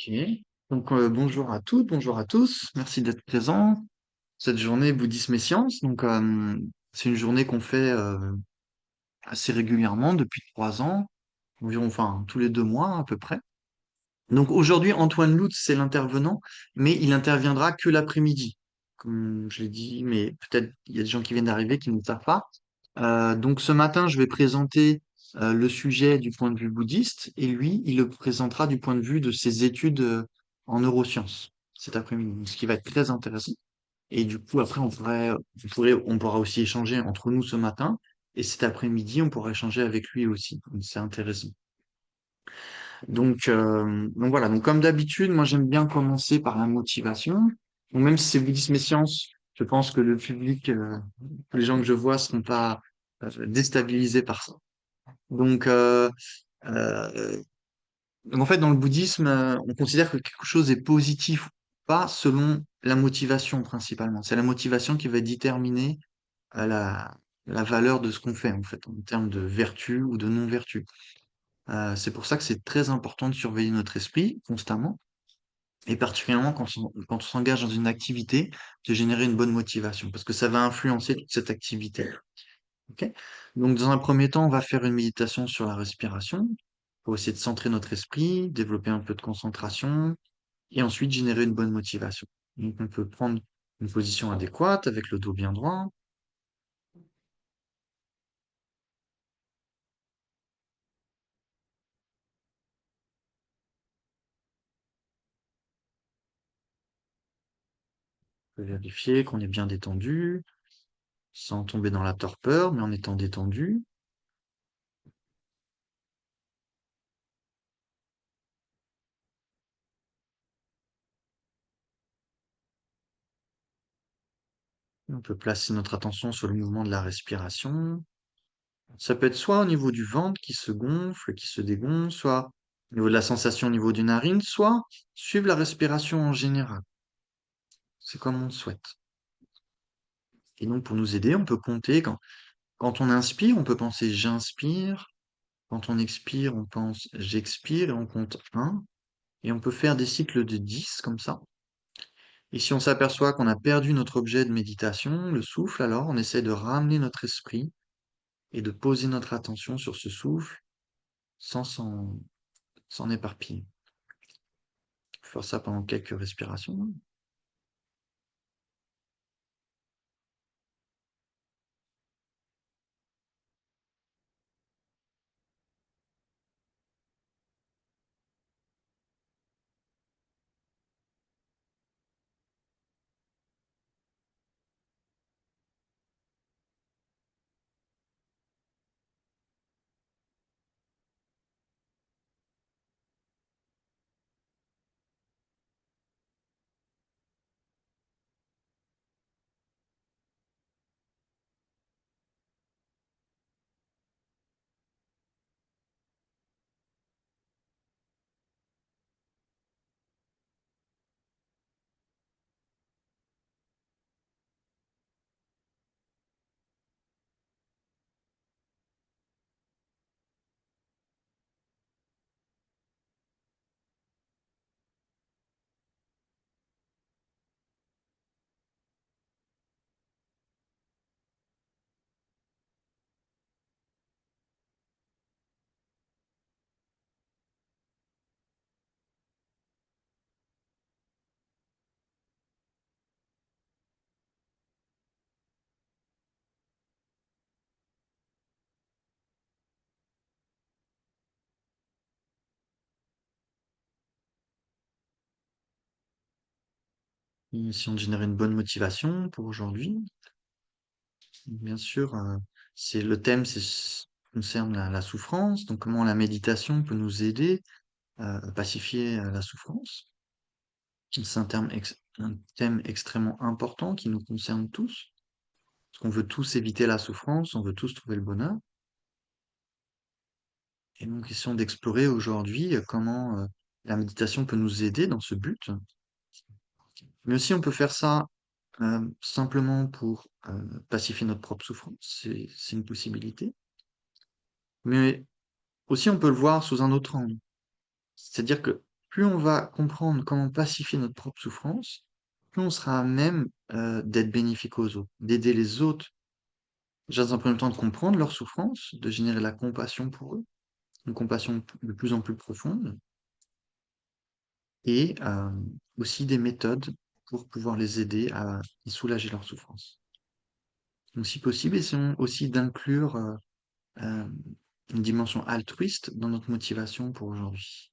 Ok. Donc bonjour à toutes, bonjour à tous. Merci d'être présents. Cette journée bouddhisme et sciences. C'est une journée qu'on fait assez régulièrement depuis 3 ans, environ, enfin tous les 2 mois à peu près. Donc aujourd'hui, Antoine Loutz, c'est l'intervenant, mais il interviendra que l'après-midi, comme je l'ai dit, mais peut-être il y a des gens qui viennent d'arriver qui ne savent pas. Donc ce matin, je vais présenter le sujet du point de vue bouddhiste, et lui, il le présentera du point de vue de ses études en neurosciences cet après-midi, donc ce qui va être très intéressant. Et du coup, après, on pourra aussi échanger entre nous ce matin, et cet après-midi, on pourra échanger avec lui aussi. Donc, c'est intéressant. Donc voilà, donc comme d'habitude, moi j'aime bien commencer par la motivation. Donc, même si c'est bouddhisme et sciences, je pense que le public, les gens que je vois seront pas déstabilisés par ça. Donc, euh, donc en fait, dans le bouddhisme, on considère que quelque chose est positif ou pas selon la motivation principalement. C'est la motivation qui va déterminer la, la valeur de ce qu'on fait en fait, en termes de vertu ou de non-vertu. C'est pour ça que c'est très important de surveiller notre esprit constamment, et particulièrement quand on s'engage dans une activité, de générer une bonne motivation, parce que ça va influencer toute cette activité. Ok. Donc, dans un premier temps, on va faire une méditation sur la respiration, pour essayer de centrer notre esprit, développer un peu de concentration, et ensuite générer une bonne motivation. Donc, on peut prendre une position adéquate avec le dos bien droit, on peut vérifier qu'on est bien détendu, sans tomber dans la torpeur, mais en étant détendu. On peut placer notre attention sur le mouvement de la respiration. Ça peut être soit au niveau du ventre qui se gonfle, qui se dégonfle, soit au niveau de la sensation au niveau du narine, soit suivre la respiration en général. C'est comme on le souhaite. Et donc, pour nous aider, on peut compter. Quand on inspire, on peut penser j'inspire. Quand on expire, on pense j'expire et on compte 1. Et on peut faire des cycles de 10 comme ça. Et si on s'aperçoit qu'on a perdu notre objet de méditation, le souffle, alors on essaie de ramener notre esprit et de poser notre attention sur ce souffle sans s'en éparpiller. Faire ça pendant quelques respirations. Et si on génère une bonne motivation pour aujourd'hui, bien sûr, c'est le thème, concerne la souffrance. Donc, comment la méditation peut nous aider à pacifier la souffrance. C'est un thème extrêmement important qui nous concerne tous, parce qu'on veut tous éviter la souffrance, on veut tous trouver le bonheur. Et donc, question d'explorer aujourd'hui comment la méditation peut nous aider dans ce but. Mais aussi, on peut faire ça simplement pour pacifier notre propre souffrance, c'est une possibilité. Mais aussi, on peut le voir sous un autre angle. C'est-à-dire que plus on va comprendre comment pacifier notre propre souffrance, plus on sera à même d'être bénéfique aux autres, d'aider les autres, déjà dans un premier temps de comprendre leur souffrance, de générer la compassion pour eux, une compassion de plus en plus profonde, et aussi des méthodes pour pouvoir les aider à y soulager leur souffrance. Donc si possible, essayons aussi d'inclure euh, une dimension altruiste dans notre motivation pour aujourd'hui.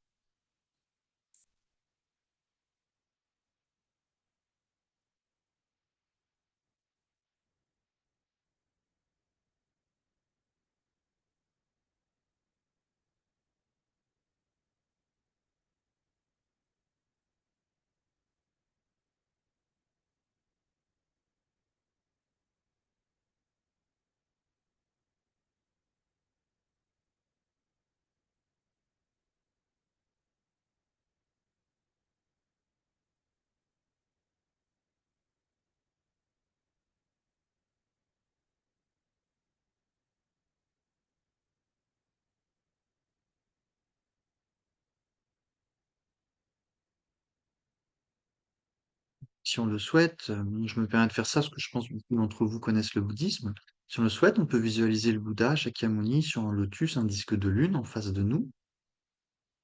Si on le souhaite, je me permets de faire ça parce que je pense que beaucoup d'entre vous connaissent le bouddhisme. Si on le souhaite, on peut visualiser le Bouddha Shakyamuni sur un lotus, un disque de lune en face de nous,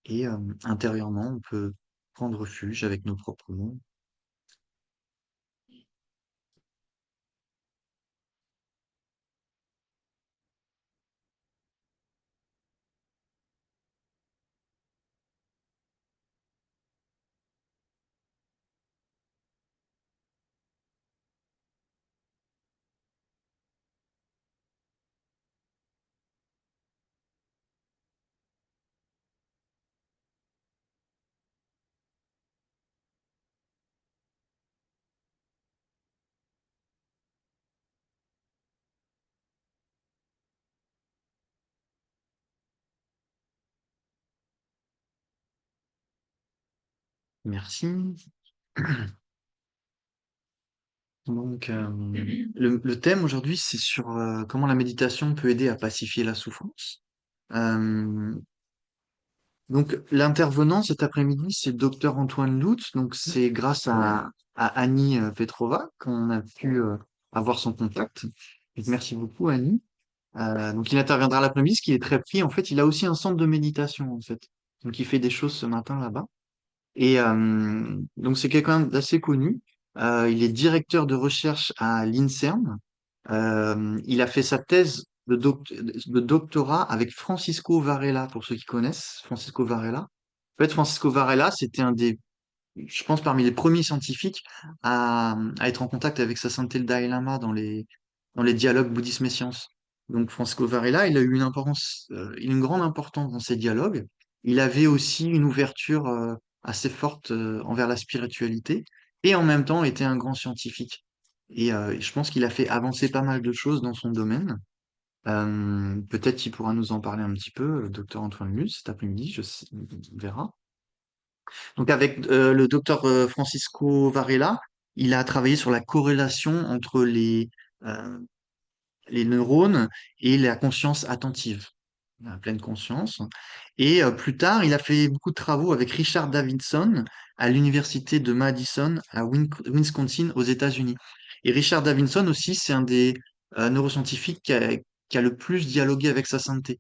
et intérieurement, on peut prendre refuge avec nos propres mots. Merci. Donc, le thème aujourd'hui, c'est sur comment la méditation peut aider à pacifier la souffrance. Euh, donc, l'intervenant cet après-midi, c'est docteur Antoine Lutz. Donc, c'est grâce à Annie Petrova qu'on a pu avoir son contact. Donc, merci beaucoup, Annie. Donc, il interviendra l'après-midi, parce qu'il est très pris. En fait, il a aussi un centre de méditation, en fait. Donc, il fait des choses ce matin là-bas. Et donc c'est quelqu'un d'assez connu. Il est directeur de recherche à l'INSERM. Il a fait sa thèse de doctorat avec Francisco Varela, pour ceux qui connaissent Francisco Varela. En fait, Francisco Varela, c'était un des, je pense, parmi les premiers scientifiques à être en contact avec sa sainteté le Dalai Lama dans les dialogues bouddhisme et sciences. Donc Francisco Varela, il a eu une importance, une grande importance dans ces dialogues. Il avait aussi une ouverture assez forte envers la spiritualité et en même temps était un grand scientifique. Et je pense qu'il a fait avancer pas mal de choses dans son domaine. Peut-être qu'il pourra nous en parler un petit peu, le docteur Antoine Luz, cet après-midi, on verra. Donc avec le docteur Francisco Varela, il a travaillé sur la corrélation entre euh, les neurones et la conscience attentive, la pleine conscience. Et plus tard, il a fait beaucoup de travaux avec Richard Davidson à l'université de Madison à Wisconsin aux États-Unis. Et Richard Davidson aussi, c'est un des neuroscientifiques qui a le plus dialogué avec sa sainteté.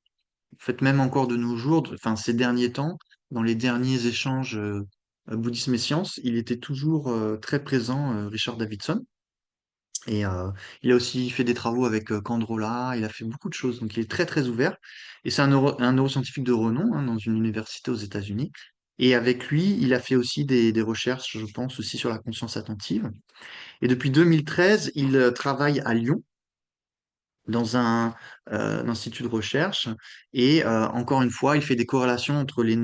En fait, même encore de nos jours, enfin ces derniers temps, dans les derniers échanges bouddhisme et sciences, il était toujours très présent, Richard Davidson. Et il a aussi fait des travaux avec Kandrola, il a fait beaucoup de choses, donc il est très très ouvert. Et c'est un neuroscientifique de renom dans une université aux États-Unis. Et avec lui, il a fait aussi des recherches, je pense, aussi sur la conscience attentive. Et depuis 2013, il travaille à Lyon dans un institut de recherche. Et encore une fois, il fait des corrélations entre les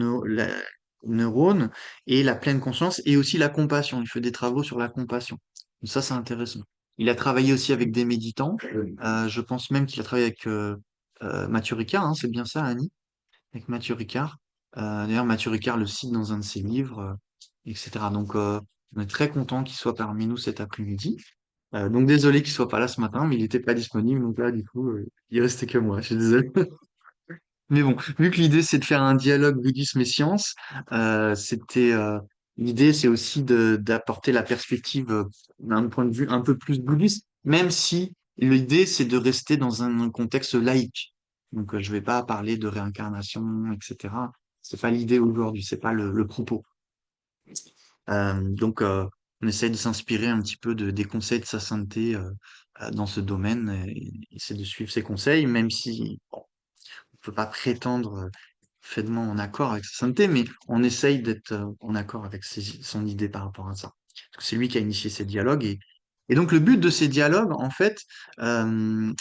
neurones et la pleine conscience et aussi la compassion. Il fait des travaux sur la compassion. Donc ça, c'est intéressant. Il a travaillé aussi avec des méditants. Je pense même qu'il a travaillé avec Mathieu Ricard, hein, c'est bien ça, Annie, avec Mathieu Ricard. D'ailleurs, Mathieu Ricard le cite dans un de ses livres, etc. Donc, on est très content qu'il soit parmi nous cet après-midi. Donc désolé qu'il soit pas là ce matin, mais il était pas disponible, donc là du coup il restait que moi. Je suis désolé. Mais bon, vu que l'idée c'est de faire un dialogue bouddhisme et science, c'était l'idée c'est aussi de d'apporter la perspective d'un point de vue un peu plus bouddhiste, même si l'idée c'est de rester dans un contexte laïque. Donc je vais pas parler de réincarnation, etc. C'est pas l'idée aujourd'hui, c'est pas le propos. Donc on essaie de s'inspirer un petit peu des conseils de sa sainteté dans ce domaine et essayer de suivre ses conseils, même si bon, on peut pas prétendre parfaitement en accord avec sa sainteté, mais on essaye d'être en accord avec son idée par rapport à ça. Parce que c'est lui qui a initié ces dialogues et donc le but de ces dialogues, en fait,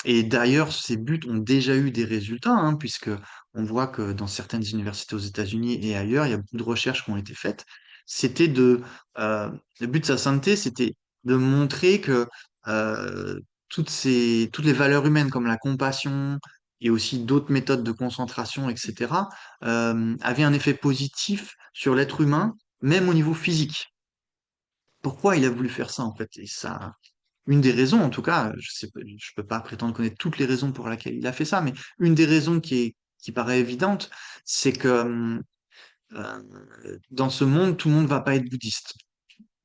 et d'ailleurs ces buts ont déjà eu des résultats, hein, puisque on voit que dans certaines universités aux États-Unis et ailleurs, il y a beaucoup de recherches qui ont été faites. C'était de, le but de sa sainteté, c'était de montrer que euh, toutes les valeurs humaines comme la compassion et aussi d'autres méthodes de concentration, etc., avaient un effet positif sur l'être humain, même au niveau physique. Pourquoi il a voulu faire ça en fait? Et ça, une des raisons, en tout cas, je peux pas prétendre connaître toutes les raisons pour lesquelles il a fait ça, mais une des raisons qui paraît évidente, c'est que dans ce monde, tout le monde va pas être bouddhiste.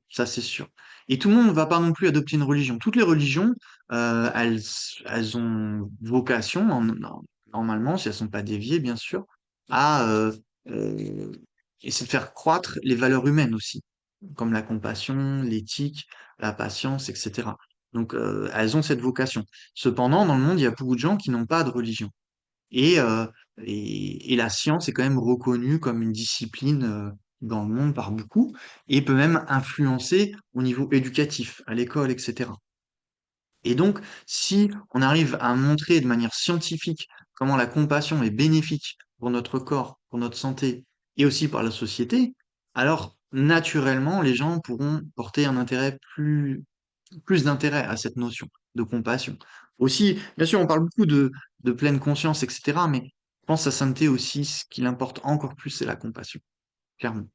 Ça, c'est sûr. Et tout le monde ne va pas non plus adopter une religion. Toutes les religions, elles, elles ont vocation, normalement, si elles sont pas déviées, bien sûr, à euh, essayer de faire croître les valeurs humaines aussi, comme la compassion, l'éthique, la patience, etc. Donc, elles ont cette vocation. Cependant, dans le monde, il y a beaucoup de gens qui n'ont pas de religion. Et, euh, et la science est quand même reconnue comme une discipline dans le monde par beaucoup et peut même influencer au niveau éducatif, à l'école, etc. Et donc, si on arrive à montrer de manière scientifique comment la compassion est bénéfique pour notre corps, pour notre santé et aussi pour la société, alors naturellement, les gens pourront porter un intérêt plus d'intérêt à cette notion de compassion. Aussi, bien sûr, on parle beaucoup de pleine conscience, etc., mais je pense à sainteté aussi, ce qui l'importe encore plus, c'est la compassion, clairement.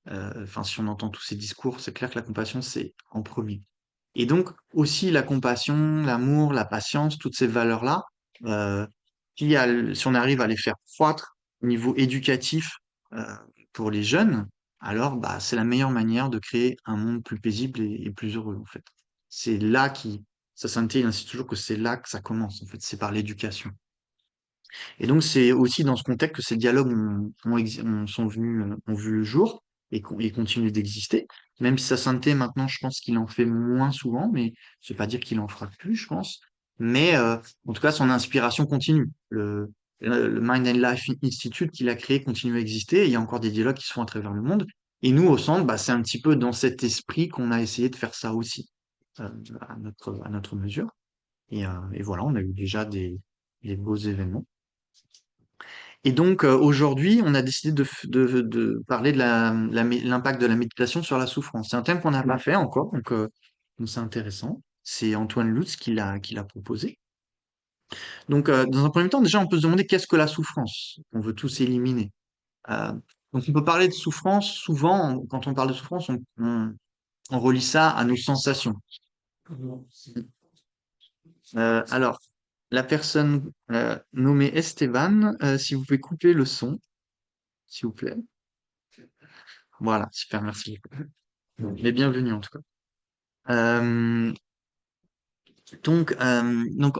Enfin, si on entend tous ces discours, c'est clair que la compassion, c'est en premier. Et donc, aussi la compassion, l'amour, la patience, toutes ces valeurs-là, euh, si on arrive à les faire croître au niveau éducatif euh, pour les jeunes, alors bah, c'est la meilleure manière de créer un monde plus paisible et plus heureux, en fait. C'est là sa sainteté, il insiste toujours que c'est là que ça commence, en fait, c'est par l'éducation. Et donc, c'est aussi dans ce contexte que ces dialogues sont venus, ont vu le jour et continuent d'exister. Même si sa sainteté, maintenant, je pense qu'il en fait moins souvent, mais je ne pas dire qu'il en fera plus, je pense. Mais en tout cas, son inspiration continue. Le Mind and Life Institute qu'il a créé continue à exister. Et il y a encore des dialogues qui se font à travers le monde. Et nous, au centre, bah, c'est un petit peu dans cet esprit qu'on a essayé de faire ça aussi, euh, à notre mesure. Et voilà, on a eu déjà des beaux événements. Et donc aujourd'hui, on a décidé de parler de l'impact de la méditation sur la souffrance. C'est un thème qu'on n'a pas fait encore, donc c'est intéressant. C'est Antoine Lutz qui l'a proposé. Donc dans un premier temps, déjà, on peut se demander qu'est-ce que la souffrance qu'on veut tous éliminer. Euh, donc on peut parler de souffrance, souvent, quand on parle de souffrance, on relie ça à nos sensations. Alors, la personne nommée Esteban, si vous pouvez couper le son, s'il vous plaît. Voilà, super, merci. Mais bienvenue en tout cas. Euh, donc,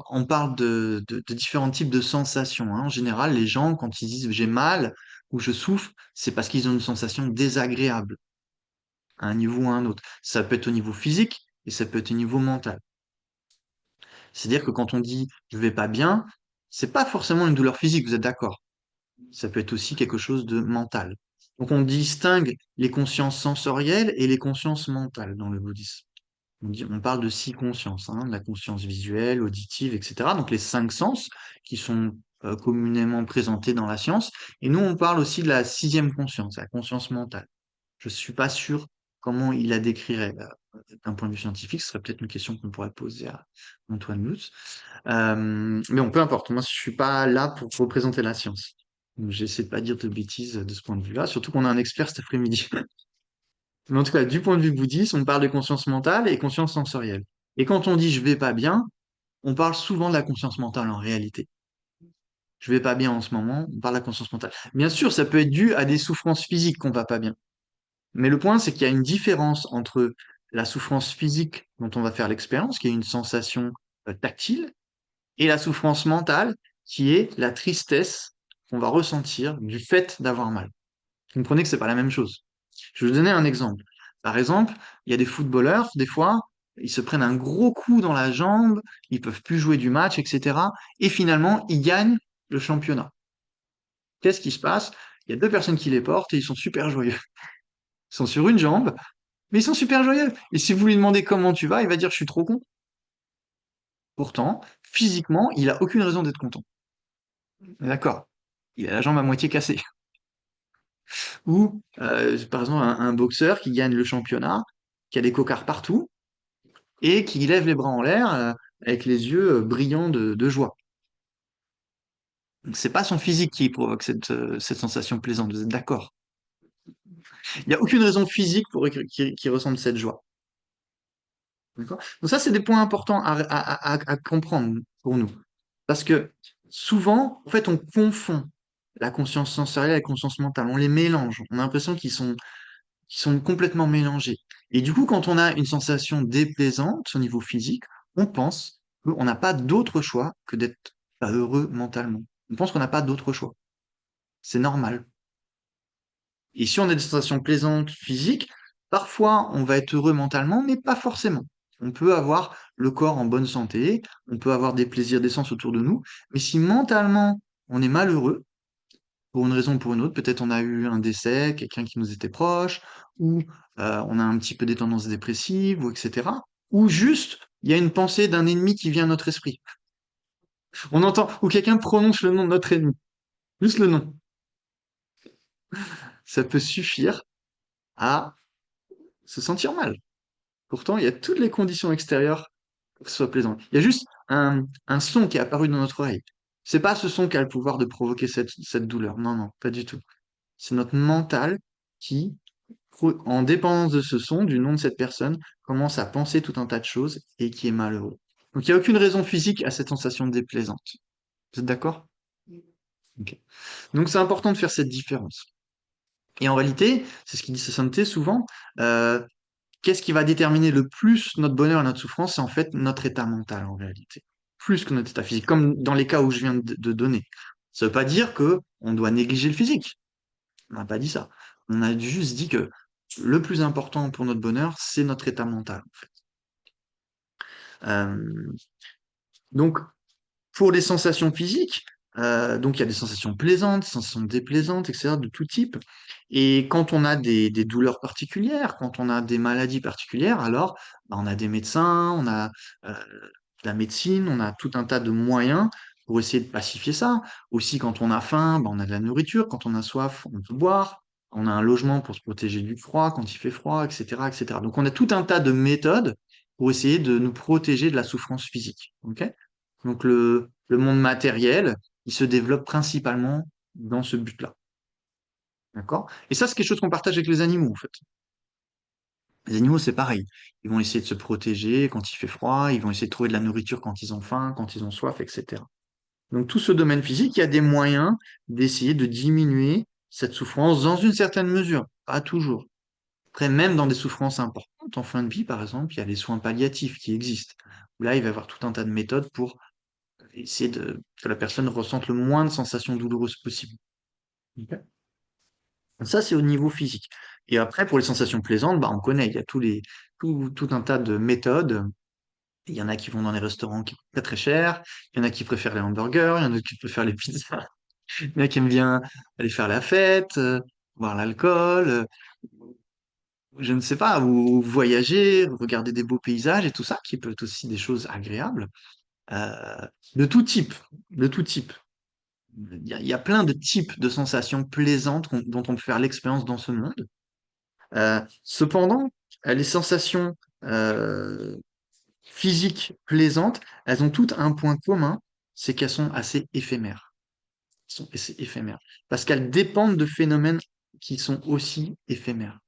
on parle de différents types de sensations, hein. En général, les gens, quand ils disent j'ai mal ou je souffre, c'est parce qu'ils ont une sensation désagréable à un niveau ou à un autre. Ça peut être au niveau physique et ça peut être au niveau mental. C'est-à-dire que quand on dit je vais pas bien, c'est pas forcément une douleur physique, vous êtes d'accord? Ça peut être aussi quelque chose de mental. Donc, on distingue les consciences sensorielles et les consciences mentales dans le bouddhisme. On parle de six consciences, hein, de la conscience visuelle, auditive, etc. Donc les cinq sens qui sont communément présentés dans la science. Et nous, on parle aussi de la sixième conscience, la conscience mentale. Je suis pas sûr comment il la décrirait d'un point de vue scientifique. Ce serait peut-être une question qu'on pourrait poser à Antoine Lutz. Mais bon, peu importe. Moi, je suis pas là pour représenter la science. Donc, j'essaie de pas dire de bêtises de ce point de vue-là, surtout qu'on a un expert cet après-midi. Mais en tout cas, du point de vue bouddhiste, on parle de conscience mentale et conscience sensorielle. Et quand on dit je vais pas bien, on parle souvent de la conscience mentale en réalité. Je vais pas bien en ce moment, on parle de la conscience mentale. Bien sûr, ça peut être dû à des souffrances physiques qu'on va pas bien. Mais le point, c'est qu'il y a une différence entre la souffrance physique dont on va faire l'expérience, qui est une sensation tactile, et la souffrance mentale, qui est la tristesse qu'on va ressentir du fait d'avoir mal. Vous comprenez que c'est pas la même chose. Je vais vous donner un exemple. Par exemple, il y a des footballeurs, des fois, ils se prennent un gros coup dans la jambe, ils peuvent plus jouer du match, etc. Et finalement, ils gagnent le championnat. Qu'est-ce qui se passe? Il y a deux personnes qui les portent et ils sont super joyeux. Ils sont sur une jambe, mais ils sont super joyeux. Et si vous lui demandez comment tu vas, il va dire je suis trop con. Pourtant, physiquement, il a aucune raison d'être content. D'accord. Il a la jambe à moitié cassée. Ou, par exemple, un boxeur qui gagne le championnat, qui a des cocards partout, et qui lève les bras en l'air avec les yeux brillants de joie. Donc, c'est pas son physique qui provoque cette sensation plaisante, vous êtes d'accord? Il n'y a aucune raison physique pour qu'il ressente cette joie. D'accord? Donc ça, c'est des points importants à comprendre pour nous. Parce que souvent, en fait, on confond la conscience sensorielle et la conscience mentale. On les mélange. On a l'impression qu'ils sont complètement mélangés. Et du coup, quand on a une sensation déplaisante au niveau physique, on pense qu'on n'a pas d'autre choix que d'être pas heureux mentalement. On pense qu'on n'a pas d'autre choix. C'est normal. Et si on a des sensations plaisantes physiques, parfois on va être heureux mentalement, mais pas forcément. On peut avoir le corps en bonne santé, on peut avoir des plaisirs d'essence autour de nous, mais si mentalement on est malheureux, pour une raison ou pour une autre, peut-être on a eu un décès, quelqu'un qui nous était proche, ou on a un petit peu des tendances dépressives, ou etc. Ou juste, il y a une pensée d'un ennemi qui vient à notre esprit. On entend, ou quelqu'un prononce le nom de notre ennemi. Juste le nom. Ça peut suffire à se sentir mal. Pourtant, il y a toutes les conditions extérieures pour que ce soit plaisant. Il y a juste un son qui est apparu dans notre oreille. C'est pas ce son qui a le pouvoir de provoquer cette douleur. Non, non, pas du tout. C'est notre mental qui, en dépendance de ce son, du nom de cette personne, commence à penser tout un tas de choses et qui est malheureux. Donc il n'y a aucune raison physique à cette sensation déplaisante. Vous êtes d'accord? Ok. Donc c'est important de faire cette différence. Et en réalité, c'est ce qu'il dit Sasanté souvent, euh, qu'est-ce qui va déterminer le plus notre bonheur et notre souffrance? C'est en fait notre état mental en réalité, plus que notre état physique, comme dans les cas où je viens de donner. Ça veut pas dire que on doit négliger le physique. On n'a pas dit ça. On a juste dit que le plus important pour notre bonheur, c'est notre état mental, en fait. Euh, donc, pour les sensations physiques, donc il y a des sensations plaisantes, des sensations déplaisantes, etc., de tout type. Et quand on a des douleurs particulières, quand on a des maladies particulières, alors bah, on a des médecins, on a la médecine, on a tout un tas de moyens pour essayer de pacifier ça. Aussi, quand on a faim, bah, on a de la nourriture. Quand on a soif, on peut boire. On a un logement pour se protéger du froid quand il fait froid, etc., etc. Donc, on a tout un tas de méthodes pour essayer de nous protéger de la souffrance physique. Ok? Donc, le monde matériel, il se développe principalement dans ce but-là. D'accord? Et ça, c'est quelque chose qu'on partage avec les animaux, en fait. Les animaux, c'est pareil. Ils vont essayer de se protéger quand il fait froid, ils vont essayer de trouver de la nourriture quand ils ont faim, quand ils ont soif, etc. Donc tout ce domaine physique, il y a des moyens d'essayer de diminuer cette souffrance dans une certaine mesure, pas toujours. Après, même dans des souffrances importantes, en fin de vie, par exemple, il y a les soins palliatifs qui existent. Là, il va y avoir tout un tas de méthodes pour essayer que la personne ressente le moins de sensations douloureuses possible. Ok. Ça, c'est au niveau physique. Et après, pour les sensations plaisantes, bah, on connaît, il y a tout un tas de méthodes. Il y en a qui vont dans les restaurants qui coûtent très très cher. Il y en a qui préfèrent les hamburgers. Il y en a qui préfèrent les pizzas. Il y en a qui aiment bien aller faire la fête, boire l'alcool, je ne sais pas, ou voyager, regarder des beaux paysages et tout ça, qui peut être aussi des choses agréables, euh, de tout type, de tout type. Il y a plein de types de sensations plaisantes dont on peut faire l'expérience dans ce monde. Cependant, les sensations physiques plaisantes, elles ont toutes un point commun, c'est qu'elles sont assez éphémères. Elles sont assez éphémères. Parce qu'elles dépendent de phénomènes qui sont aussi éphémères.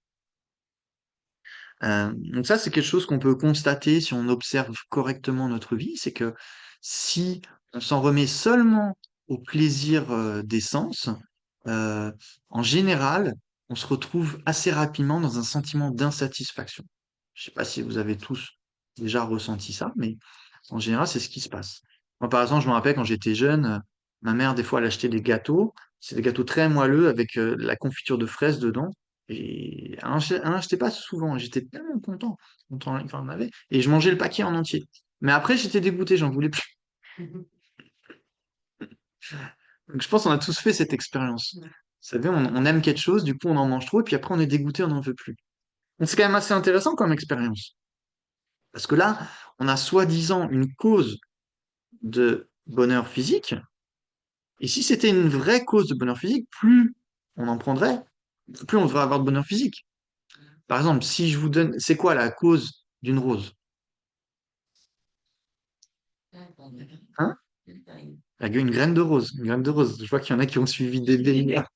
Donc ça, c'est quelque chose qu'on peut constater si on observe correctement notre vie, c'est que si on s'en remet seulement au plaisir des sens, euh, en général, on se retrouve assez rapidement dans un sentiment d'insatisfaction. Je sais pas si vous avez tous déjà ressenti ça, mais en général, c'est ce qui se passe. Moi, par exemple, je me rappelle quand j'étais jeune, ma mère, des fois, elle achetait des gâteaux. C'est des gâteaux très moelleux avec de la confiture de fraises dedans. Et elle en achetait pas souvent. J'étais tellement content qu'il en avait. Et je mangeais le paquet en entier. Mais après, j'étais dégoûté, j'en voulais plus. Donc, je pense qu'on a tous fait cette expérience. Vous savez, on aime quelque chose, du coup, on en mange trop, et puis après, on est dégoûté, on n'en veut plus. Donc, c'est quand même assez intéressant comme expérience. Parce que là, on a soi-disant une cause de bonheur physique. Et si c'était une vraie cause de bonheur physique, plus on en prendrait, plus on devrait avoir de bonheur physique. Par exemple, si je vous donne, c'est quoi la cause d'une rose? Hein? Une graine de rose. Une graine de rose. Je vois qu'il y en a qui ont suivi des délires.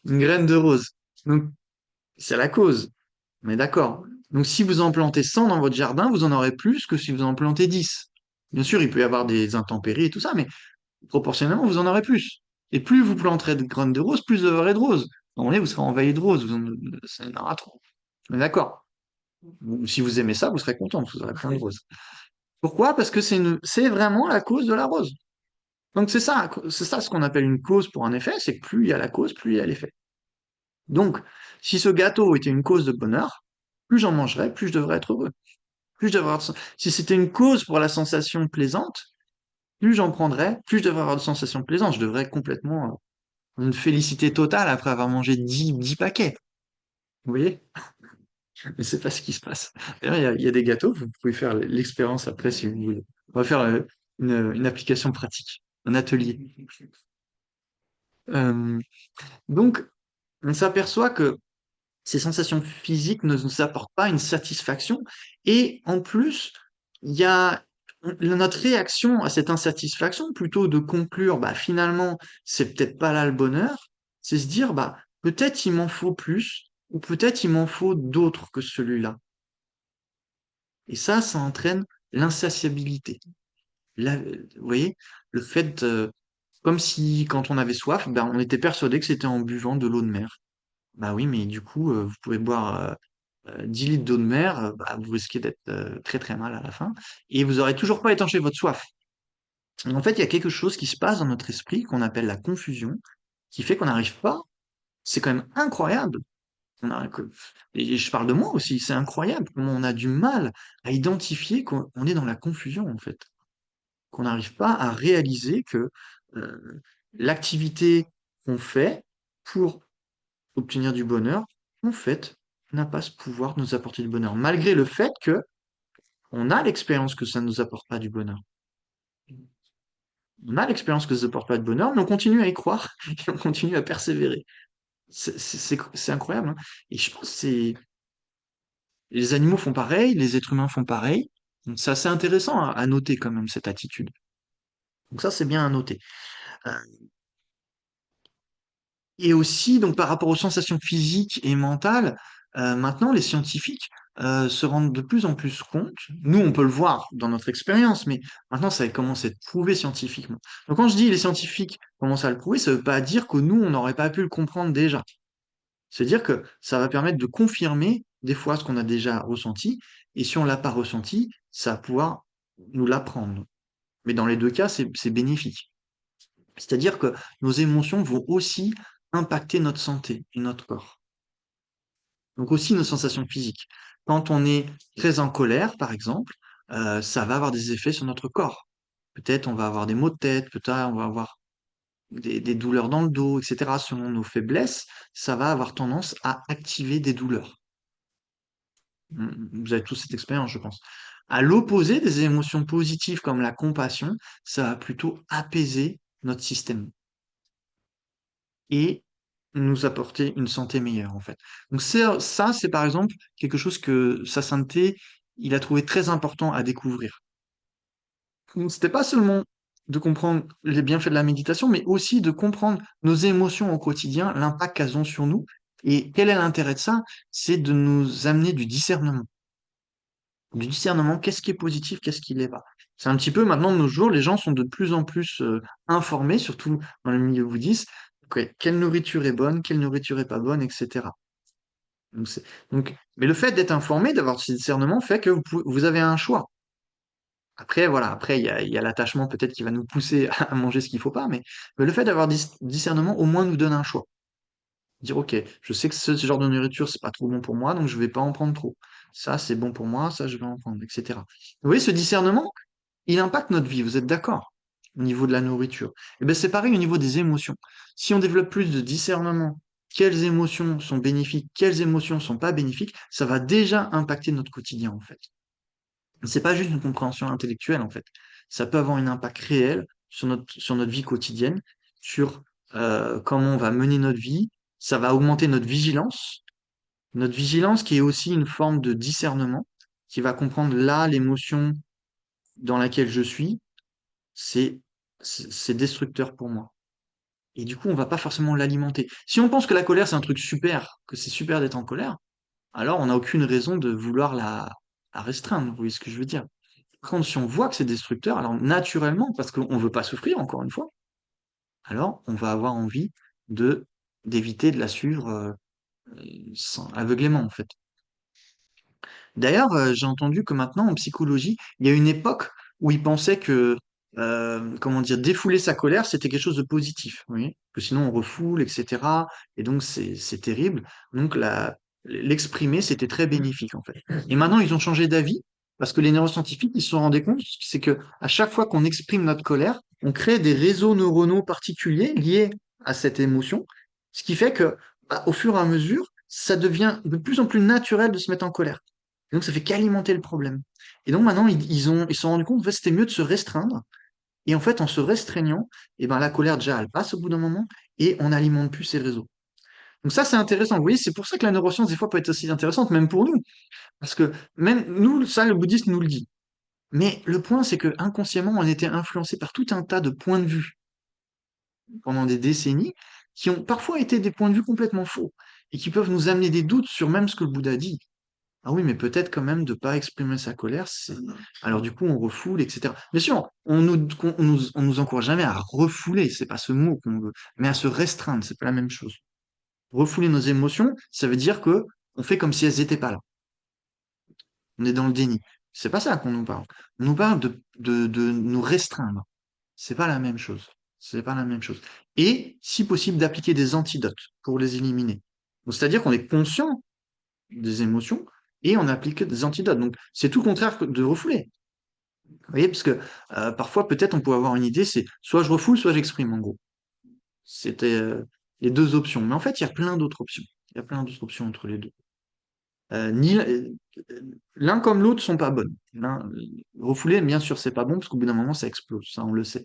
Une graine de rose. Donc, c'est la cause. On est d'accord. Donc, si vous en plantez 100 dans votre jardin, vous en aurez plus que si vous en plantez 10. Bien sûr, il peut y avoir des intempéries et tout ça, mais proportionnellement, vous en aurez plus. Et plus vous planterez de graines de rose, plus vous aurez de roses. À un moment donné, vous serez envahi de roses. Ça en aura trop. On est d'accord. Si vous aimez ça, vous serez content, vous aurez plein de roses. Pourquoi? Parce que c'est vraiment la cause de la rose. Donc c'est ça ce qu'on appelle une cause pour un effet, c'est que plus il y a la cause, plus il y a l'effet. Donc, si ce gâteau était une cause de bonheur, plus j'en mangerais, plus je devrais être heureux. Plus je devrais Si c'était une cause pour la sensation plaisante, plus j'en prendrais, plus je devrais avoir de sensations plaisantes. Je devrais complètement une félicité totale après avoir mangé 10 paquets. Vous voyez? Mais c'est pas ce qui se passe. D'ailleurs, il y a des gâteaux, vous pouvez faire l'expérience après si vous voulez. On va faire une application pratique, un atelier. Euh, donc, on s'aperçoit que ces sensations physiques ne nous apportent pas une satisfaction. Et en plus, il y a notre réaction à cette insatisfaction, plutôt de conclure, bah, finalement, c'est peut-être pas là le bonheur, c'est se dire, bah, peut-être il m'en faut plus, ou peut-être il m'en faut d'autres que celui-là. Et ça entraîne l'insatiabilité. Là, vous voyez, le fait, comme si quand on avait soif, ben, on était persuadé que c'était en buvant de l'eau de mer. Bah oui, mais du coup, vous pouvez boire 10 litres d'eau de mer, bah, vous risquez d'être très très mal à la fin, et vous aurez toujours pas étanché votre soif. Et en fait, il y a quelque chose qui se passe dans notre esprit qu'on appelle la confusion, qui fait qu'on n'arrive pas. C'est quand même incroyable. Et je parle de moi aussi, c'est incroyable comment on a du mal à identifier qu'on est dans la confusion en fait, qu'on n'arrive pas à réaliser que l'activité qu'on fait pour obtenir du bonheur, en fait, n'a pas ce pouvoir de nous apporter du bonheur, malgré le fait que on a l'expérience que ça ne nous apporte pas du bonheur. On a l'expérience que ça ne nous apporte pas de bonheur, mais on continue à y croire et on continue à persévérer. C'est incroyable, hein. Et je pense que les animaux font pareil, les êtres humains font pareil. Donc c'est assez intéressant à noter quand même cette attitude. Donc ça, c'est bien à noter. Euh, Et aussi, donc par rapport aux sensations physiques et mentales, maintenant les scientifiques se rendent de plus en plus compte. Nous, on peut le voir dans notre expérience, mais maintenant ça commence à être prouvé scientifiquement. Donc quand je dis les scientifiques commencent à le prouver, ça veut pas dire que nous, on n'aurait pas pu le comprendre déjà. C'est-à-dire que ça va permettre de confirmer des fois ce qu'on a déjà ressenti, et si on l'a pas ressenti, ça va pouvoir nous l'apprendre. Mais dans les deux cas, c'est bénéfique. C'est-à-dire que nos émotions vont aussi impacter notre santé et notre corps. Donc aussi nos sensations physiques. Quand on est très en colère, par exemple, ça va avoir des effets sur notre corps. Peut-être on va avoir des maux de tête, peut-être on va avoir des douleurs dans le dos, etc. Selon nos faiblesses, ça va avoir tendance à activer des douleurs. Vous avez tous cette expérience, je pense. À l'opposé des émotions positives comme la compassion, ça va plutôt apaiser notre système et nous apporter une santé meilleure, en fait. Donc ça, c'est par exemple quelque chose que sa sainteté, il a trouvé très important à découvrir. Donc, c'était pas seulement de comprendre les bienfaits de la méditation, mais aussi de comprendre nos émotions au quotidien, l'impact qu'elles ont sur nous. Et quel est l'intérêt de ça? C'est de nous amener du discernement. du discernement, qu'est-ce qui est positif, qu'est-ce qui l'est pas. C'est un petit peu maintenant de nos jours, les gens sont de plus en plus informés, surtout dans le milieu bouddhiste, quelle nourriture est bonne, quelle nourriture est pas bonne, etc. Donc, mais le fait d'être informé, d'avoir ce discernement, fait que vous avez un choix. Après, voilà, après, il y a l'attachement peut-être qui va nous pousser à manger ce qu'il faut pas, mais le fait d'avoir discernement, au moins, nous donne un choix. Dire, OK, je sais que ce genre de nourriture, c'est pas trop bon pour moi, donc je vais pas en prendre trop. Ça, c'est bon pour moi, ça, je vais en prendre, etc. Vous voyez, ce discernement, il impacte notre vie, vous êtes d'accord? Au niveau de la nourriture. Et ben, c'est pareil au niveau des émotions. Si on développe plus de discernement, quelles émotions sont bénéfiques, quelles émotions sont pas bénéfiques, ça va déjà impacter notre quotidien, en fait. C'est pas juste une compréhension intellectuelle, en fait. Ça peut avoir un impact réel sur notre vie quotidienne, sur comment on va mener notre vie. Ça va augmenter notre vigilance qui est aussi une forme de discernement, qui va comprendre là l'émotion dans laquelle je suis, c'est c'est destructeur pour moi. Et du coup, on va pas forcément l'alimenter. Si on pense que la colère, c'est un truc super, que c'est super d'être en colère, alors on n'a aucune raison de vouloir la restreindre. Vous voyez ce que je veux dire? Par contre, si on voit que c'est destructeur, alors naturellement, parce qu'on veut pas souffrir, encore une fois, alors on va avoir envie de d'éviter de la suivre aveuglément, en fait. D'ailleurs, j'ai entendu que maintenant, en psychologie, il y a une époque où ils pensaient que, comment dire, défouler sa colère, c'était quelque chose de positif, vous voyez? Que sinon on refoule, etc. Et donc c'est terrible. Donc l'exprimer, c'était très bénéfique en fait. Et maintenant, ils ont changé d'avis parce que les neuroscientifiques, ils se sont rendus compte, c'est que à chaque fois qu'on exprime notre colère, on crée des réseaux neuronaux particuliers liés à cette émotion, ce qui fait que, bah, au fur et à mesure, ça devient de plus en plus naturel de se mettre en colère. Et donc, ça fait qu'alimenter le problème. Et donc, maintenant, ils se sont rendus compte, en fait, c'était mieux de se restreindre. Et en fait, en se restreignant, eh ben, la colère, déjà, elle passe au bout d'un moment et on n'alimente plus ces réseaux. Donc ça, c'est intéressant. Vous voyez, c'est pour ça que la neuroscience, des fois, peut être aussi intéressante, même pour nous. Parce que même nous, ça, le bouddhisme nous le dit. Mais le point, c'est que inconsciemment, on était influencé par tout un tas de points de vue pendant des décennies qui ont parfois été des points de vue complètement faux et qui peuvent nous amener des doutes sur même ce que le Bouddha dit. Ah oui, mais peut-être quand même de pas exprimer sa colère, c'est alors du coup on refoule, etc. Bien sûr, on nous encourage jamais à refouler, c'est pas ce mot qu'on veut, mais à se restreindre, c'est pas la même chose. Refouler nos émotions, ça veut dire que on fait comme si elles étaient pas là. On est dans le déni. C'est pas ça qu'on nous parle. On nous parle de nous restreindre. C'est pas la même chose. C'est pas la même chose. Et, si possible, d'appliquer des antidotes pour les éliminer. Donc, c'est-à-dire qu'on est conscient des émotions et on applique des antidotes. Donc, c'est tout le contraire de refouler. Vous voyez, parce que parfois, peut-être, on peut avoir une idée, c'est soit je refoule, soit j'exprime, en gros. C'était les deux options. Mais en fait, il y a plein d'autres options. Il y a plein d'autres options entre les deux. L'un comme l'autre sont pas bonnes. Refouler, bien sûr, c'est pas bon, parce qu'au bout d'un moment, ça explose, ça, on le sait.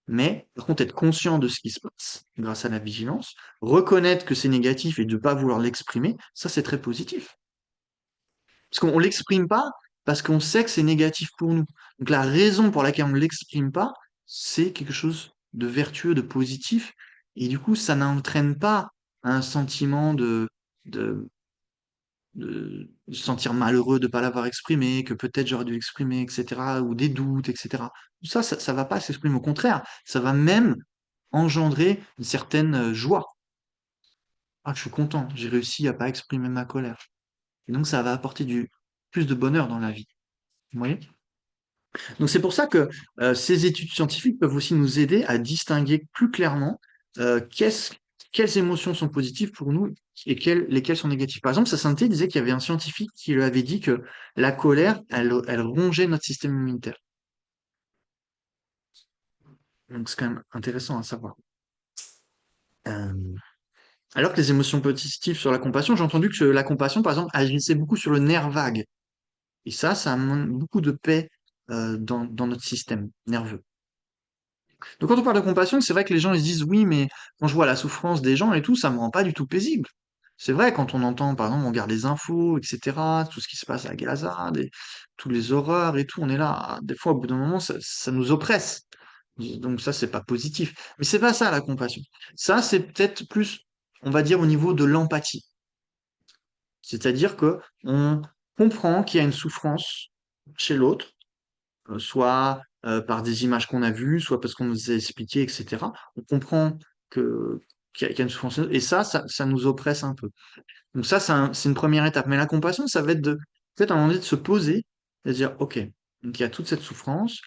Mais, par contre, être conscient de ce qui se passe grâce à la vigilance, reconnaître que c'est négatif et de ne pas vouloir l'exprimer, ça, c'est très positif. Parce qu'on l'exprime pas parce qu'on sait que c'est négatif pour nous. Donc la raison pour laquelle on ne l'exprime pas, c'est quelque chose de vertueux, de positif, et du coup, ça n'entraîne pas un sentiment de, de se sentir malheureux de ne pas l'avoir exprimé, que peut-être j'aurais dû l'exprimer, etc., ou des doutes, etc. Ça va pas s'exprimer. Au contraire, ça va même engendrer une certaine joie. Ah, je suis content, j'ai réussi à pas exprimer ma colère. Et donc, ça va apporter plus de bonheur dans la vie. Vous voyez? Donc c'est pour ça que ces études scientifiques peuvent aussi nous aider à distinguer plus clairement euh, qu'est-ce- quelles émotions sont positives pour nous et lesquelles sont négatives. Par exemple, Sainte disait qu'il y avait un scientifique qui lui avait dit que la colère, elle rongeait notre système immunitaire. Donc c'est quand même intéressant à savoir. Euh, alors que les émotions positives sur la compassion, j'ai entendu que la compassion, par exemple, agissait beaucoup sur le nerf vague. Et ça amène beaucoup de paix dans notre système nerveux. Donc quand on parle de compassion, c'est vrai que les gens ils se disent oui, mais quand je vois la souffrance des gens et tout, ça me rend pas du tout paisible. C'est vrai, quand on entend, par exemple, on regarde les infos, etc., tout ce qui se passe à Gaza, tous les horreurs et tout, on est là, des fois, au bout d'un moment, ça nous oppresse. Donc ça, c'est pas positif. Mais c'est pas ça, la compassion. Ça, c'est peut-être plus, on va dire, au niveau de l'empathie. C'est-à-dire que on comprend qu'il y a une souffrance, chez l'autre, soit par des images qu'on a vues, soit parce qu'on nous a expliqué, etc. On comprend que qu'il y a une souffrance, et ça nous oppresse un peu. Donc ça, c'est une première étape. Mais la compassion, ça va être peut-être à un moment donné de se poser, et de dire, OK, donc il y a toute cette souffrance,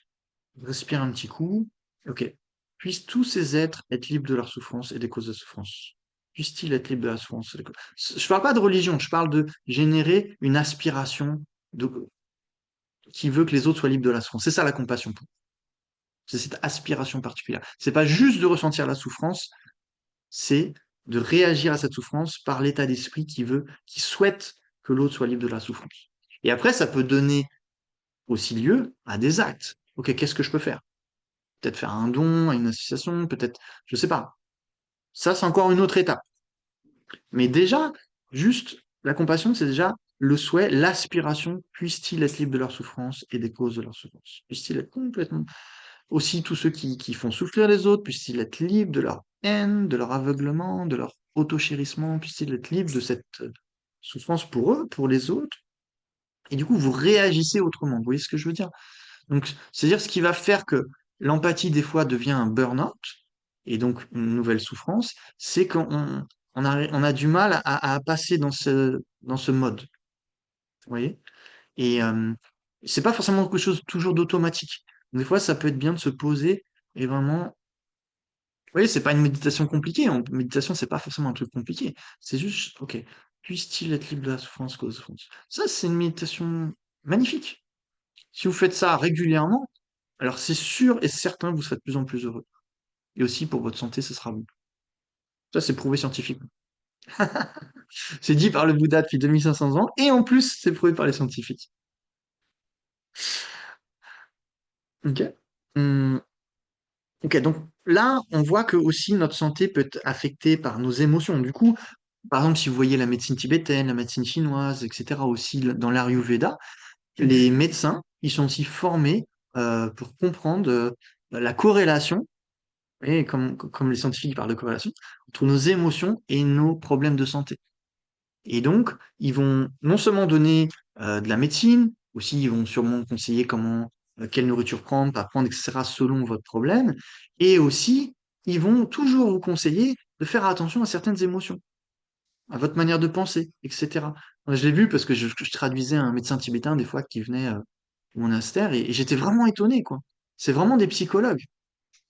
respire un petit coup, OK, puissent tous ces êtres être libres de leur souffrance et des causes de souffrance. Puissent-ils être libres de la souffrance et des causes. Je parle pas de religion, je parle de générer une aspiration de, qui veut que les autres soient libres de la souffrance. C'est ça la compassion. C'est cette aspiration particulière. C'est pas juste de ressentir la souffrance, c'est de réagir à cette souffrance par l'état d'esprit qui souhaite que l'autre soit libre de la souffrance. Et après, ça peut donner aussi lieu à des actes. Ok, qu'est-ce que je peux faire? Peut-être faire un don à une association, peut-être, je sais pas. Ça, c'est encore une autre étape. Mais déjà, juste, la compassion, c'est déjà le souhait, l'aspiration, puissent-ils être libres de leur souffrance et des causes de leur souffrance? Puissent-ils être complètement aussi tous ceux qui font souffrir les autres, puissent-ils être libres de leur haine, de leur aveuglement, de leur autochérissement, puissent-ils être libres de cette souffrance pour eux, pour les autres. Et du coup, vous réagissez autrement. Vous voyez ce que je veux dire? Donc, c'est-à-dire ce qui va faire que l'empathie, des fois, devient un burn-out, et donc une nouvelle souffrance, c'est qu'on a du mal à passer dans ce mode. Vous voyez? Et c'est pas forcément quelque chose toujours d'automatique. Des fois, ça peut être bien de se poser et vraiment. Oui, c'est pas une méditation compliquée. Méditation, c'est pas forcément un truc compliqué. C'est juste, ok, puisse-t-il être libre de la souffrance cause de souffrance. Ça, c'est une méditation magnifique. Si vous faites ça régulièrement, alors c'est sûr et certain que vous serez de plus en plus heureux. Et aussi pour votre santé, ce sera bon. Ça, c'est prouvé scientifiquement. C'est dit par le Bouddha depuis 2500 ans, et en plus, c'est prouvé par les scientifiques. Ok. Hum, ok, donc là, on voit que aussi notre santé peut être affectée par nos émotions. Du coup, par exemple, si vous voyez la médecine tibétaine, la médecine chinoise, etc., aussi dans l'Ayurveda, les médecins, ils sont aussi formés pour comprendre la corrélation, et comme les scientifiques parlent de corrélation, entre nos émotions et nos problèmes de santé. Et donc, ils vont non seulement donner de la médecine, aussi ils vont sûrement conseiller quelle nourriture prendre, pas prendre, etc., selon votre problème, et aussi ils vont toujours vous conseiller de faire attention à certaines émotions, à votre manière de penser, etc. Moi, je l'ai vu parce que je traduisais un médecin tibétain des fois qui venait au monastère, et j'étais vraiment étonné, quoi. C'est vraiment des psychologues.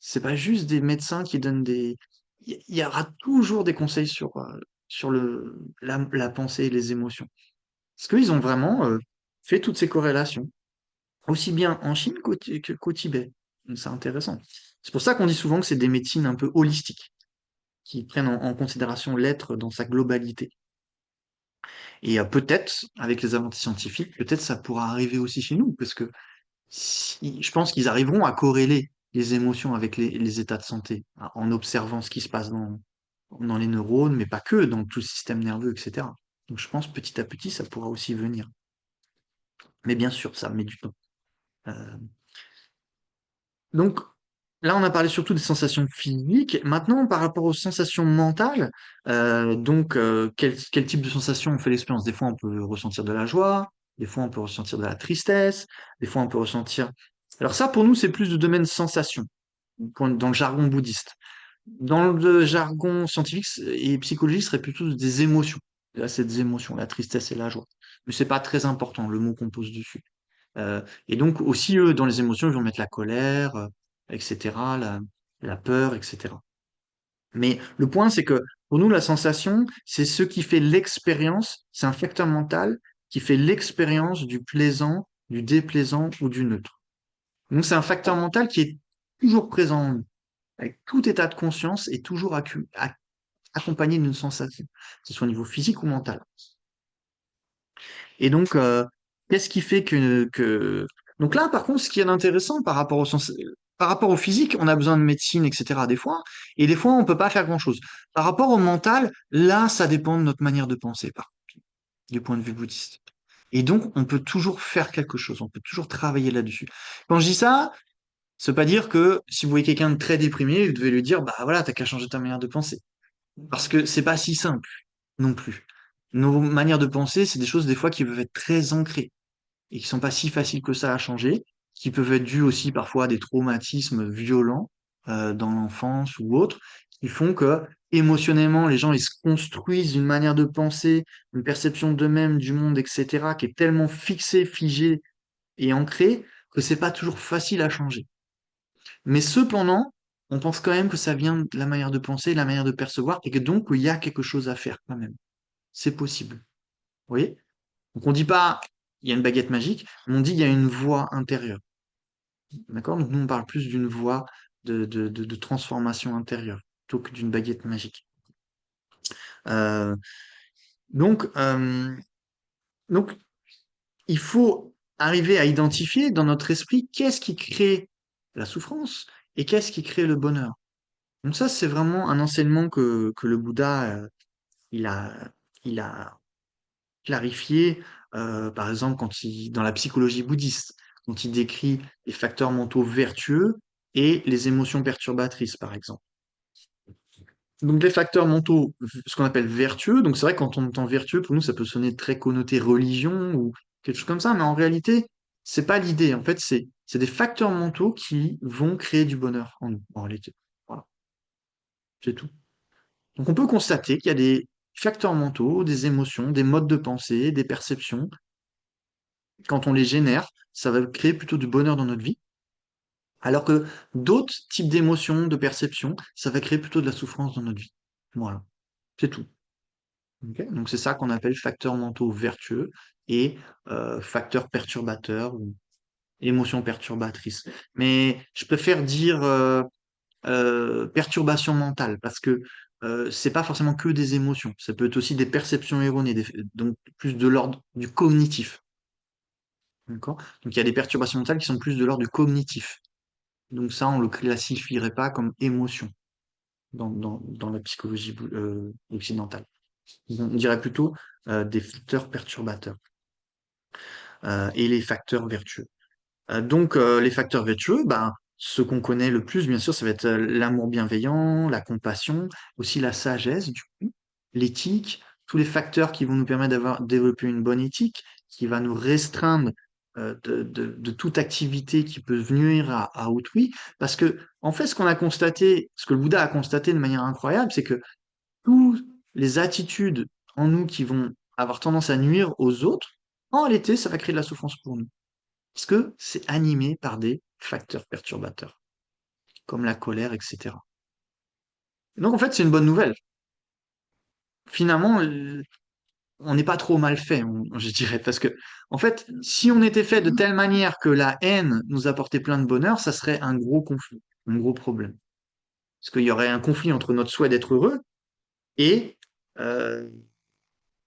C'est pas juste des médecins qui donnent des. Il y aura toujours des conseils sur la pensée et les émotions. Parce qu'ils ont vraiment fait toutes ces corrélations, aussi bien en Chine qu'au Tibet. Donc c'est intéressant. C'est pour ça qu'on dit souvent que c'est des médecines un peu holistiques, qui prennent en considération l'être dans sa globalité. Et peut-être, avec les avancées scientifiques, peut-être ça pourra arriver aussi chez nous, parce que je pense qu'ils arriveront à corréler les émotions avec les états de santé, hein, en observant ce qui se passe dans les neurones, mais pas que, dans tout le système nerveux, etc. Donc je pense petit à petit, ça pourra aussi venir. Mais bien sûr, ça met du temps. Euh, donc là, on a parlé surtout des sensations physiques. Maintenant, par rapport aux sensations mentales, quel type de sensations on fait l'expérience? Des fois, on peut ressentir de la joie, des fois, on peut ressentir de la tristesse, des fois, on peut ressentir. Alors ça, pour nous, c'est plus du domaine sensation, dans le jargon bouddhiste. Dans le jargon scientifique et psychologique, ce serait plutôt des émotions. Là, c'est des émotions, la tristesse et la joie. Mais c'est pas très important, le mot qu'on pose dessus. Et donc aussi, eux, dans les émotions, ils vont mettre la colère, etc., la peur, etc. Mais le point, c'est que pour nous, la sensation, c'est ce qui fait l'expérience, c'est un facteur mental qui fait l'expérience du plaisant, du déplaisant ou du neutre. Donc c'est un facteur mental qui est toujours présent en nous, avec tout état de conscience et toujours accompagné d'une sensation, que ce soit au niveau physique ou mental. Et donc, qu'est-ce qui fait que... Donc là, par contre, ce qui est intéressant par rapport au physique, on a besoin de médecine, etc. des fois, et des fois, on peut pas faire grand-chose. Par rapport au mental, là, ça dépend de notre manière de penser, du point de vue bouddhiste. Et donc, on peut toujours faire quelque chose, on peut toujours travailler là-dessus. Quand je dis ça, ça veut pas dire que si vous voyez quelqu'un de très déprimé, vous devez lui dire, bah voilà, t'as qu'à changer ta manière de penser. Parce que c'est pas si simple non plus. Nos manières de penser, c'est des choses des fois qui peuvent être très ancrées. et qui sont pas si faciles que ça à changer, qui peuvent être dus aussi parfois à des traumatismes violents dans l'enfance ou autres, qui font que émotionnellement les gens ils se construisent une manière de penser, une perception d'eux-mêmes, du monde, etc., qui est tellement fixée, figée et ancrée que c'est pas toujours facile à changer. Mais cependant, on pense quand même que ça vient de la manière de penser, de la manière de percevoir, et que donc il y a quelque chose à faire quand même. C'est possible. Vous voyez? Donc on dit pas il y a une baguette magique, mais on dit il y a une voie intérieure. D'accord? Donc nous on parle plus d'une voie de transformation intérieure plutôt que d'une baguette magique. Euh, donc, euh, donc il faut arriver à identifier dans notre esprit qu'est-ce qui crée la souffrance et qu'est-ce qui crée le bonheur. Donc ça, c'est vraiment un enseignement que le Bouddha il a, il a clarifié, par exemple, dans la psychologie bouddhiste, quand il décrit les facteurs mentaux vertueux et les émotions perturbatrices, par exemple. Donc les facteurs mentaux, ce qu'on appelle vertueux, donc c'est vrai que quand on entend vertueux, pour nous, ça peut sonner très connoté religion ou quelque chose comme ça, mais en réalité, c'est pas l'idée. En fait, c'est des facteurs mentaux qui vont créer du bonheur en nous, en réalité. Voilà, c'est tout. Donc on peut constater qu'il y a des facteurs mentaux, des émotions, des modes de pensée, des perceptions. Quand on les génère, ça va créer plutôt du bonheur dans notre vie, alors que d'autres types d'émotions, de perceptions, ça va créer plutôt de la souffrance dans notre vie. Voilà, c'est tout. Ok. Donc c'est ça qu'on appelle facteurs mentaux vertueux et facteurs perturbateurs ou émotions perturbatrices. Mais je préfère dire perturbation mentale parce que c'est pas forcément que des émotions. Ça peut être aussi des perceptions erronées, donc plus de l'ordre du cognitif. D'accord? Donc il y a des perturbations mentales qui sont plus de l'ordre du cognitif. Donc ça, on le classifierait pas comme émotion dans la psychologie occidentale. On dirait plutôt des facteurs perturbateurs et les facteurs vertueux. Les facteurs vertueux, ben, ce qu'on connaît le plus, bien sûr, ça va être l'amour bienveillant, la compassion, aussi la sagesse, du coup, l'éthique, tous les facteurs qui vont nous permettre d'avoir développé une bonne éthique, qui va nous restreindre de toute activité qui peut venir à autrui. Parce que, en fait, ce qu'on a constaté, ce que le Bouddha a constaté de manière incroyable, c'est que toutes les attitudes en nous qui vont avoir tendance à nuire aux autres, en réalité, ça va créer de la souffrance pour nous. Parce que c'est animé par des facteurs perturbateurs, comme la colère, etc. Donc en fait, c'est une bonne nouvelle. Finalement, on n'est pas trop mal fait, je dirais, parce que en fait, si on était fait de telle manière que la haine nous apportait plein de bonheur, ça serait un gros conflit, un gros problème. Parce qu'il y aurait un conflit entre notre souhait d'être heureux et, euh,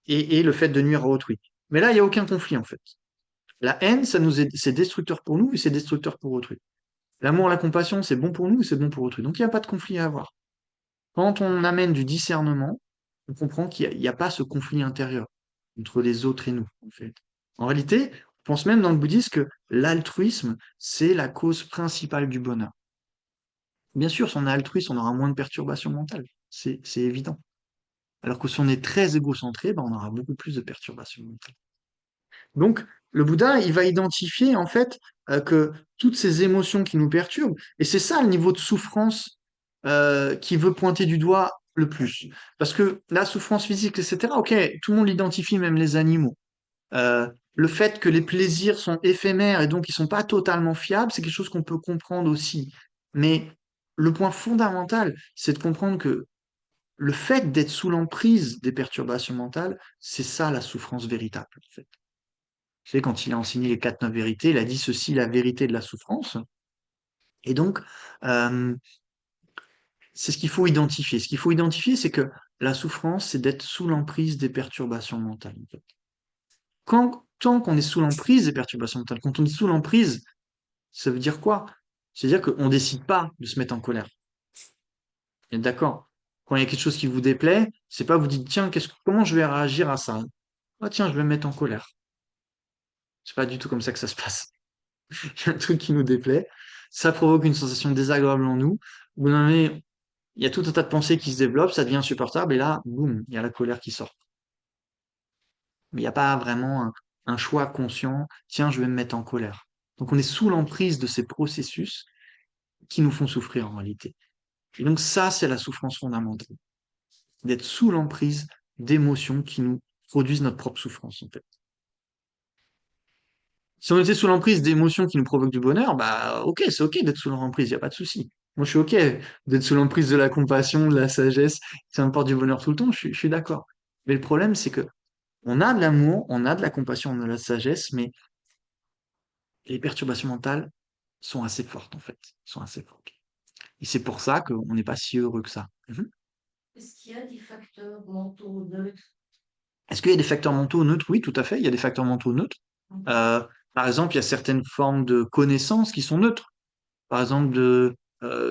et le fait de nuire à autrui. Mais là, il n'y a aucun conflit en fait. La haine, c'est destructeur pour nous et c'est destructeur pour autrui. L'amour, la compassion, c'est bon pour nous et c'est bon pour autrui. Donc il n'y a pas de conflit à avoir. Quand on amène du discernement, on comprend qu'il n'y a pas ce conflit intérieur entre les autres et nous, en fait. En réalité, on pense même dans le bouddhisme que l'altruisme, c'est la cause principale du bonheur. Bien sûr, si on est altruiste, on aura moins de perturbations mentales. C'est évident. Alors que si on est très égocentré, ben, on aura beaucoup plus de perturbations mentales. Donc, le Bouddha, il va identifier, en fait, que toutes ces émotions qui nous perturbent, et c'est ça le niveau de souffrance qui veut pointer du doigt le plus. Parce que la souffrance physique, etc., ok, tout le monde l'identifie, même les animaux. Le fait que les plaisirs sont éphémères et donc ils sont pas totalement fiables, c'est quelque chose qu'on peut comprendre aussi. Mais le point fondamental, c'est de comprendre que le fait d'être sous l'emprise des perturbations mentales, c'est ça la souffrance véritable, en fait. Tu sais, quand il a enseigné les quatre neuf vérités, il a dit ceci, la vérité de la souffrance. Et donc, euh, c'est ce qu'il faut identifier. Ce qu'il faut identifier, c'est que la souffrance, c'est d'être sous l'emprise des perturbations mentales, en fait. Tant qu'on est sous l'emprise des perturbations mentales, quand on est sous l'emprise, ça veut dire quoi? C'est-à-dire qu'on décide pas de se mettre en colère. Vous êtes d'accord? Quand il y a quelque chose qui vous déplaît, c'est pas vous dites, tiens, comment je vais réagir à ça? Ah, tiens, je vais me mettre en colère. C'est pas du tout comme ça que ça se passe. Il y a un truc qui nous déplaît. Ça provoque une sensation désagréable en nous. Vous en avez, il y a tout un tas de pensées qui se développent, ça devient insupportable, et là, boum, il y a la colère qui sort. Mais il n'y a pas vraiment. un choix conscient, tiens, je vais me mettre en colère. Donc on est sous l'emprise de ces processus qui nous font souffrir en réalité. Et donc ça, c'est la souffrance fondamentale, d'être sous l'emprise d'émotions qui nous produisent notre propre souffrance en fait. Si on était sous l'emprise d'émotions qui nous provoquent du bonheur, bah ok, c'est ok d'être sous leur emprise, il n'y a pas de souci. Moi, je suis ok d'être sous l'emprise de la compassion, de la sagesse, ça me porte du bonheur tout le temps, je suis d'accord. Mais le problème, c'est que on a de l'amour, on a de la compassion, on a de la sagesse, mais les perturbations mentales sont assez fortes en fait, sont assez fortes. Et c'est pour ça qu'on n'est pas si heureux que ça. Mhm. Est-ce qu'il y a des facteurs mentaux neutres? Est-ce qu'il y a des facteurs mentaux neutres? Oui, tout à fait, il y a des facteurs mentaux neutres. Euh, Par exemple, il y a certaines formes de connaissances qui sont neutres. Par exemple, de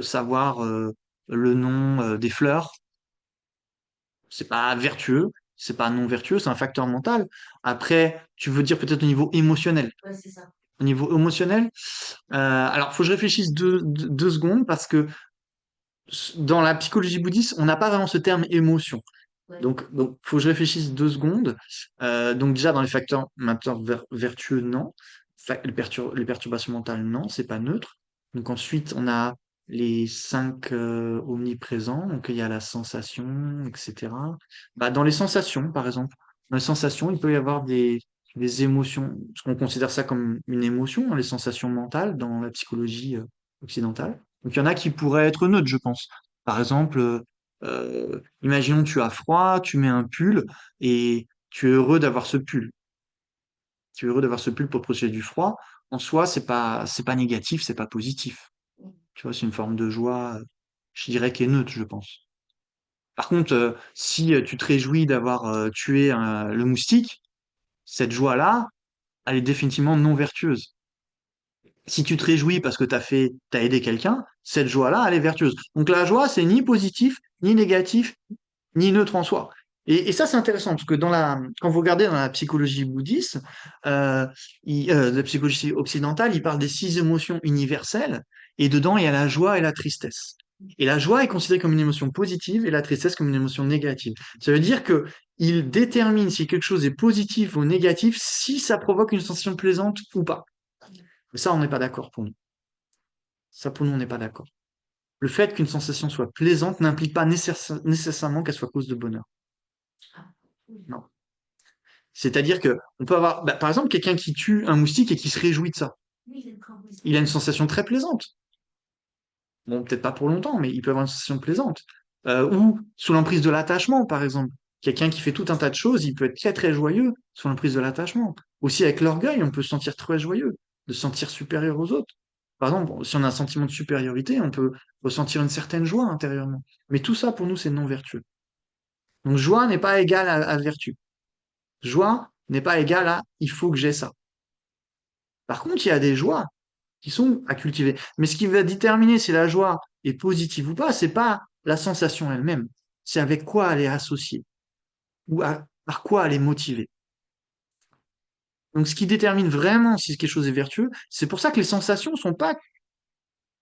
savoir le nom des fleurs, c'est pas vertueux, c'est pas non vertueux, c'est un facteur mental. Après, tu veux dire peut-être au niveau émotionnel. Ouais, c'est ça. Au niveau émotionnel, alors faut que je réfléchisse deux secondes parce que dans la psychologie bouddhiste, on n'a pas vraiment ce terme émotion. Ouais. Donc, faut que je réfléchisse deux secondes. Donc déjà dans les facteurs mentaux vertueux, non. Les perturbations mentales, non, c'est pas neutre. Donc ensuite, on a les cinq omniprésents. Donc il y a la sensation, etc. Bah, dans les sensations, par exemple, dans les sensations, il peut y avoir des émotions, parce qu'on considère ça comme une émotion, hein, les sensations mentales dans la psychologie occidentale. Donc il y en a qui pourraient être neutres, je pense. Par exemple, imaginons tu as froid, tu mets un pull et tu es heureux d'avoir ce pull. Tu es heureux d'avoir ce pull pour protéger du froid. En soi, c'est pas négatif, c'est pas positif. Tu vois, c'est une forme de joie, je dirais, qui est neutre, je pense. Par contre, si tu te réjouis d'avoir tué le moustique, cette joie-là, elle est définitivement non vertueuse. Si tu te réjouis parce que t'as aidé quelqu'un, cette joie-là, elle est vertueuse. Donc la joie, c'est ni positif, ni négatif, ni neutre en soi. Et ça, c'est intéressant, parce que quand vous regardez dans la psychologie bouddhiste, la psychologie occidentale, il parle des six émotions universelles, et dedans, il y a la joie et la tristesse. Et la joie est considérée comme une émotion positive et la tristesse comme une émotion négative. Ça veut dire que il détermine si quelque chose est positif ou négatif, si ça provoque une sensation plaisante ou pas. Mais ça, on n'est pas d'accord pour nous. Ça, pour nous, on n'est pas d'accord. Le fait qu'une sensation soit plaisante n'implique pas nécessairement qu'elle soit cause de bonheur. Ah, oui. Non. C'est-à-dire que on peut avoir, bah, par exemple, quelqu'un qui tue un moustique et qui se réjouit de ça. Oui, d'accord, oui. Il a une sensation très plaisante. Bon, peut-être pas pour longtemps, mais il peut avoir une sensation plaisante. Ou sous l'emprise de l'attachement, par exemple. Quelqu'un qui fait tout un tas de choses, il peut être très très joyeux sous l'emprise de l'attachement. Aussi avec l'orgueil, on peut se sentir très joyeux, de se sentir supérieur aux autres. Par exemple, si on a un sentiment de supériorité, on peut ressentir une certaine joie intérieurement. Mais tout ça, pour nous, c'est non vertueux. Donc, joie n'est pas égale à vertu. Joie n'est pas égale à il faut que j'ai ça. Par contre, il y a des joies qui sont à cultiver. Mais ce qui va déterminer si la joie est positive ou pas, c'est pas la sensation elle-même. C'est avec quoi elle est associée ou par quoi elle est motivée. Donc, ce qui détermine vraiment si quelque chose est vertueux, c'est pour ça que les sensations sont pas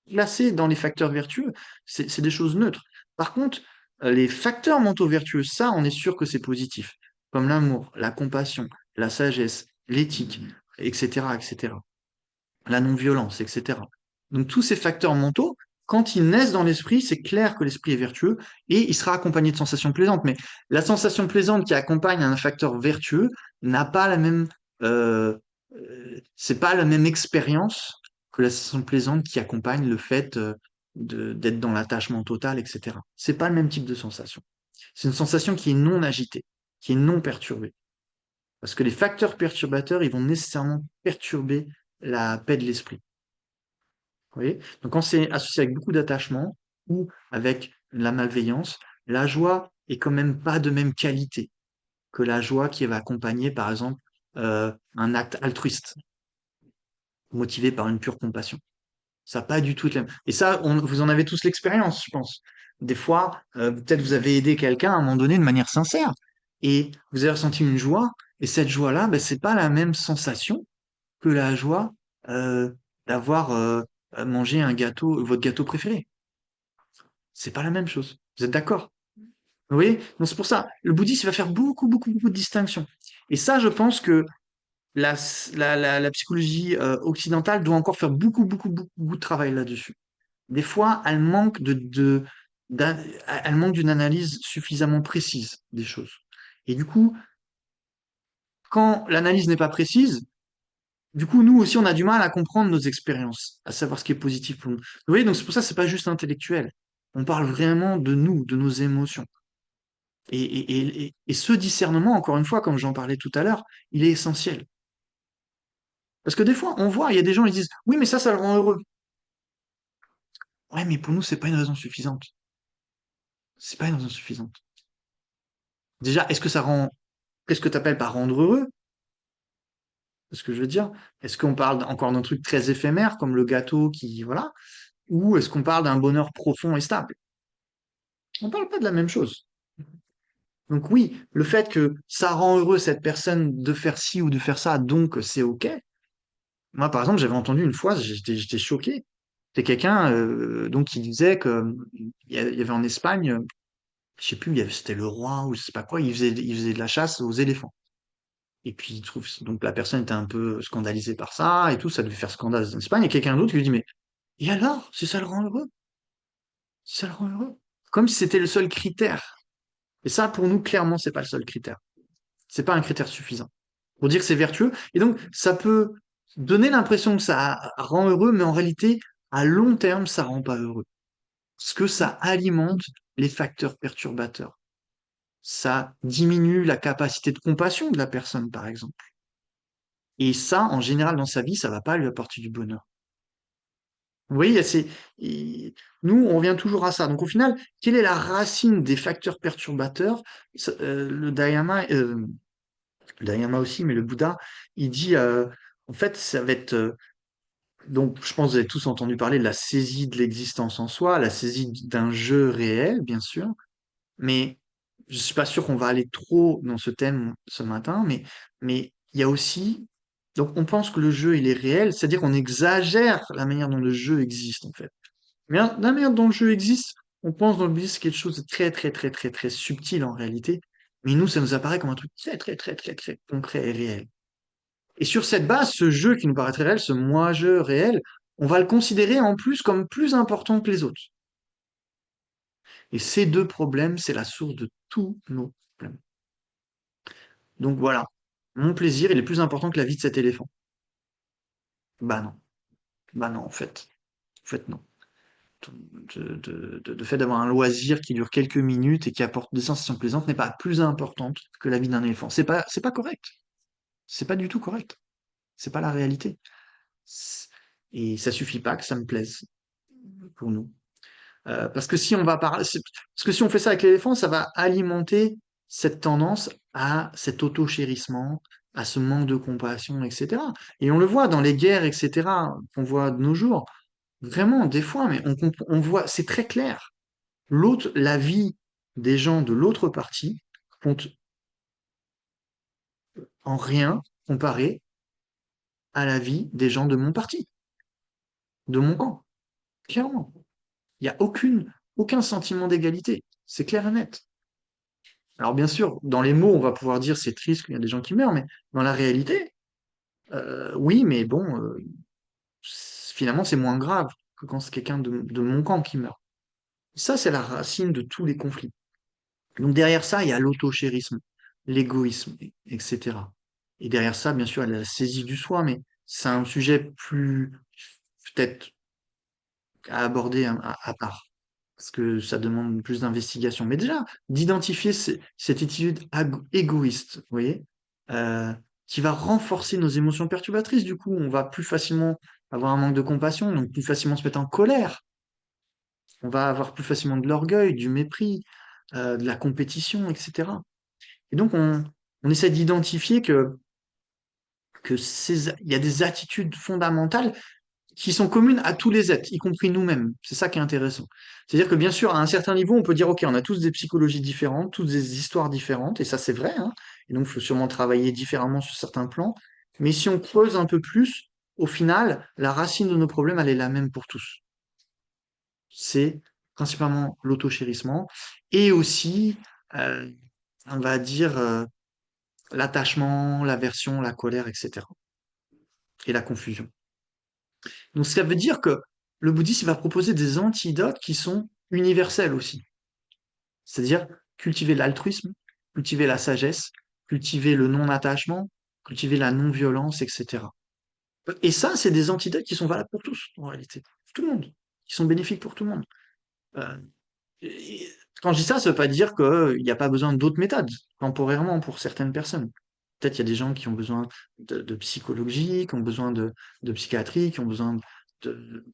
classées dans les facteurs vertueux. C'est des choses neutres. Par contre, les facteurs mentaux vertueux, ça, on est sûr que c'est positif. Comme l'amour, la compassion, la sagesse, l'éthique, etc., etc. La non-violence, etc. Donc tous ces facteurs mentaux, quand ils naissent dans l'esprit, c'est clair que l'esprit est vertueux et il sera accompagné de sensations plaisantes. Mais la sensation plaisante qui accompagne un facteur vertueux n'a pas la même, euh, c'est pas la même expérience que la sensation plaisante qui accompagne le fait d'être dans l'attachement total, etc. C'est pas le même type de sensation. C'est une sensation qui est non agitée, qui est non perturbée. Parce que les facteurs perturbateurs, ils vont nécessairement perturber la paix de l'esprit. Vous voyez? Donc quand c'est associé avec beaucoup d'attachement ou avec la malveillance, la joie est quand même pas de même qualité que la joie qui va accompagner, par exemple, un acte altruiste, motivé par une pure compassion. Ça n'a pas du tout été la même. Et ça, vous en avez tous l'expérience, je pense. Des fois, peut-être vous avez aidé quelqu'un à un moment donné de manière sincère et vous avez ressenti une joie et cette joie-là, ben, c'est pas la même sensation que la joie d'avoir mangé un gâteau, votre gâteau préféré. C'est pas la même chose. Vous êtes d'accord? Oui? Donc c'est pour ça. Le bouddhisme il va faire beaucoup, beaucoup, beaucoup de distinctions. Et ça, je pense que la psychologie occidentale doit encore faire beaucoup, beaucoup, beaucoup, beaucoup de travail là-dessus. Des fois, elle manque d'une analyse suffisamment précise des choses. Et du coup, quand l'analyse n'est pas précise, du coup, nous aussi, on a du mal à comprendre nos expériences, à savoir ce qui est positif pour nous. Vous voyez, donc c'est pour ça que c'est pas juste intellectuel. On parle vraiment de nous, de nos émotions. Et ce discernement, encore une fois, comme j'en parlais tout à l'heure, il est essentiel. Parce que des fois, on voit, il y a des gens qui disent, oui, mais ça le rend heureux. Ouais, mais pour nous, c'est pas une raison suffisante. C'est pas une raison suffisante. Déjà, qu'est-ce que tu appelles par rendre heureux? C'est ce que je veux dire. Est-ce qu'on parle encore d'un truc très éphémère, comme le gâteau qui, voilà, ou est-ce qu'on parle d'un bonheur profond et stable? On parle pas de la même chose. Donc oui, le fait que ça rend heureux cette personne de faire ci ou de faire ça, donc c'est OK. Moi, par exemple, j'avais entendu une fois, j'étais choqué. C'est quelqu'un donc qui disait que il y avait en Espagne, je sais plus, c'était le roi ou je sais pas quoi, il faisait de la chasse aux éléphants. Et puis il trouve donc la personne était un peu scandalisée par ça et tout, ça devait faire scandale en Espagne. Et quelqu'un d'autre lui dit mais et alors, c'est ça le rend heureux? C'est ça le rend heureux? Comme si c'était le seul critère. Et ça, pour nous, clairement, c'est pas le seul critère. C'est pas un critère suffisant pour dire que c'est vertueux. Et donc, ça peut donner l'impression que ça rend heureux, mais en réalité, à long terme, ça rend pas heureux. Parce que ça alimente les facteurs perturbateurs. Ça diminue la capacité de compassion de la personne, par exemple. Et ça, en général, dans sa vie, ça va pas lui apporter du bonheur. Vous voyez, nous, on revient toujours à ça. Donc, au final, quelle est la racine des facteurs perturbateurs? Le Dhyama aussi, mais le Bouddha, il dit, en fait, ça va être, donc, je pense que vous avez tous entendu parler de la saisie de l'existence en soi, la saisie d'un jeu réel, bien sûr, mais je suis pas sûr qu'on va aller trop dans ce thème ce matin, mais il y a aussi, donc on pense que le jeu, il est réel, c'est-à-dire qu'on exagère la manière dont le jeu existe, en fait. Mais la manière dont le jeu existe, on pense dans le bouddhisme quelque chose de très, très, très, très, très subtil en réalité, mais nous, ça nous apparaît comme un truc très, très, très, très, très concret et réel. Et sur cette base, ce jeu qui nous paraît très réel, ce moi-je réel, on va le considérer en plus comme plus important que les autres. Et ces deux problèmes, c'est la source de tous nos problèmes. Donc voilà, mon plaisir, il est plus important que la vie de cet éléphant. Bah non, bah non, en fait non. De fait d'avoir un loisir qui dure quelques minutes et qui apporte des sensations plaisantes n'est pas plus importante que la vie d'un éléphant. C'est pas correct. C'est pas du tout correct. C'est pas la réalité. Et ça suffit pas que ça me plaise pour nous. Parce que si on va parler, parce que si on fait ça avec l'éléphant, ça va alimenter cette tendance à cet auto-chérissement, à ce manque de compassion, etc. Et on le voit dans les guerres, etc., qu'on voit de nos jours. Vraiment, des fois, mais on voit, c'est très clair. La vie des gens de l'autre partie compte en rien comparé à la vie des gens de mon parti, de mon camp. Clairement. Il n'y a aucun sentiment d'égalité. C'est clair et net. Alors bien sûr, dans les mots, on va pouvoir dire c'est triste qu'il y a des gens qui meurent, mais dans la réalité, oui, mais bon, finalement, c'est moins grave que quand c'est quelqu'un de mon camp qui meurt. Ça, c'est la racine de tous les conflits. Donc derrière ça, il y a l'auto-chérisme, l'égoïsme, etc. Et derrière ça, bien sûr, il y a la saisie du soi, mais c'est un sujet plus peut-être à aborder à part, parce que ça demande plus d'investigation. Mais déjà, d'identifier cette attitude égoïste, vous voyez, euh, qui va renforcer nos émotions perturbatrices. Du coup, on va plus facilement avoir un manque de compassion, donc plus facilement se mettre en colère. On va avoir plus facilement de l'orgueil, du mépris, de la compétition, etc. Et donc, on essaie d'identifier il y a des attitudes fondamentales qui sont communes à tous les êtres, y compris nous-mêmes. C'est ça qui est intéressant. C'est-à-dire que bien sûr, à un certain niveau, on peut dire, OK, on a tous des psychologies différentes, toutes des histoires différentes, et ça c'est vrai, hein. Et donc, il faut sûrement travailler différemment sur certains plans. Mais si on creuse un peu plus, au final, la racine de nos problèmes, elle est la même pour tous. C'est principalement l'auto-chérissement et aussi, on va dire, l'attachement, l'aversion, la colère, etc. Et la confusion. Donc, ça veut dire que le bouddhisme va proposer des antidotes qui sont universels aussi. C'est-à-dire cultiver l'altruisme, cultiver la sagesse, cultiver le non-attachement, cultiver la non-violence, etc. Et ça, c'est des antidotes qui sont valables pour tous, en réalité. Pour tout le monde. Qui sont bénéfiques pour tout le monde. Euh, et quand je dis ça, ça veut pas dire qu'il n'y a pas besoin d'autres méthodes, temporairement, pour certaines personnes. Peut-être il y a des gens qui ont besoin de psychologie, qui ont besoin de psychiatrie, qui ont besoin de,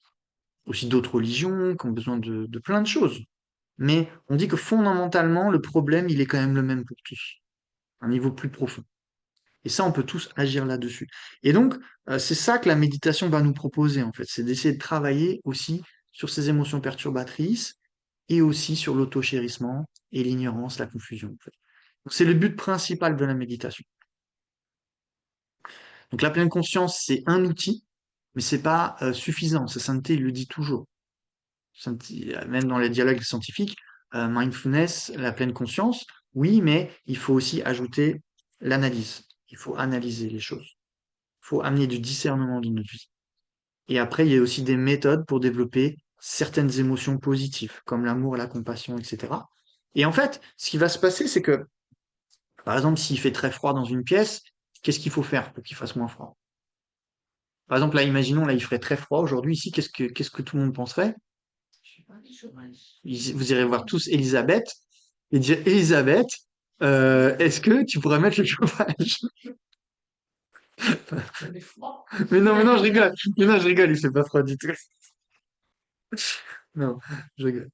aussi d'autres religions, qui ont besoin de plein de choses. Mais on dit que fondamentalement, le problème, il est quand même le même pour tous, à un niveau plus profond. Et ça, on peut tous agir là-dessus. Et donc, c'est ça que la méditation va nous proposer, en fait. C'est d'essayer de travailler aussi sur ces émotions perturbatrices et aussi sur l'auto-chérissement et l'ignorance, la confusion, en fait. Donc, c'est le but principal de la méditation. Donc, la pleine conscience, c'est un outil, mais c'est pas suffisant. Sa sainteté, il le dit toujours. Même dans les dialogues scientifiques, mindfulness, la pleine conscience, oui, mais il faut aussi ajouter l'analyse. Il faut analyser les choses. Il faut amener du discernement dans notre vie. Et après, il y a aussi des méthodes pour développer certaines émotions positives, comme l'amour, la compassion, etc. Et en fait, ce qui va se passer, c'est que, par exemple, s'il fait très froid dans une pièce, qu'est-ce qu'il faut faire pour qu'il fasse moins froid? Par exemple, là, imaginons, là, il ferait très froid aujourd'hui ici, qu'est-ce que tout le monde penserait? Je sais pas, les chômage. Vous irez voir tous Elisabeth et dire, Elisabeth, est-ce que tu pourrais mettre le chauffage? Le froid. Mais non, je rigole. Mais non, je rigole, il fait pas froid du tout. Non, je rigole.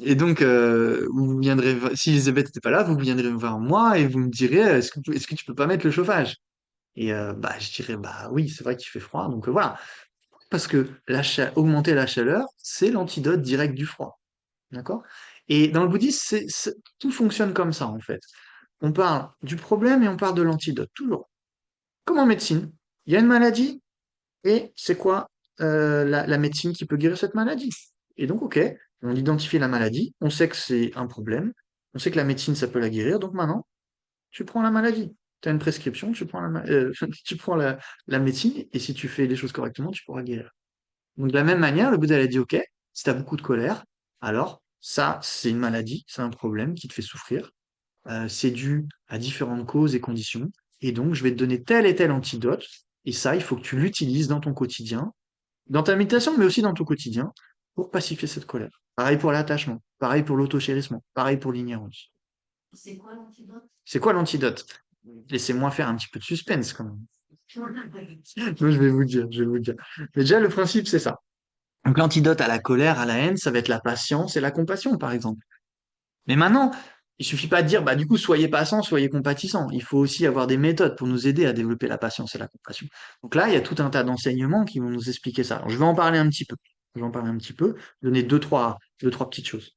Et donc, vous viendrez, si Elisabeth n'était pas là, vous viendrez me voir moi et vous me direz, est-ce que tu peux pas mettre le chauffage? Et bah, je dirais, bah oui, c'est vrai qu'il fait froid, donc voilà. Parce que augmenter la chaleur, c'est l'antidote direct du froid. D'accord? Et dans le bouddhisme, tout fonctionne comme ça, en fait. On parle du problème et on parle de l'antidote, toujours. Comme en médecine, il y a une maladie et c'est quoi la médecine qui peut guérir cette maladie? Et donc, ok, on identifie la maladie, on sait que c'est un problème, on sait que la médecine, ça peut la guérir, donc maintenant, tu prends la maladie. Tu as une prescription, tu prends tu prends la médecine, et si tu fais les choses correctement, tu pourras guérir. Donc, de la même manière, le Bouddha a dit, ok, si tu as beaucoup de colère, alors ça, c'est une maladie, c'est un problème qui te fait souffrir. C'est dû à différentes causes et conditions. Et donc, je vais te donner tel et tel antidote. Et ça, il faut que tu l'utilises dans ton quotidien, dans ta méditation, mais aussi dans ton quotidien, pour pacifier cette colère. Pareil pour l'attachement, pareil pour l'auto-chérissement, pareil pour l'ignorance. C'est quoi l'antidote? C'est quoi l'antidote? Laissez-moi faire un petit peu de suspense quand même. Non, je vais vous dire. Mais déjà, le principe, c'est ça. Donc, l'antidote à la colère, à la haine, ça va être la patience et la compassion, par exemple. Mais maintenant, il suffit pas de dire, bah, du coup, soyez patient, soyez compatissant. Il faut aussi avoir des méthodes pour nous aider à développer la patience et la compassion. Donc là, il y a tout un tas d'enseignements qui vont nous expliquer ça. Alors, je vais en parler un petit peu. Je vais en parler un petit peu, donner deux, trois petites choses.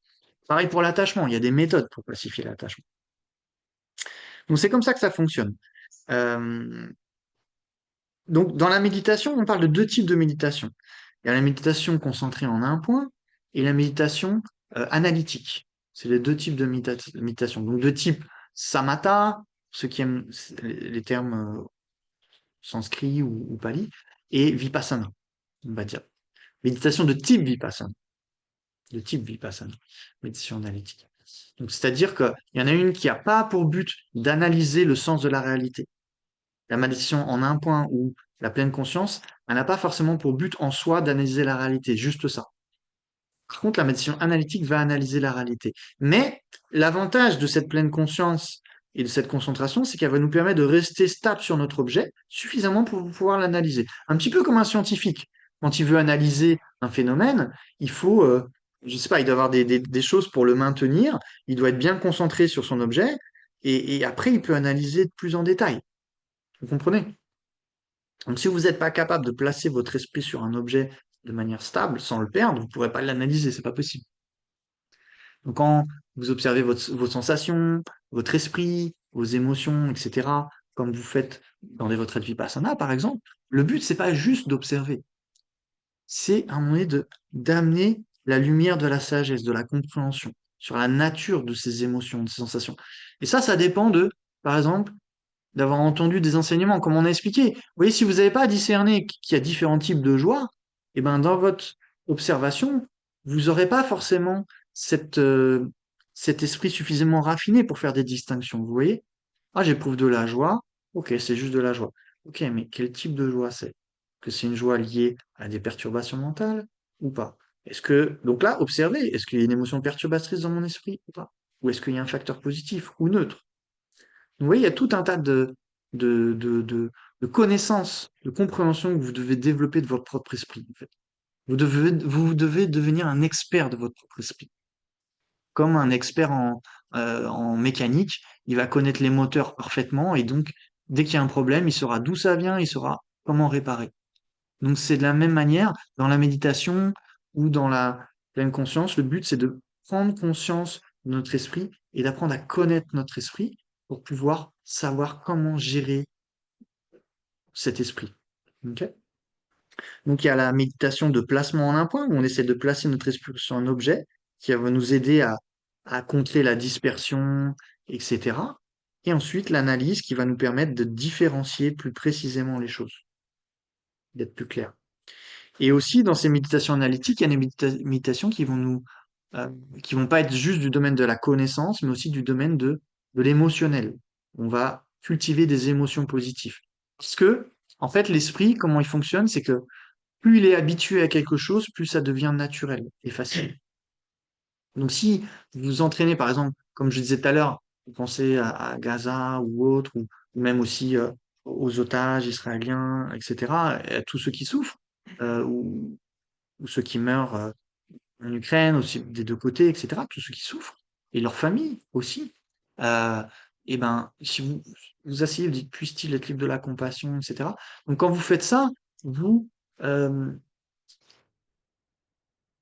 Pareil pour l'attachement. Il y a des méthodes pour pacifier l'attachement. Donc, c'est comme ça que ça fonctionne. Euh, donc, dans la méditation, on parle de deux types de méditation. Il y a la méditation concentrée en un point et la méditation analytique. C'est les deux types de méditation. Donc, de type samatha, ceux qui aiment les termes sanskrits ou pali, et vipassana, on va dire. Méditation de type vipassana. De type vipassana. Méditation analytique. Donc, c'est-à-dire qu'il y en a une qui n'a pas pour but d'analyser le sens de la réalité. La méditation en un point ou la pleine conscience, elle n'a pas forcément pour but en soi d'analyser la réalité, juste ça. Par contre, la méditation analytique va analyser la réalité. Mais l'avantage de cette pleine conscience et de cette concentration, c'est qu'elle va nous permettre de rester stable sur notre objet suffisamment pour pouvoir l'analyser. Un petit peu comme un scientifique. Quand il veut analyser un phénomène, il faut, je sais pas, il doit avoir des choses pour le maintenir, il doit être bien concentré sur son objet, et après, il peut analyser plus en détail. Vous comprenez? Donc, si vous n'êtes pas capable de placer votre esprit sur un objet de manière stable, sans le perdre, vous ne pourrez pas l'analyser, c'est pas possible. Donc, quand vous observez vos sensations, votre esprit, vos émotions, etc., comme vous faites dans des retraites vipassana, par exemple, le but, c'est pas juste d'observer. C'est à un moment donné d'amener la lumière de la sagesse, de la compréhension sur la nature de ces émotions, de ces sensations. Et ça dépend de, par exemple, d'avoir entendu des enseignements, comme on a expliqué. Vous voyez, si vous n'avez pas discerné qu'il y a différents types de joie, eh ben, dans votre observation, vous n'aurez pas forcément cette, cet esprit suffisamment raffiné pour faire des distinctions. Vous voyez? Ah, j'éprouve de la joie. Ok, c'est juste de la joie. Ok, mais quel type de joie c'est? Que c'est une joie liée à des perturbations mentales ou pas? Est-ce que, donc là, observez, est-ce qu'il y a une émotion perturbatrice dans mon esprit ou pas? Ou est-ce qu'il y a un facteur positif ou neutre? Vous voyez, il y a tout un tas de, de, de, de connaissances, de compréhension que vous devez développer de votre propre esprit, en fait. Vous devez devenir un expert de votre propre esprit. Comme un expert en mécanique, il va connaître les moteurs parfaitement et donc, dès qu'il y a un problème, il saura d'où ça vient, il saura comment réparer. Donc, c'est de la même manière dans la méditation ou dans la pleine conscience. Le but, c'est de prendre conscience de notre esprit et d'apprendre à connaître notre esprit pour pouvoir savoir comment gérer cet esprit. Ok. Donc, il y a la méditation de placement en un point, où on essaie de placer notre esprit sur un objet qui va nous aider à contrer la dispersion, etc. Et ensuite, l'analyse qui va nous permettre de différencier plus précisément les choses, d'être plus clair. Et aussi, dans ces méditations analytiques, il y a des méditations euh, qui vont pas être juste du domaine de la connaissance, mais aussi du domaine de l'émotionnel. On va cultiver des émotions positives. Parce que, en fait, l'esprit, comment il fonctionne, c'est que plus il est habitué à quelque chose, plus ça devient naturel et facile. Donc, si vous vous entraînez, par exemple, comme je disais tout à l'heure, vous pensez à Gaza ou autre, ou même aussi aux otages israéliens, etc., et à tous ceux qui souffrent, ou ceux qui meurent en Ukraine, aussi des deux côtés, etc., tous ceux qui souffrent, et leurs familles aussi. Euh, et ben, si vous asseyez, vous dites, puisse-t-il être libre de la compassion, etc. Donc, quand vous faites ça, vous, euh,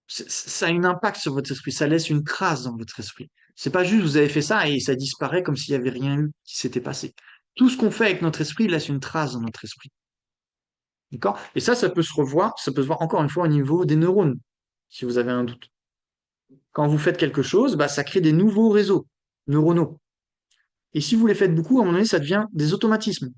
ça a un impact sur votre esprit, ça laisse une trace dans votre esprit. C'est pas juste vous avez fait ça et ça disparaît comme s'il y avait rien eu qui s'était passé. Tout ce qu'on fait avec notre esprit laisse une trace dans notre esprit. D'accord? Et ça peut se revoir, ça peut se voir encore une fois au niveau des neurones, si vous avez un doute. Quand vous faites quelque chose, bah, ça crée des nouveaux réseaux neuronaux. Et si vous les faites beaucoup, à un moment donné, ça devient des automatismes.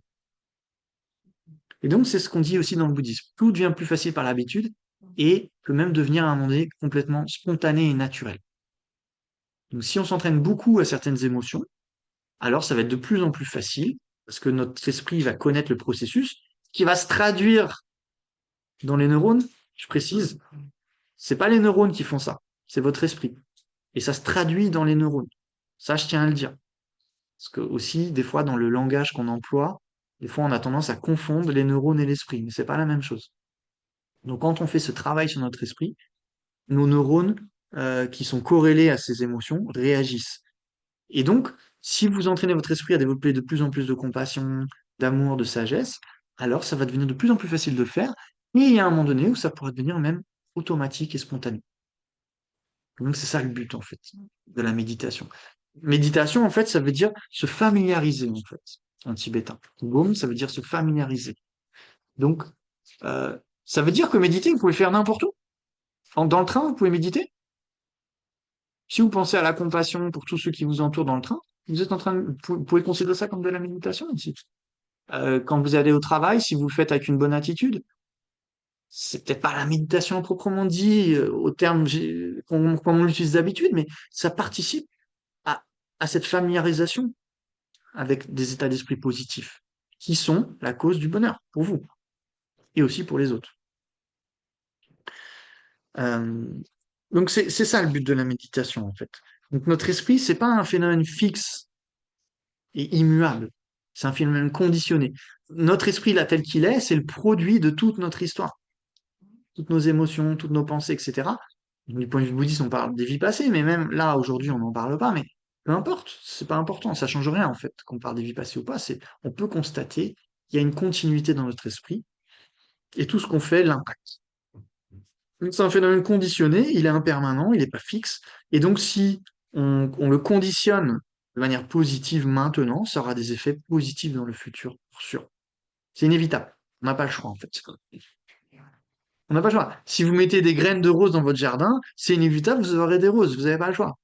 Et donc, c'est ce qu'on dit aussi dans le bouddhisme. Tout devient plus facile par l'habitude et peut même devenir à un moment donné complètement spontané et naturel. Donc, si on s'entraîne beaucoup à certaines émotions, alors ça va être de plus en plus facile parce que notre esprit va connaître le processus qui va se traduire dans les neurones. Je précise, c'est pas les neurones qui font ça, c'est votre esprit. Et ça se traduit dans les neurones. Ça, je tiens à le dire. Parce que aussi, des fois, dans le langage qu'on emploie, des fois, on a tendance à confondre les neurones et l'esprit, mais c'est pas la même chose. Donc, quand on fait ce travail sur notre esprit, nos neurones qui sont corrélés à ces émotions réagissent. Et donc, si vous entraînez votre esprit à développer de plus en plus de compassion, d'amour, de sagesse, alors ça va devenir de plus en plus facile de le faire. Et il y a un moment donné où ça pourra devenir même automatique et spontané. Donc, c'est ça le but, en fait, de la méditation. Méditation, en fait, ça veut dire se familiariser, en fait, en tibétain. Gom, ça veut dire se familiariser. Donc, ça veut dire que méditer, vous pouvez le faire n'importe où. Dans le train, vous pouvez méditer. Si vous pensez à la compassion pour tous ceux qui vous entourent dans le train, vous êtes en train de, vous pouvez considérer ça comme de la méditation aussi. Quand vous allez au travail, si vous le faites avec une bonne attitude, c'est peut-être pas la méditation proprement dit, au terme comme on l'utilise d'habitude, mais ça participe à, à cette familiarisation avec des états d'esprit positifs, qui sont la cause du bonheur pour vous et aussi pour les autres. Euh, donc c'est ça le but de la méditation en fait. Donc notre esprit, c'est pas un phénomène fixe et immuable, c'est un phénomène conditionné. Notre esprit là tel qu'il est, c'est le produit de toute notre histoire, toutes nos émotions, toutes nos pensées, etc. Du point de vue bouddhiste, on parle des vies passées, mais même là aujourd'hui, on n'en parle pas. Mais peu importe, c'est pas important, ça change rien en fait qu'on parle des vies passées ou pas. C'est on peut constater qu'il y a une continuité dans notre esprit et tout ce qu'on fait l'impact. C'est un phénomène conditionné, il est impermanent, il n'est pas fixe. Et donc, si on le conditionne de manière positive maintenant, ça aura des effets positifs dans le futur, pour sûr. C'est inévitable. On n'a pas le choix, en fait. On n'a pas le choix. Si vous mettez des graines de roses dans votre jardin, c'est inévitable, vous aurez des roses. Vous n'avez pas le choix.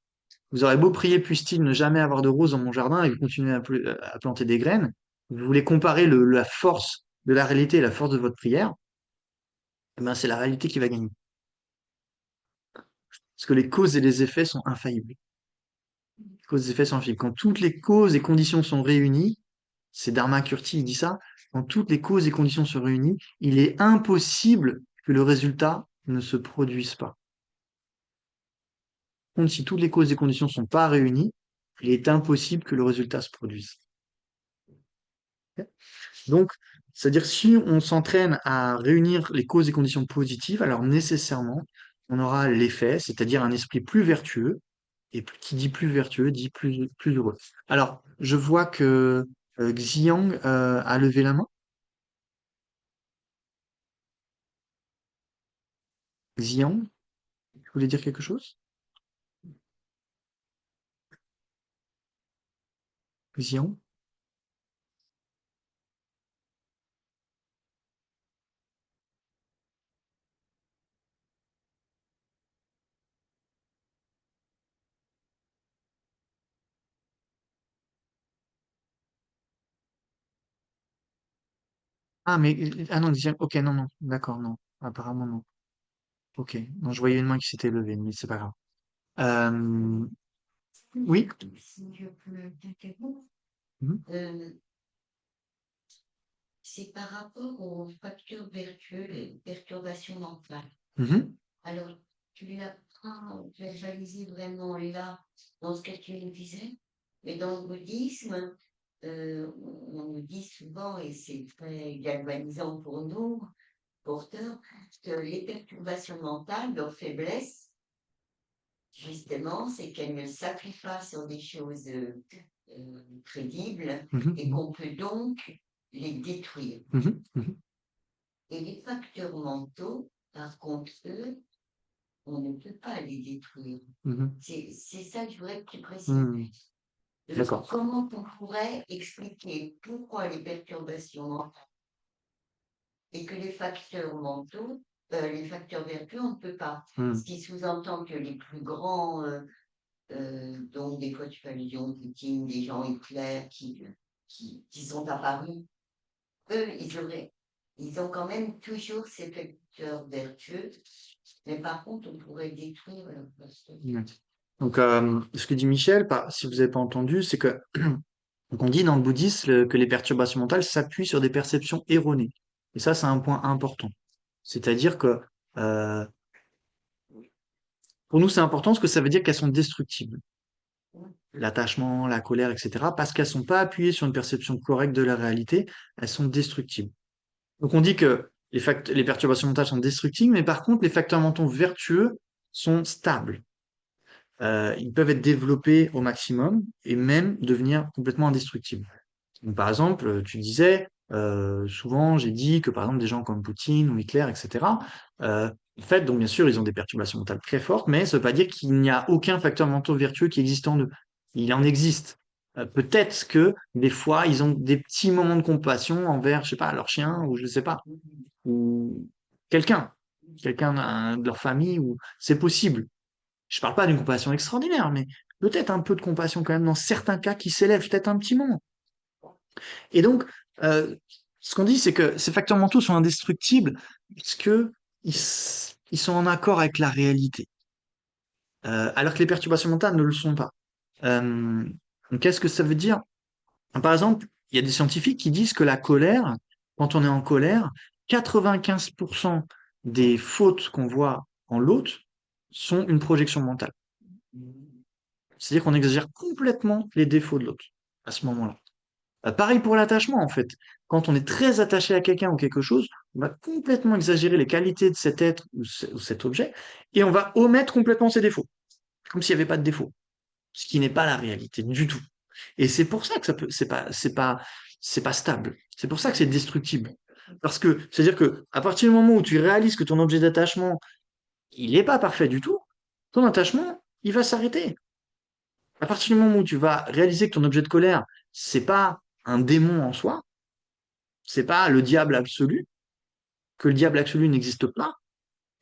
Vous aurez beau prier, puisse-t-il ne jamais avoir de roses dans mon jardin et continuer à planter des graines. vous voulez comparer la force de la réalité et la force de votre prière, eh ben, c'est la réalité qui va gagner. Parce que les causes et les effets sont infaillibles. Les causes et effets sont infaillibles. Quand toutes les causes et conditions sont réunies, c'est Dharma Kurti, il dit ça, quand toutes les causes et conditions sont réunies, il est impossible que le résultat ne se produise pas. Par contre, si toutes les causes et conditions sont pas réunies, il est impossible que le résultat se produise. Donc, c'est-à-dire si on s'entraîne à réunir les causes et conditions positives, alors nécessairement, on aura l'effet, c'est-à-dire un esprit plus vertueux, et qui dit plus vertueux dit plus heureux. Alors, je vois que Xiang a levé la main. Xiang, vous voulez dire quelque chose? Xiang? Ah, mais ah non, Xiang, ok, non, non, d'accord, non, apparemment non. Ok, non, je voyais une main qui s'était levée, mais c'est pas grave. Euh, oui. Si je peux t'interrompre, Mhm. euh, c'est par rapport aux facteurs vertueux, les perturbations mentales. Mhm. Alors, tu l'as pas verbalisé vraiment là, dans ce que tu nous disais, mais dans le bouddhisme, on nous dit souvent, et c'est très galvanisant pour nous, porteurs, que les perturbations mentales, leur faiblesse, justement, c'est qu'elles ne s'appuient pas sur des choses crédibles Mhm. et Mhm. qu'on peut donc les détruire. Mhm. Mhm. Et les facteurs mentaux, par contre, eux, on ne peut pas les détruire. Mhm. C'est ça que je voudrais que tu précises. Mhm. D'accord. Comment on pourrait expliquer pourquoi les perturbations mentales et que les facteurs mentaux, les facteurs vertueux, on ne peut pas. Ce Mhm. qui sous-entend que les plus grands, donc des fois tu fais allusion à Poutine, des gens éclairs qui sont apparus, eux, ils ont quand même toujours ces facteurs vertueux, mais par contre, on pourrait détruire leur poste. Ouais. Donc, ce que dit Michel, si vous n'avez pas entendu, c'est que donc on dit dans le bouddhisme que les perturbations mentales s'appuient sur des perceptions erronées. Et ça, c'est un point important. C'est-à-dire que euh, pour nous, c'est important parce que ça veut dire qu'elles sont destructibles. L'attachement, la colère, etc. Parce qu'elles sont pas appuyées sur une perception correcte de la réalité, elles sont destructibles. Donc on dit que les perturbations mentales sont destructibles, mais par contre, les facteurs mentaux vertueux sont stables. Ils peuvent être développés au maximum et même devenir complètement indestructibles. Donc, par exemple, tu disais, souvent j'ai dit que par exemple des gens comme Poutine ou Hitler, etc., en fait, donc bien sûr, ils ont des perturbations mentales très fortes, mais ça ne veut pas dire qu'il n'y a aucun facteur mental vertueux qui existe en eux. Il en existe. Peut-être que des fois, ils ont des petits moments de compassion envers, je sais pas, leur chien ou je sais pas, ou quelqu'un, de leur famille, ou c'est possible. Je parle pas d'une compassion extraordinaire, mais peut-être un peu de compassion quand même dans certains cas qui s'élèvent peut-être un petit moment. Et donc, euh, ce qu'on dit, c'est que ces facteurs mentaux sont indestructibles parce que ils sont en accord avec la réalité, alors que les perturbations mentales ne le sont pas. Euh, donc, qu'est-ce que ça veut dire? Par exemple, il y a des scientifiques qui disent que la colère, quand on est en colère, 95% des fautes qu'on voit en l'autre sont une projection mentale. C'est-à-dire qu'on exagère complètement les défauts de l'autre à ce moment-là. Pareil pour l'attachement, en fait. Quand on est très attaché à quelqu'un ou quelque chose, on va complètement exagérer les qualités de cet être ou cet objet, et on va omettre complètement ses défauts, comme s'il n'y avait pas de défaut, ce qui n'est pas la réalité du tout. Et c'est pour ça que c'est pas stable. C'est pour ça que c'est destructible. Parce que, c'est-à-dire que, à partir du moment où tu réalises que ton objet d'attachement, il n'est pas parfait du tout, ton attachement, il va s'arrêter. À partir du moment où tu vas réaliser que ton objet de colère, c'est pas un démon en soi, c'est pas le diable absolu, que le diable absolu n'existe pas,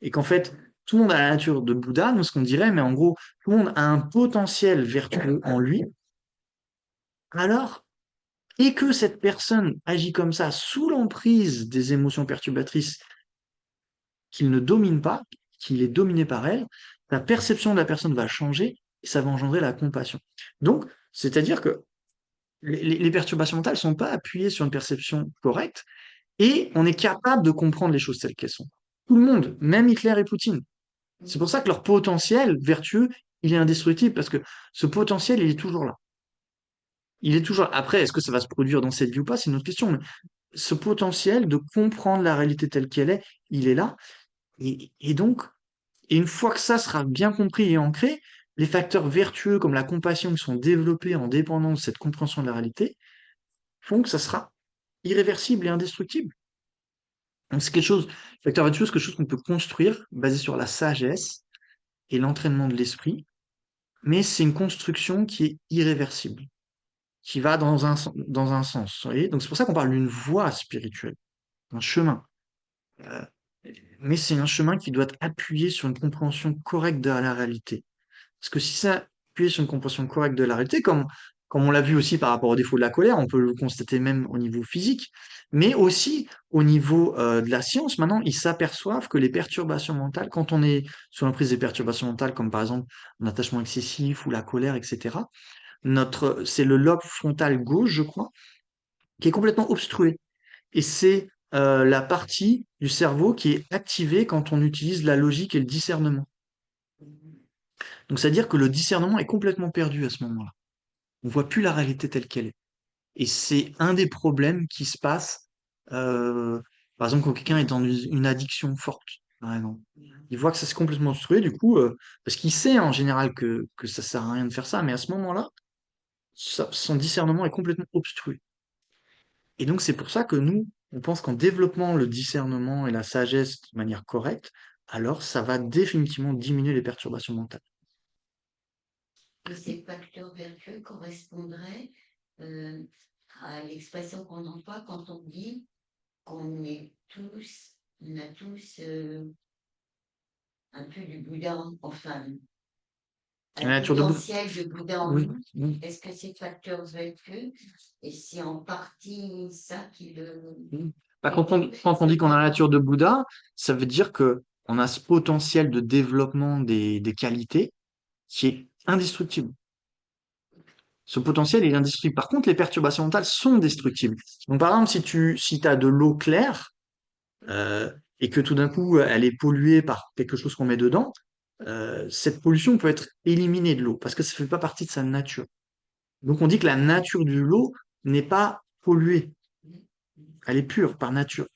et qu'en fait, tout le monde a la nature de Bouddha, nous ce qu'on dirait, mais en gros, tout le monde a un potentiel vertueux en lui, alors et que cette personne agit comme ça sous l'emprise des émotions perturbatrices qu'il ne domine pas, qu'il est dominé par elle, la perception de la personne va changer et ça va engendrer la compassion. Donc, c'est-à-dire que les perturbations mentales sont pas appuyées sur une perception correcte et on est capable de comprendre les choses telles qu'elles sont. Tout le monde, même Hitler et Poutine. C'est pour ça que leur potentiel vertueux, il est indestructible parce que ce potentiel, il est toujours là. Il est toujours là. Après, est-ce que ça va se produire dans cette vie ou pas, c'est une autre question. Mais ce potentiel de comprendre la réalité telle qu'elle est, il est là. Et donc, et une fois que ça sera bien compris et ancré, les facteurs vertueux comme la compassion qui sont développés en dépendance de cette compréhension de la réalité font que ça sera irréversible et indestructible. Donc c'est quelque chose, le facteur vertueux, c'est quelque chose qu'on peut construire basé sur la sagesse et l'entraînement de l'esprit, mais c'est une construction qui est irréversible, qui va dans un sens. Vous voyez, donc c'est pour ça qu'on parle d'une voie spirituelle, un chemin. Euh, mais c'est un chemin qui doit être appuyé sur une compréhension correcte de la réalité. Parce que si ça appuie sur une compréhension correcte de la réalité, comme on l'a vu aussi par rapport au défaut de la colère, on peut le constater même au niveau physique, mais aussi au niveau de la science, maintenant, ils s'aperçoivent que les perturbations mentales, quand on est sous l'emprise des perturbations mentales, comme par exemple un attachement excessif ou la colère, etc., c'est le lobe frontal gauche, je crois, qui est complètement obstrué. Et c'est la partie du cerveau qui est activée quand on utilise la logique et le discernement. Donc, c'est-à-dire que le discernement est complètement perdu à ce moment-là. On voit plus la réalité telle qu'elle est. Et c'est un des problèmes qui se passe, euh, par exemple, quand quelqu'un est dans une addiction forte, par exemple. Il voit que ça s'est complètement obstrué, du coup, parce qu'il sait en général que ça sert à rien de faire ça, mais à ce moment-là, son discernement est complètement obstrué. Et donc, c'est pour ça que nous, on pense qu'en développant le discernement et la sagesse de manière correcte, alors ça va définitivement diminuer les perturbations mentales. Et ces facteurs vertueux correspondraient euh, à l'expression qu'on emploie quand on dit qu'on est tous, on a tous un peu du Bouddha, enfin, La un nature de Bouddha. potentiel de Bouddha en Oui, nous. oui, Est-ce que c'est facteur vertueux? Et c'est en partie ça qui le oui. Bah, déclenche, quand on je dit qu'on a la crois. nature de Bouddha, ça veut dire que on a ce potentiel de développement des qualités qui est indestructible. Ce potentiel est indestructible. Par contre, les perturbations mentales sont destructibles. Donc, par exemple, si as de l'eau claire, euh, et que tout d'un coup, elle est polluée par quelque chose qu'on met dedans, cette pollution peut être éliminée de l'eau parce que ça fait pas partie de sa nature. Donc, on dit que la nature de l'eau n'est pas polluée. Elle est pure par nature.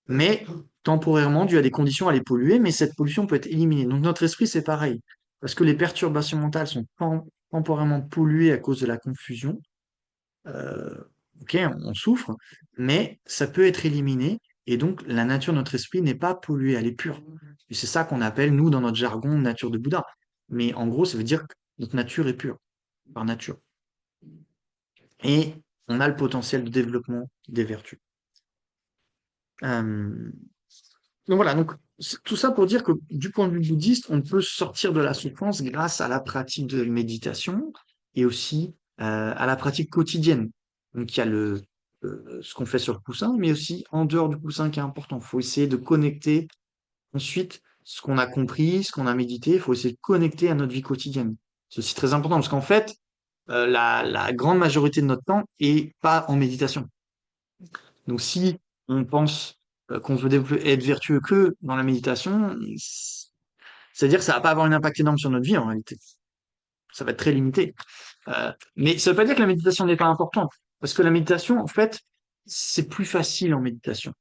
Mais temporairement, dû à des conditions, elle est polluée, mais cette pollution peut être éliminée. Donc notre esprit, c'est pareil, parce que les perturbations mentales sont temporairement polluées à cause de la confusion. Euh, ok, on souffre, mais ça peut être éliminé, et donc la nature de notre esprit n'est pas polluée, elle est pure. Et c'est ça qu'on appelle, nous, dans notre jargon, nature de Bouddha. Mais en gros, ça veut dire que notre nature est pure, par nature. Et on a le potentiel de développement des vertus. Euh, Donc voilà, donc tout ça pour dire que du point de vue bouddhiste, on peut sortir de la souffrance grâce à la pratique de méditation et aussi à la pratique quotidienne. Donc il y a ce qu'on fait sur le coussin, mais aussi en dehors du coussin qui est important. Il faut essayer de connecter ensuite ce qu'on a compris, ce qu'on a médité, il faut essayer de connecter à notre vie quotidienne. C'est aussi très important parce qu'en fait, la grande majorité de notre temps est pas en méditation. Donc, si on pense qu'on veut être vertueux que dans la méditation, c'est-à-dire que ça va pas avoir un impact énorme sur notre vie en réalité. Ça va être très limité. Mais ça veut pas dire que la méditation n'est pas importante, parce que la méditation, en fait, c'est plus facile en méditation,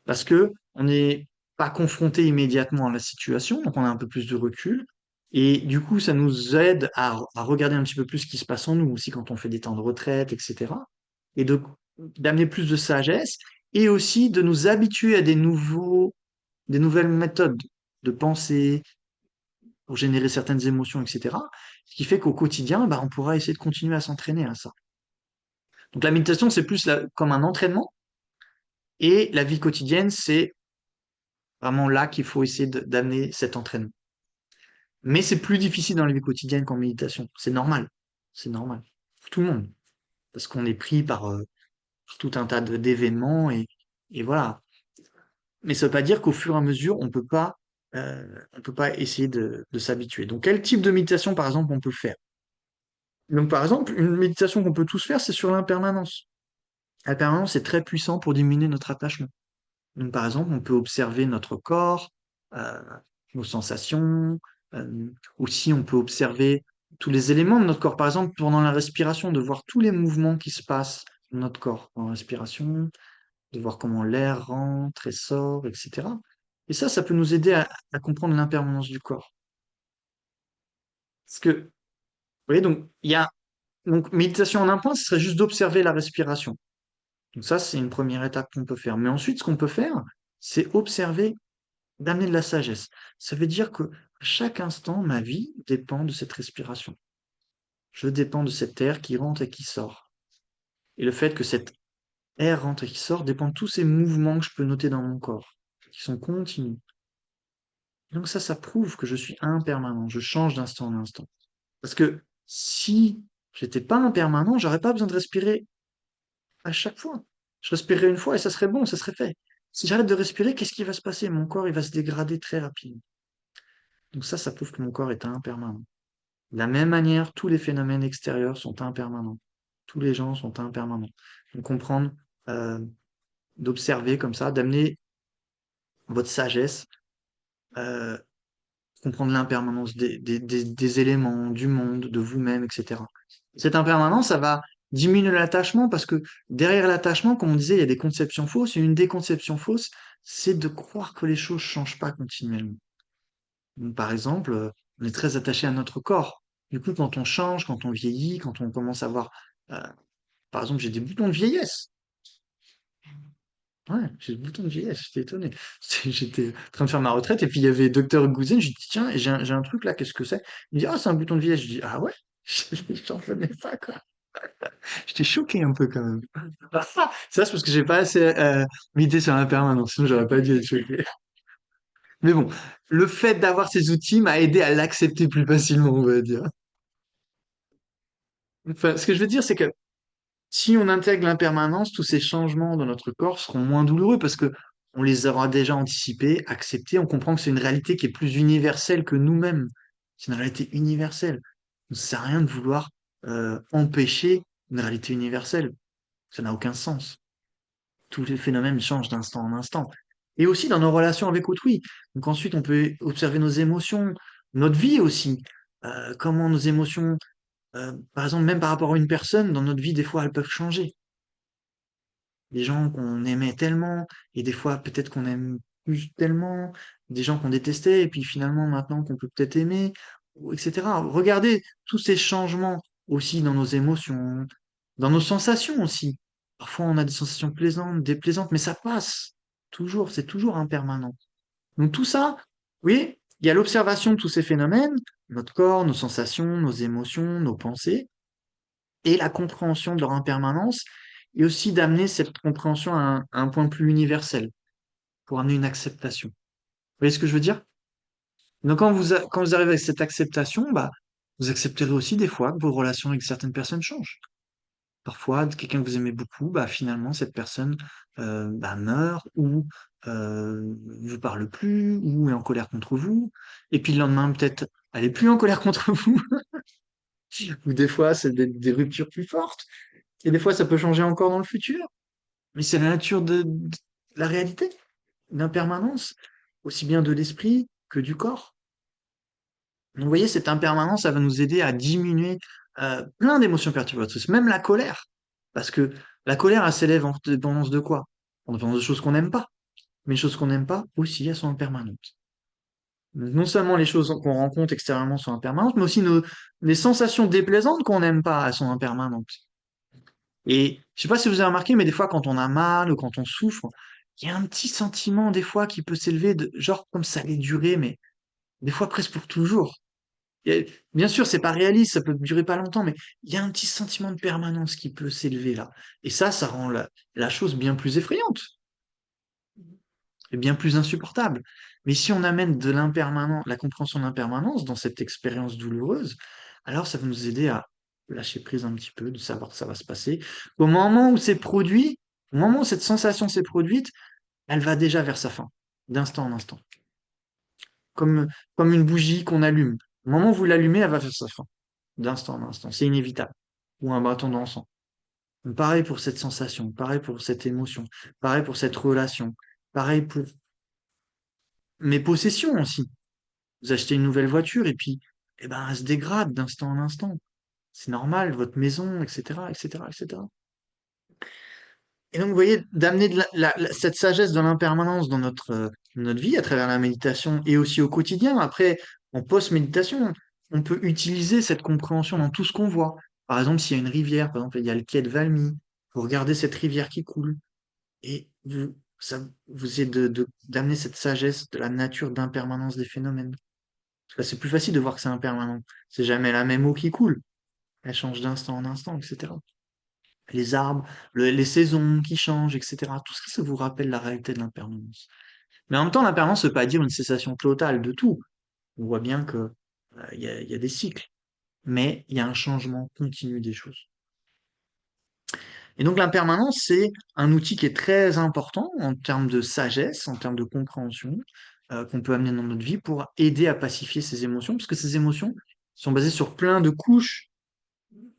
parce que on n'est pas confronté immédiatement à la situation, donc on a un peu plus de recul. Et du coup, ça nous aide à regarder un petit peu plus ce qui se passe en nous aussi quand on fait des temps de retraite, etc. Et d'amener plus de sagesse et aussi de nous habituer à des nouvelles méthodes de pensée pour générer certaines émotions, etc. Ce qui fait qu'au quotidien, bah, on pourra essayer de continuer à s'entraîner à ça. Donc la méditation, c'est plus comme un entraînement et la vie quotidienne, c'est vraiment là qu'il faut essayer d'amener cet entraînement. Mais c'est plus difficile dans la vie quotidienne qu'en méditation. C'est normal. C'est normal. Tout le monde. parce qu'on est pris par tout un tas d'événements et voilà. Mais ça veut pas dire qu'au fur et à mesure, on peut pas essayer de s'habituer. Donc, quel type de méditation, par exemple, on peut faire? Donc, par exemple, une méditation qu'on peut tous faire, c'est sur l'impermanence. L'impermanence est très puissant pour diminuer notre attachement. Donc, par exemple, on peut observer notre corps, euh, nos sensations, aussi on peut observer tous les éléments de notre corps. Par exemple, pendant la respiration, de voir tous les mouvements qui se passent dans notre corps en respiration, de voir comment l'air rentre et sort, etc. Et ça peut nous aider à comprendre l'impermanence du corps. Parce que, vous voyez, donc, il y a, donc, méditation en un point, ce serait juste d'observer la respiration. Donc ça, c'est une première étape qu'on peut faire. Mais ensuite, ce qu'on peut faire, c'est observer, d'amener de la sagesse. Ça veut dire que à chaque instant, ma vie dépend de cette respiration. Je dépends de cet air qui rentre et qui sort. Et le fait que cet air rentre et qui sort dépend de tous ces mouvements que je peux noter dans mon corps, qui sont continus. Donc ça prouve que je suis impermanent. Je change d'instant en instant. Parce que si j'étais pas impermanent, j'aurais pas besoin de respirer à chaque fois. Je respirerais une fois et ça serait bon, ça serait fait. Si j'arrête de respirer, qu'est-ce qui va se passer? Mon corps, il va se dégrader très rapidement. Donc ça prouve que mon corps est impermanent. De la même manière, tous les phénomènes extérieurs sont impermanents. Tous les gens sont impermanents. Donc comprendre, euh, d'observer comme ça, d'amener votre sagesse, euh, comprendre l'impermanence des éléments, du monde, de vous-même, etc. Cette impermanence, ça va diminuer l'attachement parce que derrière l'attachement, comme on disait, il y a des conceptions fausses. Et une des conceptions fausses, c'est de croire que les choses changent pas continuellement. Donc, par exemple, on est très attaché à notre corps. Du coup, quand on change, quand on vieillit, quand on commence à avoir, euh, par exemple, j'ai des boutons de vieillesse. Ouais, j'ai des boutons de vieillesse, j'étais étonné. J'étais en train de faire ma retraite et puis il y avait Docteur Gouzen, je lui dis tiens, j'ai un truc là, qu'est-ce que c'est? Il me dit ah c'est un bouton de vieillesse. Je dis ah ouais, j'en connais pas quoi. J'étais choqué un peu quand même. Ça c'est parce que j'ai pas assez médité sur la permanence, sinon j'aurais pas dû être choqué. Mais bon, le fait d'avoir ces outils m'a aidé à l'accepter plus facilement, on va dire. Enfin, ce que je veux dire, c'est que si on intègre l'impermanence, tous ces changements dans notre corps seront moins douloureux parce que on les aura déjà anticipés, acceptés. On comprend que c'est une réalité qui est plus universelle que nous-mêmes. C'est une réalité universelle. Ça sert à rien de vouloir empêcher une réalité universelle. Ça n'a aucun sens. Tous les phénomènes changent d'instant en instant. Et aussi dans nos relations avec autrui. Donc ensuite, on peut observer nos émotions, notre vie aussi. Comment nos émotions, par exemple, même par rapport à une personne, dans notre vie, des fois, elles peuvent changer. Des gens qu'on aimait tellement, et des fois peut-être qu'on aime plus tellement, des gens qu'on détestait, et puis finalement maintenant qu'on peut peut-être aimer, etc. Regardez tous ces changements aussi dans nos émotions, dans nos sensations aussi. Parfois on a des sensations plaisantes, déplaisantes, mais ça passe. Toujours, c'est toujours impermanent. Donc tout ça, oui, il y a l'observation de tous ces phénomènes, notre corps, nos sensations, nos émotions, nos pensées, et la compréhension de leur impermanence, et aussi d'amener cette compréhension à un point plus universel, pour amener une acceptation. Vous voyez ce que je veux dire? Donc quand vous arrivez avec cette acceptation, bah, vous accepterez aussi des fois que vos relations avec certaines personnes changent. Parfois, quelqu'un que vous aimez beaucoup, bah, finalement, cette personne bah, meurt ou ne vous parle plus ou est en colère contre vous. Et puis le lendemain, peut-être, elle est plus en colère contre vous. Ou des fois, c'est des ruptures plus fortes. Et des fois, ça peut changer encore dans le futur. Mais c'est la nature de la réalité, l'impermanence, aussi bien de l'esprit que du corps. Donc, vous voyez, cette impermanence, ça va nous aider à diminuer plein d'émotions perturbatrices, même la colère. Parce que la colère, elle s'élève en dépendance de quoi? En dépendance de choses qu'on n'aime pas. Mais les choses qu'on n'aime pas, aussi, elles sont impermanentes. Donc, non seulement les choses qu'on rencontre extérieurement sont impermanentes, mais aussi les sensations déplaisantes qu'on n'aime pas, elles sont impermanentes. Et je sais pas si vous avez remarqué, mais des fois, quand on a mal ou quand on souffre, il y a un petit sentiment, des fois, qui peut s'élever, genre comme ça allait durer, mais des fois presque pour toujours. Bien sûr, c'est pas réaliste, ça peut durer pas longtemps, mais il y a un petit sentiment de permanence qui peut s'élever là. Et ça rend la chose bien plus effrayante et bien plus insupportable. Mais si on amène de l'impermanent, la compréhension de l'impermanence dans cette expérience douloureuse, alors ça va nous aider lâcher prise un petit peu, de savoir que ça va se passer. Au moment où c'est produit, au moment où cette sensation s'est produite, elle va déjà vers sa fin, d'instant en instant. Comme, comme une bougie qu'on allume. Au moment où vous l'allumez, elle va vers sa fin, d'instant en instant. C'est inévitable. Ou un bâton d'encens. Pareil pour cette sensation, pareil pour cette émotion, pareil pour cette relation, pareil pour mes possessions aussi. Vous achetez une nouvelle voiture et puis, eh ben, elle se dégrade d'instant en instant. C'est normal, votre maison, etc., etc., etc. Et donc, vous voyez, d'amener cette sagesse de l'impermanence dans notre vie à travers la méditation et aussi au quotidien. Après, en post-méditation, on peut utiliser cette compréhension dans tout ce qu'on voit. Par exemple, s'il y a une rivière, par exemple, il y a le quai de Valmy, vous regardez cette rivière qui coule et ça vous est d'amener cette sagesse de la nature d'impermanence des phénomènes. Parce que c'est plus facile de voir que c'est impermanent. C'est jamais la même eau qui coule. Elle change d'instant en instant, etc. Les arbres, les saisons qui changent, etc. Tout ça, ça vous rappelle la réalité de l'impermanence. Mais en même temps, l'impermanence ne veut pas dire une cessation totale de tout. On voit bien que il y a des cycles, mais il y a un changement continu des choses. Et donc l'impermanence, c'est un outil qui est très important en termes de sagesse, en termes de compréhension, qu'on peut amener dans notre vie pour aider à pacifier ces émotions, parce que ces émotions sont basées sur plein de couches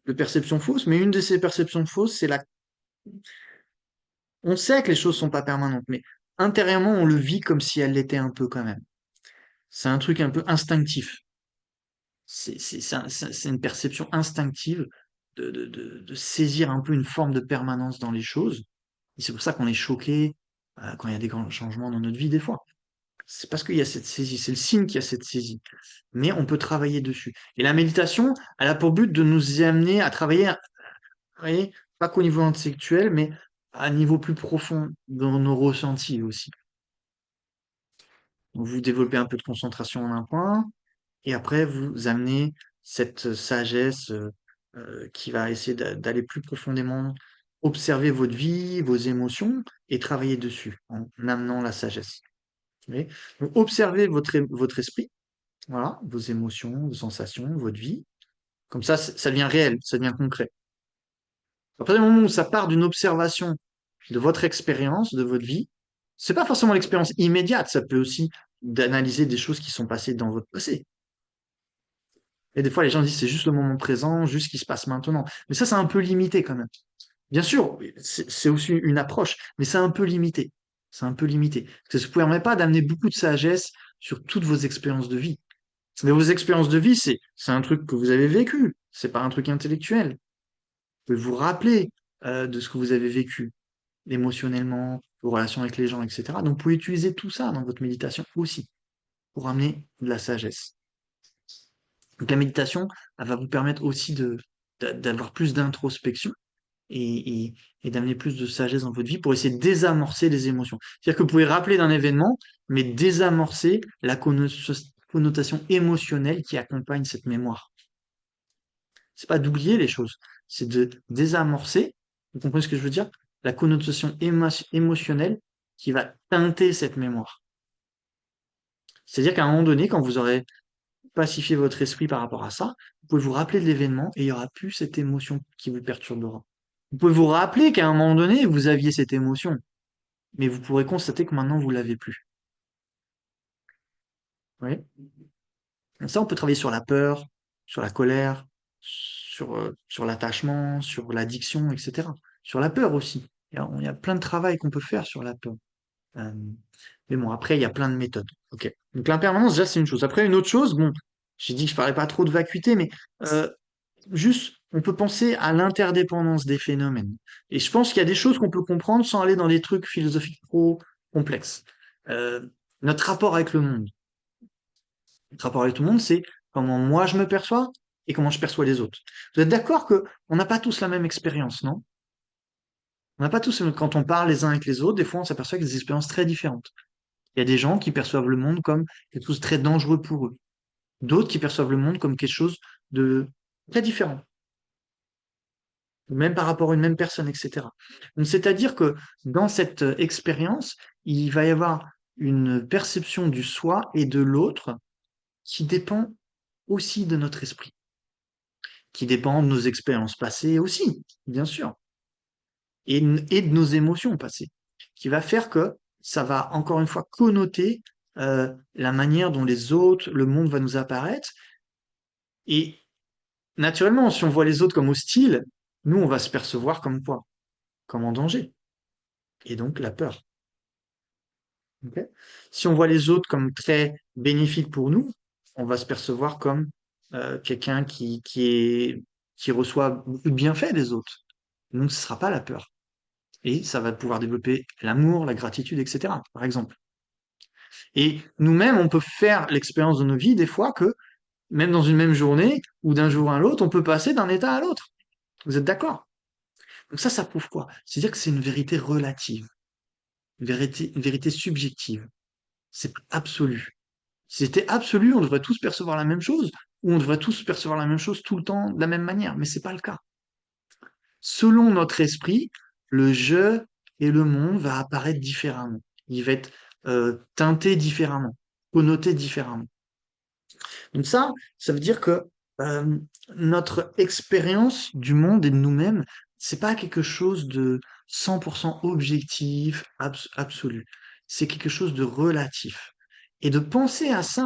de perceptions fausses, mais une de ces perceptions fausses, c'est la... On sait que les choses sont pas permanentes, mais intérieurement, on le vit comme si elles l'étaient un peu quand même. C'est un truc un peu instinctif. C'est une perception instinctive de saisir un peu une forme de permanence dans les choses. Et c'est pour ça qu'on est choqué quand il y a des grands changements dans notre vie des fois. C'est parce qu'il y a cette saisie, c'est le signe qu'il y a cette saisie. Mais on peut travailler dessus. Et la méditation, elle a pour but de nous y amener à travailler, vous voyez, pas qu'au niveau intellectuel, mais à un niveau plus profond dans nos ressentis aussi. Donc, vous développez un peu de concentration en un point, et après vous amenez cette sagesse qui va essayer d'aller plus profondément observer votre vie, vos émotions, et travailler dessus en amenant la sagesse. Vous voyez. Donc, observez votre esprit, voilà, vos émotions, vos sensations, votre vie. Comme ça devient réel, ça devient concret. À partir du moment où ça part d'une observation de votre expérience, de votre vie, c'est pas forcément l'expérience immédiate, ça peut aussi d'analyser des choses qui sont passées dans votre passé. Et des fois, les gens disent c'est juste le moment présent, juste ce qui se passe maintenant. Mais ça, c'est un peu limité quand même. Bien sûr, c'est aussi une approche, mais c'est un peu limité. C'est un peu limité. Parce que ça ne vous permet pas d'amener beaucoup de sagesse sur toutes vos expériences de vie. Mais vos expériences de vie, c'est un truc que vous avez vécu. C'est pas un truc intellectuel. Vous pouvez vous rappeler de ce que vous avez vécu émotionnellement, vos relations avec les gens, etc. Donc, vous pouvez utiliser tout ça dans votre méditation aussi pour amener de la sagesse. Donc, la méditation, elle va vous permettre aussi d'avoir plus d'introspection et, et, et d'amener plus de sagesse dans votre vie pour essayer de désamorcer les émotions. C'est-à-dire que vous pouvez rappeler d'un événement, mais désamorcer la connotation émotionnelle qui accompagne cette mémoire. C'est pas d'oublier les choses, c'est de désamorcer, vous comprenez ce que je veux dire? La connotation émotionnelle qui va teinter cette mémoire. C'est-à-dire qu'à un moment donné, quand vous aurez pacifié votre esprit par rapport à ça, vous pouvez vous rappeler de l'événement et il n'y aura plus cette émotion qui vous perturbera. Vous pouvez vous rappeler qu'à un moment donné, vous aviez cette émotion, mais vous pourrez constater que maintenant, vous l'avez plus. Vous voyez. Comme ça, on peut travailler sur la peur, sur la colère, sur l'attachement, sur l'addiction, etc. Sur la peur aussi. Il y a plein de travail qu'on peut faire sur la peur. Euh, mais bon, après, il y a plein de méthodes. Ok. Donc l'impermanence, déjà, c'est une chose. Après, une autre chose, bon, j'ai dit que je parlais pas trop de vacuité, mais euh, juste, on peut penser à l'interdépendance des phénomènes. Et je pense qu'il y a des choses qu'on peut comprendre sans aller dans des trucs philosophiques trop complexes. Euh, notre rapport avec le monde. Notre rapport avec tout le monde, c'est comment moi je me perçois et comment je perçois les autres. Vous êtes d'accord que on n'a pas tous la même expérience, non? On n'a pas tous, quand on parle les uns avec les autres, des fois on s'aperçoit qu'il y a des expériences très différentes. Il y a des gens qui perçoivent le monde comme quelque chose de très dangereux pour eux. D'autres qui perçoivent le monde comme quelque chose de très différent. Même par rapport à une même personne, etc. Donc, c'est-à-dire que dans cette expérience, il va y avoir une perception du soi et de l'autre qui dépend aussi de notre esprit. qui dépend de nos expériences passées aussi, bien sûr, et de nos émotions passées, qui va faire que ça va encore une fois connoter la manière dont les autres, le monde va nous apparaître. Et naturellement, si on voit les autres comme hostiles, nous, on va se percevoir comme quoi? Comme en danger. Et donc la peur. Ok. Si on voit les autres comme très bénéfiques pour nous, on va se percevoir comme quelqu'un qui reçoit beaucoup de bienfaits des autres. Donc ce sera pas la peur. Et ça va pouvoir développer l'amour, la gratitude, etc., par exemple. Et nous-mêmes, on peut faire l'expérience de nos vies des fois que, même dans une même journée, ou d'un jour à l'autre, on peut passer d'un état à l'autre. Vous êtes d'accord? Donc ça prouve quoi? C'est-à-dire que c'est une vérité relative, une vérité subjective. C'est pas absolu. Si c'était absolu, on devrait tous percevoir la même chose, ou on devrait tous percevoir la même chose tout le temps de la même manière, mais c'est pas le cas. Selon notre esprit, le je et le monde va apparaître différemment. Il va être teinté différemment, connoté différemment. Donc ça veut dire que euh, notre expérience du monde et de nous-mêmes, c'est pas quelque chose de 100% objectif, absolu. C'est quelque chose de relatif. Et de penser à ça,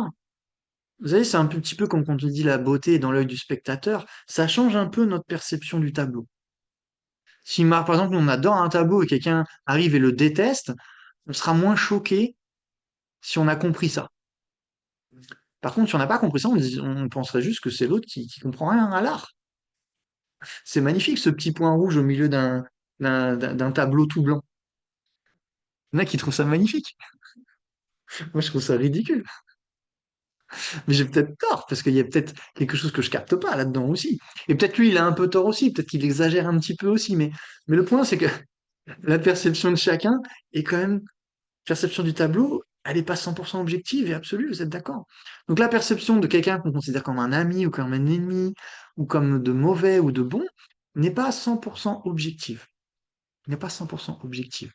vous savez, c'est un petit peu comme quand on dit la beauté est dans l'œil du spectateur, ça change un peu notre perception du tableau. Si par exemple on adore un tableau et quelqu'un arrive et le déteste, on sera moins choqué si on a compris ça. Par contre, si on n'a pas compris ça, on penserait juste que c'est l'autre qui comprend rien à l'art. C'est magnifique ce petit point rouge au milieu d'un tableau tout blanc. Il y en a qui trouvent ça magnifique. Moi, je trouve ça ridicule. Mais j'ai peut-être tort, parce qu'il y a peut-être quelque chose que je capte pas là-dedans aussi. Et peut-être lui, il a un peu tort aussi, peut-être qu'il exagère un petit peu aussi. Mais le point, c'est que la perception de chacun est quand même, perception du tableau, elle n'est pas 100% objective et absolue, vous êtes d'accord? Donc la perception de quelqu'un qu'on considère comme un ami ou comme un ennemi, ou comme de mauvais ou de bon, n'est pas 100% objective. N'est pas 100% objective.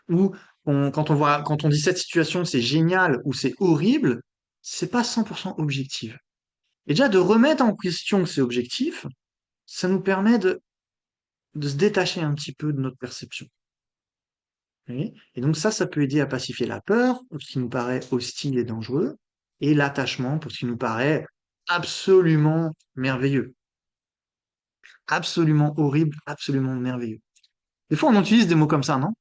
Ou quand on dit cette situation c'est génial ou c'est horrible, c'est pas 100% objectif. Et déjà de remettre en question que c'est objectif, ça nous permet de se détacher un petit peu de notre perception. Vous voyez. Et donc ça peut aider à pacifier la peur, pour ce qui nous paraît hostile et dangereux, et l'attachement, pour ce qui nous paraît absolument merveilleux, absolument horrible, absolument merveilleux. Des fois on utilise des mots comme ça, non?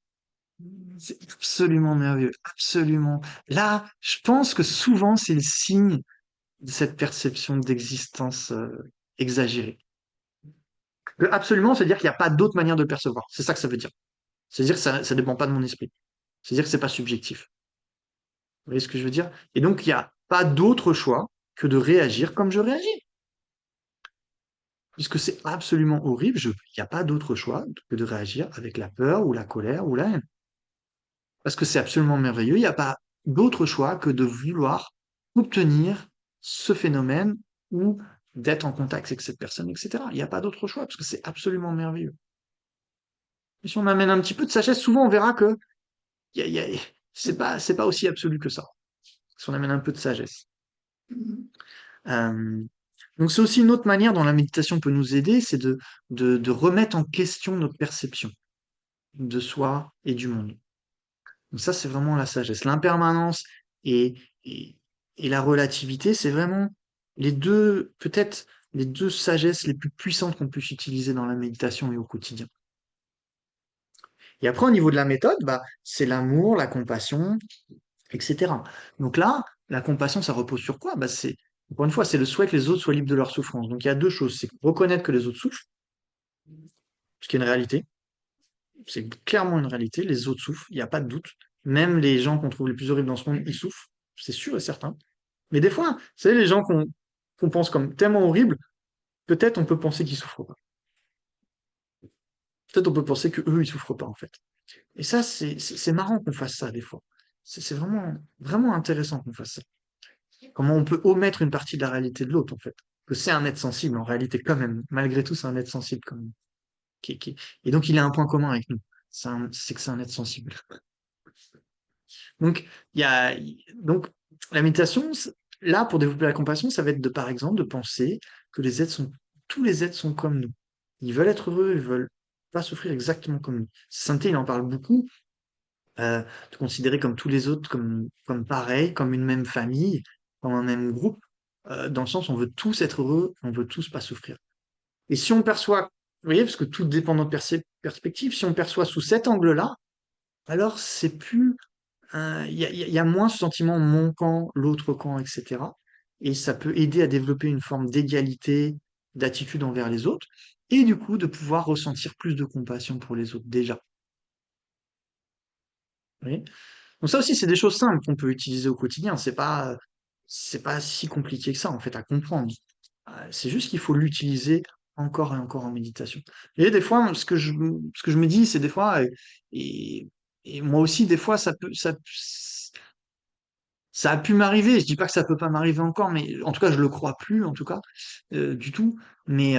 C'est absolument merveilleux, absolument. Là, je pense que souvent c'est le signe de cette perception d'existence exagérée. Le absolument, c'est dire qu'il n'y a pas d'autre manière de le percevoir. C'est ça que ça veut dire. C'est-à-dire que ça dépend pas de mon esprit. C'est-à-dire que c'est pas subjectif. Vous voyez ce que je veux dire? Et donc, il n'y a pas d'autre choix que de réagir comme je réagis. Puisque c'est absolument horrible, il n'y a pas d'autre choix que de réagir avec la peur ou la colère ou la haine. Parce que c'est absolument merveilleux, il n'y a pas d'autre choix que de vouloir obtenir ce phénomène ou d'être en contact avec cette personne, etc. Il n'y a pas d'autre choix, parce que c'est absolument merveilleux. Et si on amène un petit peu de sagesse, souvent on verra que y a- y a- c'est pas aussi absolu que ça. Si on amène un peu de sagesse. Euh, donc c'est aussi une autre manière dont la méditation peut nous aider, c'est de remettre en question notre perception de soi et du monde. Donc ça, c'est vraiment la sagesse. L'impermanence et, et, et la relativité, c'est vraiment les deux, peut-être les deux sagesses les plus puissantes qu'on puisse utiliser dans la méditation et au quotidien. Et après, au niveau de la méthode, bah, c'est l'amour, la compassion, etc. Donc là, la compassion, ça repose sur quoi? Bah, encore une fois, c'est le souhait que les autres soient libres de leur souffrance. Donc il y a deux choses. C'est reconnaître que les autres souffrent, ce qui est une réalité. C'est clairement une réalité. Les autres souffrent, il n'y a pas de doute. Même les gens qu'on trouve les plus horribles dans ce monde, ils souffrent. C'est sûr et certain. Mais des fois, vous savez, les gens qu'on pense comme tellement horribles, peut-être on peut penser qu'ils souffrent pas. Peut-être on peut penser que eux ils souffrent pas, en fait. Et ça, c'est marrant qu'on fasse ça, des fois. C'est vraiment, vraiment intéressant qu'on fasse ça. Comment on peut omettre une partie de la réalité de l'autre, en fait. Que c'est un être sensible, en réalité, quand même. Malgré tout, c'est un être sensible, quand même. Et donc, il a un point commun avec nous. C'est que c'est un être sensible. Donc, donc, la méditation, là, pour développer la compassion, ça va être par exemple, de penser que les êtres sont tous les êtres sont comme nous. Ils veulent être heureux, ils veulent pas souffrir exactement comme nous. Sainteté, il en parle beaucoup, de considérer comme tous les autres, comme pareil, comme une même famille, comme un même groupe, dans le sens où on veut tous être heureux, on veut tous pas souffrir. Et si on perçoit, vous voyez, parce que tout dépend de notre perspective, si on perçoit sous cet angle-là, alors c'est plus, il y a moins ce sentiment mon camp, l'autre camp, etc. Et ça peut aider à développer une forme d'égalité, d'attitude envers les autres, et du coup de pouvoir ressentir plus de compassion pour les autres déjà. Vous voyez. Donc ça aussi, c'est des choses simples qu'on peut utiliser au quotidien. C'est pas si compliqué que ça, en fait, à comprendre. C'est juste qu'il faut l'utiliser encore et encore en méditation. Et des fois, ce que je me dis, c'est des fois, et, et moi aussi, des fois, ça a pu m'arriver. Je dis pas que ça peut pas m'arriver encore, mais en tout cas, je le crois plus, en tout cas, du tout. Mais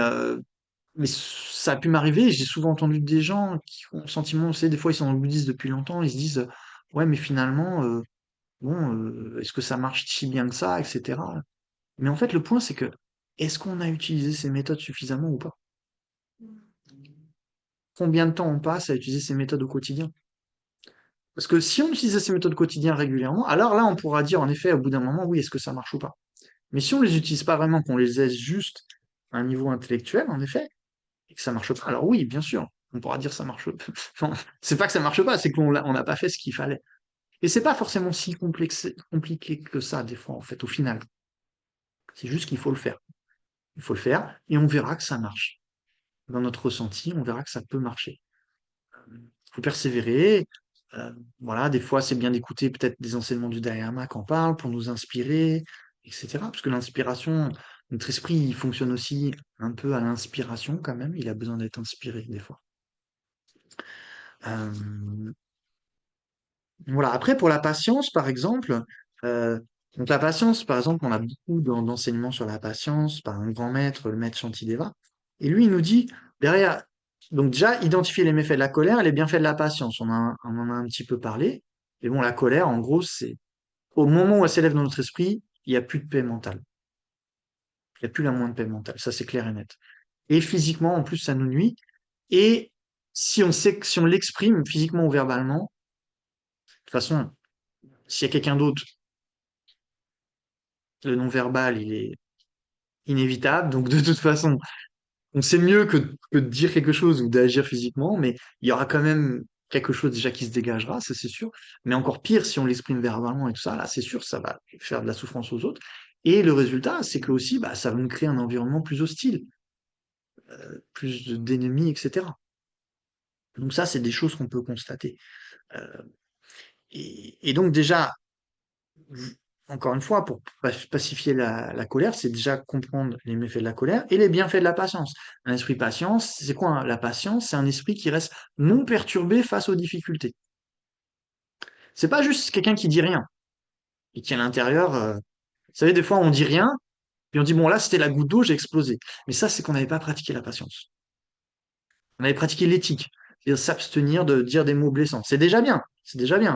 ça a pu m'arriver. J'ai souvent entendu des gens qui ont le sentiment, vous savez, des fois, ils sont dans le bouddhisme depuis longtemps, ils se disent, ouais, mais finalement, bon, est-ce que ça marche si bien que ça, etc. Mais en fait, le point, c'est que est-ce qu'on a utilisé ces méthodes suffisamment ou pas? Combien de temps on passe à utiliser ces méthodes au quotidien? Parce que si on utilisait ces méthodes au quotidien régulièrement, alors là, on pourra dire en effet, au bout d'un moment, oui, est-ce que ça marche ou pas? Mais si on les utilise pas vraiment, qu'on les laisse juste à un niveau intellectuel, en effet, et que ça marche pas, alors oui, bien sûr, on pourra dire ça marche pas. Enfin, c'est pas que ça marche pas, c'est on n'a pas fait ce qu'il fallait. Et c'est pas forcément si compliqué que ça, des fois, en fait, au final. C'est juste qu'il faut le faire. Il faut le faire et on verra que ça marche. Dans notre ressenti, on verra que ça peut marcher. Il faut persévérer. Euh, voilà, des fois, c'est bien d'écouter peut-être des enseignements du Dalai Lama qui en parlent pour nous inspirer, etc. Parce que l'inspiration, notre esprit, il fonctionne aussi un peu à l'inspiration quand même. Il a besoin d'être inspiré des fois. Euh, voilà. Après, pour la patience, par exemple, euh, donc la patience, par exemple, on a beaucoup d'enseignements sur la patience par un grand maître, le maître Shantideva. Et lui, il nous dit, derrière, donc déjà, identifier les méfaits de la colère et les bienfaits de la patience. On en a un petit peu parlé. Et bon, la colère, en gros, c'est au moment où elle s'élève dans notre esprit, il n'y a plus de paix mentale. Il n'y a plus la moindre paix mentale. Ça, c'est clair et net. Et physiquement, en plus, ça nous nuit. Et si on sait, si on l'exprime physiquement ou verbalement, de toute façon, s'il y a quelqu'un d'autre, le non-verbal, il est inévitable. Donc, de toute façon, on sait mieux que de dire quelque chose ou d'agir physiquement, mais il y aura quand même quelque chose déjà qui se dégagera, ça c'est sûr. Mais encore pire, si on l'exprime verbalement et tout ça, là, c'est sûr, ça va faire de la souffrance aux autres. Et le résultat, c'est que aussi, bah, ça va nous créer un environnement plus hostile, d'ennemis, etc. Donc ça, c'est des choses qu'on peut constater. Euh, et donc déjà, encore une fois, pour pacifier la colère, c'est déjà comprendre les méfaits de la colère et les bienfaits de la patience. Un esprit patience, c'est quoi hein la patience? C'est un esprit qui reste non perturbé face aux difficultés. C'est pas juste quelqu'un qui dit rien et qui à l'intérieur, vous savez, des fois on dit rien, puis on dit bon là c'était la goutte d'eau, j'ai explosé. Mais ça, c'est qu'on n'avait pas pratiqué la patience. On avait pratiqué l'éthique, c'est-à-dire s'abstenir de dire des mots blessants. C'est déjà bien,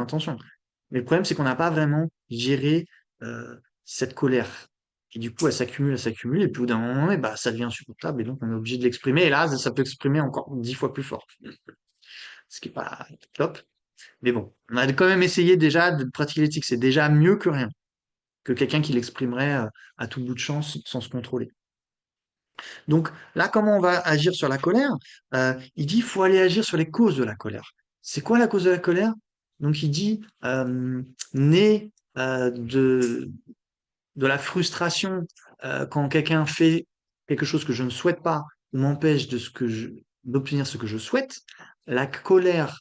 attention. Mais le problème, c'est qu'on n'a pas vraiment géré cette colère. Et du coup, elle s'accumule, et puis au bout d'un moment, bah, ça devient insupportable, et donc on est obligé de l'exprimer. Et là, ça peut exprimer encore 10 fois plus fort, ce qui est pas top. Mais bon, on a quand même essayé déjà de pratiquer l'éthique. C'est déjà mieux que rien, que quelqu'un qui l'exprimerait à tout bout de champ sans se contrôler. Donc là, comment on va agir sur la colère? Il dit, il faut aller agir sur les causes de la colère. C'est quoi la cause de la colère? Donc il dit, né de la frustration quand quelqu'un fait quelque chose que je ne souhaite pas ou m'empêche d'obtenir ce que je souhaite, la colère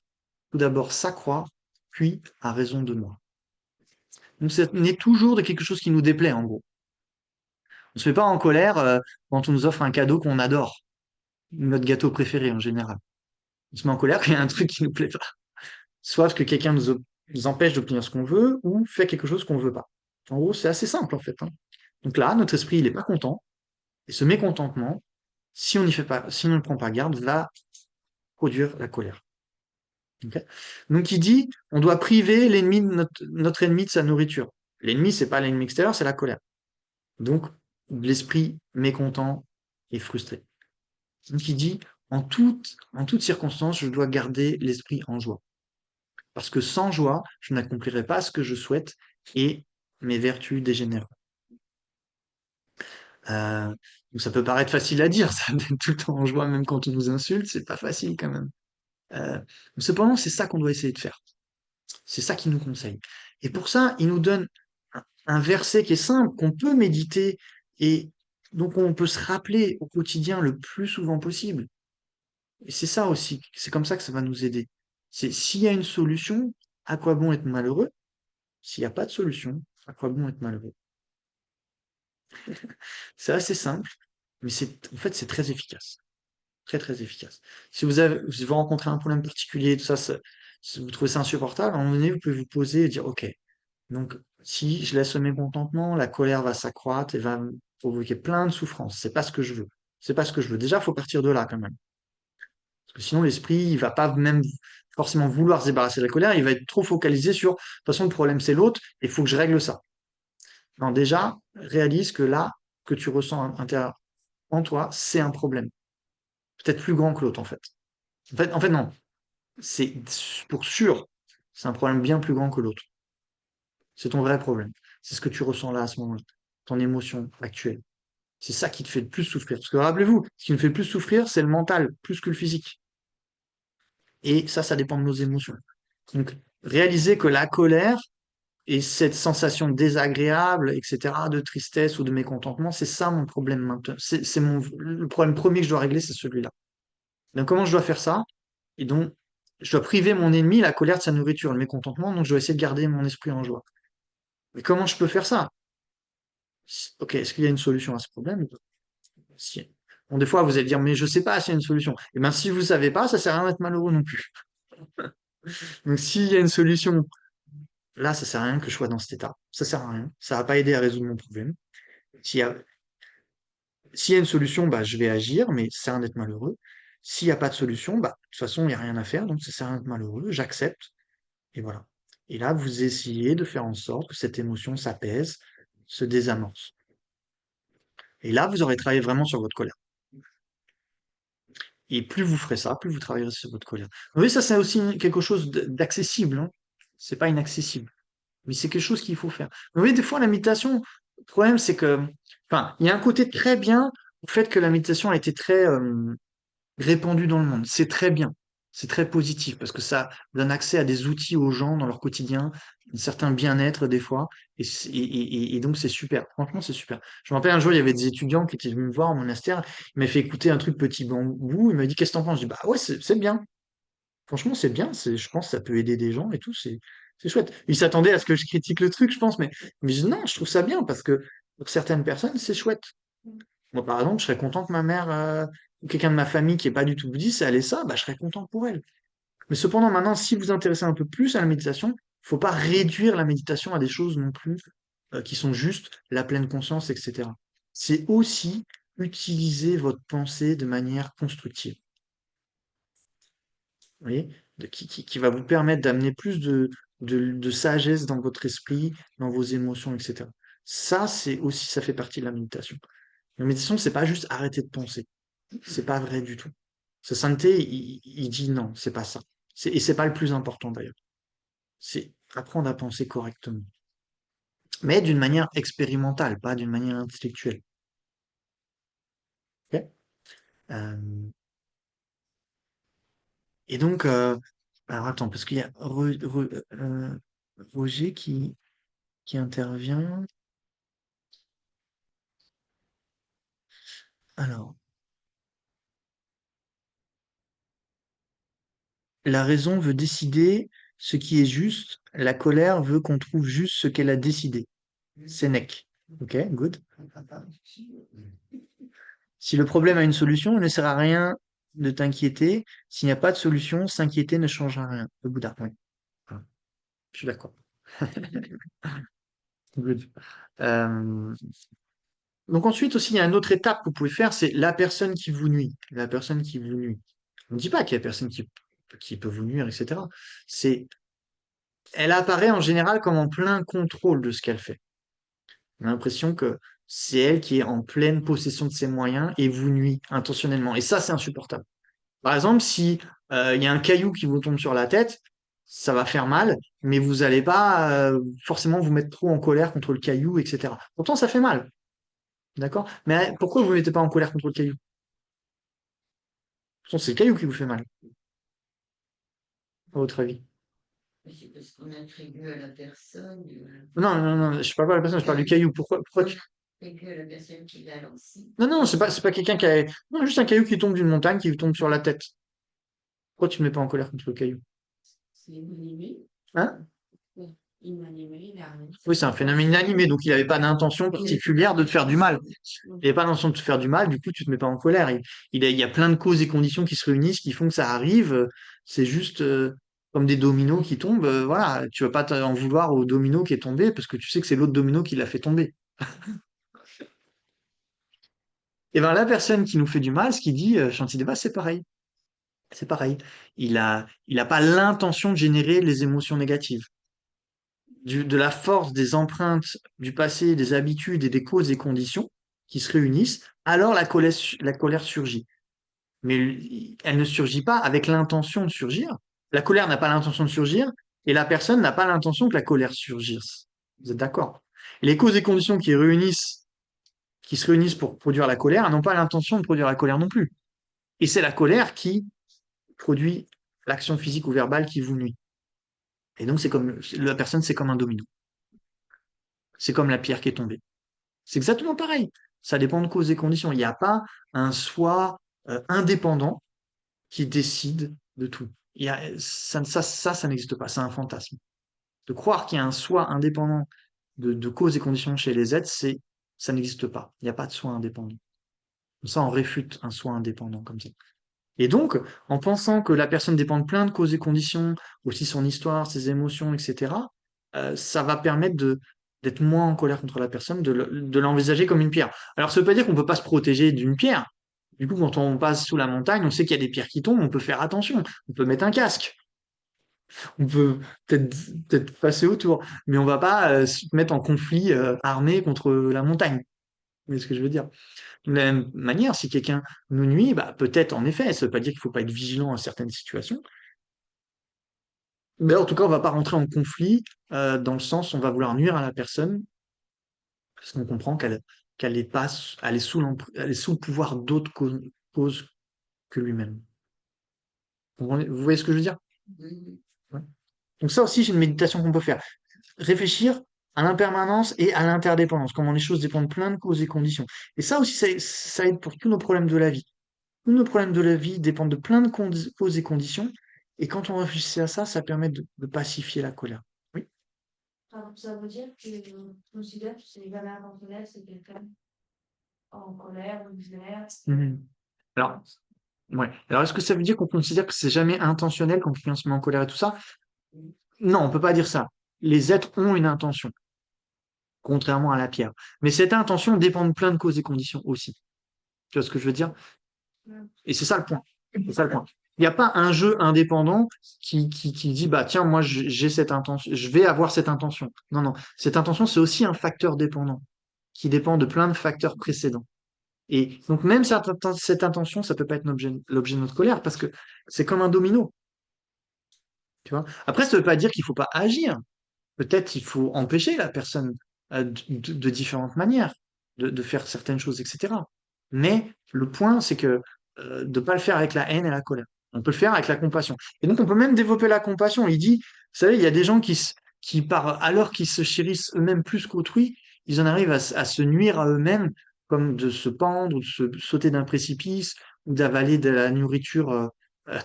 tout d'abord s'accroît, puis a raison de moi. Donc c'est né toujours de quelque chose qui nous déplaît en gros. On se met pas en colère quand on nous offre un cadeau qu'on adore, notre gâteau préféré en général. On se met en colère quand il y a un truc qui nous plaît pas. Soit parce que quelqu'un nous empêche d'obtenir ce qu'on veut, ou fait quelque chose qu'on veut pas. En gros, c'est assez simple en fait, hein. Donc là, notre esprit, il est pas content, et ce mécontentement, si on n'y fait pas, si on ne prend pas garde, va produire la colère. Ok. Donc il dit, on doit priver l'ennemi de notre ennemi de sa nourriture. L'ennemi, c'est pas l'ennemi extérieur, c'est la colère. Donc l'esprit mécontent, et frustré. Donc il dit, en toute circonstance, je dois garder l'esprit en joie. Parce que sans joie, je n'accomplirai pas ce que je souhaite et mes vertus dégénèrent. Euh, donc ça peut paraître facile à dire, ça, d'être tout le temps en joie, même quand on nous insulte, c'est pas facile quand même. Euh, Cependant, c'est ça qu'on doit essayer de faire. C'est ça qu'il nous conseille. Et pour ça, il nous donne un verset qui est simple, qu'on peut méditer et donc on peut se rappeler au quotidien le plus souvent possible. Et c'est ça aussi, c'est comme ça que ça va nous aider. C'est s'il y a une solution, à quoi bon être malheureux? S'il n'y a pas de solution, à quoi bon être malheureux? C'est assez simple, mais en fait, c'est très efficace. Très, très efficace. Si vous rencontrez un problème particulier, tout ça, si vous trouvez ça insupportable, à un moment donné, vous pouvez vous poser et dire, OK, donc, si je laisse le mécontentement, la colère va s'accroître et va me provoquer plein de souffrances. C'est pas ce que je veux. C'est pas ce que je veux. Déjà, il faut partir de là quand même. Parce que sinon, l'esprit, il va pas même forcément vouloir se débarrasser de la colère. Il va être trop focalisé sur, de toute façon, le problème, c'est l'autre. Il faut que je règle ça. Non, déjà, réalise que là, que tu ressens en toi, c'est un problème. Peut-être plus grand que l'autre, en fait. En fait, non. C'est pour sûr, c'est un problème bien plus grand que l'autre. C'est ton vrai problème. C'est ce que tu ressens là à ce moment-là. Ton émotion actuelle. C'est ça qui te fait le plus souffrir. Parce que rappelez-vous, ce qui nous fait le plus souffrir, c'est le mental, plus que le physique. Et ça dépend de nos émotions. Donc, réaliser que la colère et cette sensation désagréable, etc., de tristesse ou de mécontentement, c'est ça mon problème maintenant. Le problème premier que je dois régler, c'est celui-là. Donc, comment je dois faire ça? Et donc, je dois priver mon ennemi, la colère, de sa nourriture, le mécontentement, donc je dois essayer de garder mon esprit en joie. Mais comment je peux faire ça? Ok, est-ce qu'il y a une solution à ce problème? Si. Bon, des fois, vous allez dire, mais je sais pas s'il y a une solution. Eh bien, si vous savez pas, ça sert à rien d'être malheureux non plus. Donc, s'il y a une solution, là, ça sert à rien que je sois dans cet état. Ça sert à rien. Ça va pas aider à résoudre mon problème. S'il y a, s'il y a une solution, bah, je vais agir, mais ça sert à rien d'être malheureux. S'il n'y a pas de solution, bah, de toute façon, il n'y a rien à faire, donc ça sert à rien d'être malheureux. J'accepte, et voilà. Et là, vous essayez de faire en sorte que cette émotion s'apaise, se désamorce. Et là, vous aurez travaillé vraiment sur votre colère. Et plus vous ferez ça, plus vous travaillerez sur votre colère. Oui, ça, c'est aussi quelque chose d'accessible, hein. C'est pas inaccessible. Mais c'est quelque chose qu'il faut faire. Mais oui, des fois, la méditation, le problème, c'est que, enfin, il y a un côté très bien au fait que la méditation a été très répandue dans le monde. C'est très bien. C'est très positif parce que ça donne accès à des outils aux gens dans leur quotidien, un certain bien-être des fois. Et donc, c'est super. Franchement, c'est super. Je me rappelle un jour, il y avait des étudiants qui étaient venus me voir au monastère. Il m'a fait écouter un truc petit bambou. Il m'a dit, qu'est-ce que t'en penses? Je dis, bah ouais, c'est bien. Franchement, c'est bien. Je pense que ça peut aider des gens et tout. C'est chouette. Il s'attendait à ce que je critique le truc, je pense, mais je dis, non, je trouve ça bien parce que pour certaines personnes, c'est chouette. Moi, par exemple, je serais content que ma mère, ou quelqu'un de ma famille qui est pas du tout bouddhiste, elle ait ça, bah, je serais content pour elle. Mais cependant, maintenant, si vous vous intéressez un peu plus à la méditation, faut pas réduire la méditation à des choses non plus, qui sont juste la pleine conscience, etc. C'est aussi utiliser votre pensée de manière constructive. Vous voyez? Qui va vous permettre d'amener plus de sagesse dans votre esprit, dans vos émotions, etc. Ça, c'est aussi, ça fait partie de la méditation. La méditation, c'est pas juste arrêter de penser. C'est pas vrai du tout. Ce sainteté, il dit non, c'est pas ça. Et c'est pas le plus important d'ailleurs. C'est apprendre à penser correctement. Mais d'une manière expérimentale, pas d'une manière intellectuelle. Ok. Euh, et donc, alors attends, parce qu'il y a Roger qui intervient. Alors, la raison veut décider ce qui est juste, la colère veut qu'on trouve juste ce qu'elle a décidé. Sénèque. Ok, good. Si le problème a une solution, il ne sert à rien de t'inquiéter. S'il n'y a pas de solution, s'inquiéter ne changera rien. Le Bouddha, oui. Voilà. Je suis d'accord. Good. Euh, donc ensuite aussi, il y a une autre étape que vous pouvez faire, c'est la personne qui vous nuit. La personne qui vous nuit. On ne dit pas qu'il y a personne qui peut vous nuire, etc. C'est, elle apparaît en général comme en plein contrôle de ce qu'elle fait. On a l'impression que c'est elle qui est en pleine possession de ses moyens et vous nuit intentionnellement. Et ça, c'est insupportable. Par exemple, si il y a un caillou qui vous tombe sur la tête, ça va faire mal, mais vous n'allez pas forcément vous mettre trop en colère contre le caillou, etc. Pourtant, ça fait mal, d'accord? Mais pourquoi vous ne mettez pas en colère contre le caillou? Pourtant, c'est le caillou qui vous fait mal, à votre avis. C'est parce qu'on attribue à la personne, Non, non, non, je parle pas de la personne, je parle du caillou. Pourquoi on tu... attribue à la personne qui l'a lancé. Non, non, c'est pas quelqu'un qui a... Non, juste un caillou qui tombe d'une montagne, qui vous tombe sur la tête. Pourquoi tu ne mets pas en colère contre le caillou? C'est inanimé. Hein? Oui, inanimé, il a rien. Oui, c'est un phénomène inanimé, donc il n'avait pas d'intention particulière de te faire du mal. Il n'avait pas l'intention de te faire du mal, du coup, tu te mets pas en colère. Il y a plein de causes et conditions qui se réunissent, qui font que ça arrive. C'est juste comme des dominos qui tombent. Voilà, tu vas pas en vouloir au domino qui est tombé parce que tu sais que c'est l'autre domino qui l'a fait tomber. Et ben la personne qui nous fait du mal, ce qu'il dit, Shantideva, c'est pareil. C'est pareil. Il a pas l'intention de générer les émotions négatives. De la force des empreintes du passé, des habitudes et des causes et conditions qui se réunissent, alors la colère surgit. Mais elle ne surgit pas avec l'intention de surgir. La colère n'a pas l'intention de surgir et la personne n'a pas l'intention que la colère surgisse. Vous êtes d'accord? Et les causes et conditions qui se réunissent pour produire la colère n'ont pas l'intention de produire la colère non plus. Et c'est la colère qui produit l'action physique ou verbale qui vous nuit. Et donc, la personne, c'est comme un domino. C'est comme la pierre qui est tombée. C'est exactement pareil. Ça dépend de causes et conditions. Il n'y a pas un soi indépendant qui décide de tout. Ça n'existe pas. C'est un fantasme. De croire qu'il y a un soi indépendant de causes et conditions chez les êtres, ça n'existe pas. Il n'y a pas de soi indépendant. Ça, on réfute un soi indépendant comme ça. Et donc, en pensant que la personne dépend de plein de causes et conditions, aussi son histoire, ses émotions, etc., ça va permettre d'être moins en colère contre la personne, de l'envisager comme une pierre. Alors, ça veut pas dire qu'on peut pas se protéger d'une pierre. Du coup, quand on passe sous la montagne, on sait qu'il y a des pierres qui tombent, on peut faire attention, on peut mettre un casque, on peut peut-être passer autour, mais on va pas se mettre en conflit armé contre la montagne. Vous voyez ce que je veux dire? De la même manière, si quelqu'un nous nuit, bah, peut-être en effet, ça ne veut pas dire qu'il ne faut pas être vigilant à certaines situations, mais en tout cas, on ne va pas rentrer en conflit dans le sens où on va vouloir nuire à la personne parce qu'on comprend qu'elle est pas, elle est sous le pouvoir d'autres causes que lui-même. Vous voyez ce que je veux dire? Mhm. Ouais. Donc ça aussi, c'est une méditation qu'on peut faire. Réfléchir à l'impermanence et à l'interdépendance, comment les choses dépendent de plein de causes et conditions. Et ça aussi, ça aide pour tous nos problèmes de la vie. Tous nos problèmes de la vie dépendent de plein de causes et conditions. Et quand on réfléchit à ça, ça permet de pacifier la colère. Oui. Alors, ça veut dire que je considère que c'est jamais un partenaire, c'est quelqu'un en colère ou vénère. Mhm. Alors, ouais. Alors, est-ce que ça veut dire qu'on considère que c'est jamais intentionnel quand quelqu'un se met en colère et tout ça? Non, on peut pas dire ça. Les êtres ont une intention, contrairement à la pierre. Mais cette intention dépend de plein de causes et conditions aussi. Tu vois ce que je veux dire? Et c'est ça le point. C'est ça le point. Il n'y a pas un jeu indépendant qui dit, bah, tiens, moi, j'ai cette intention, je vais avoir cette intention. Non, non. Cette intention, c'est aussi un facteur dépendant qui dépend de plein de facteurs précédents. Et donc, même cette intention, ça peut pas être l'objet de notre colère parce que c'est comme un domino. Tu vois? Après, ça veut pas dire qu'il faut pas agir. Peut-être il faut empêcher la personne de différentes manières de faire certaines choses, etc. Mais le point, c'est que de pas le faire avec la haine et la colère. On peut le faire avec la compassion. Et donc, on peut même développer la compassion. Il dit, vous savez, il y a des gens qui alors qu'ils se chérissent eux-mêmes plus qu'autrui, ils en arrivent à se nuire à eux-mêmes, comme de se pendre, ou de sauter d'un précipice, ou d'avaler de la nourriture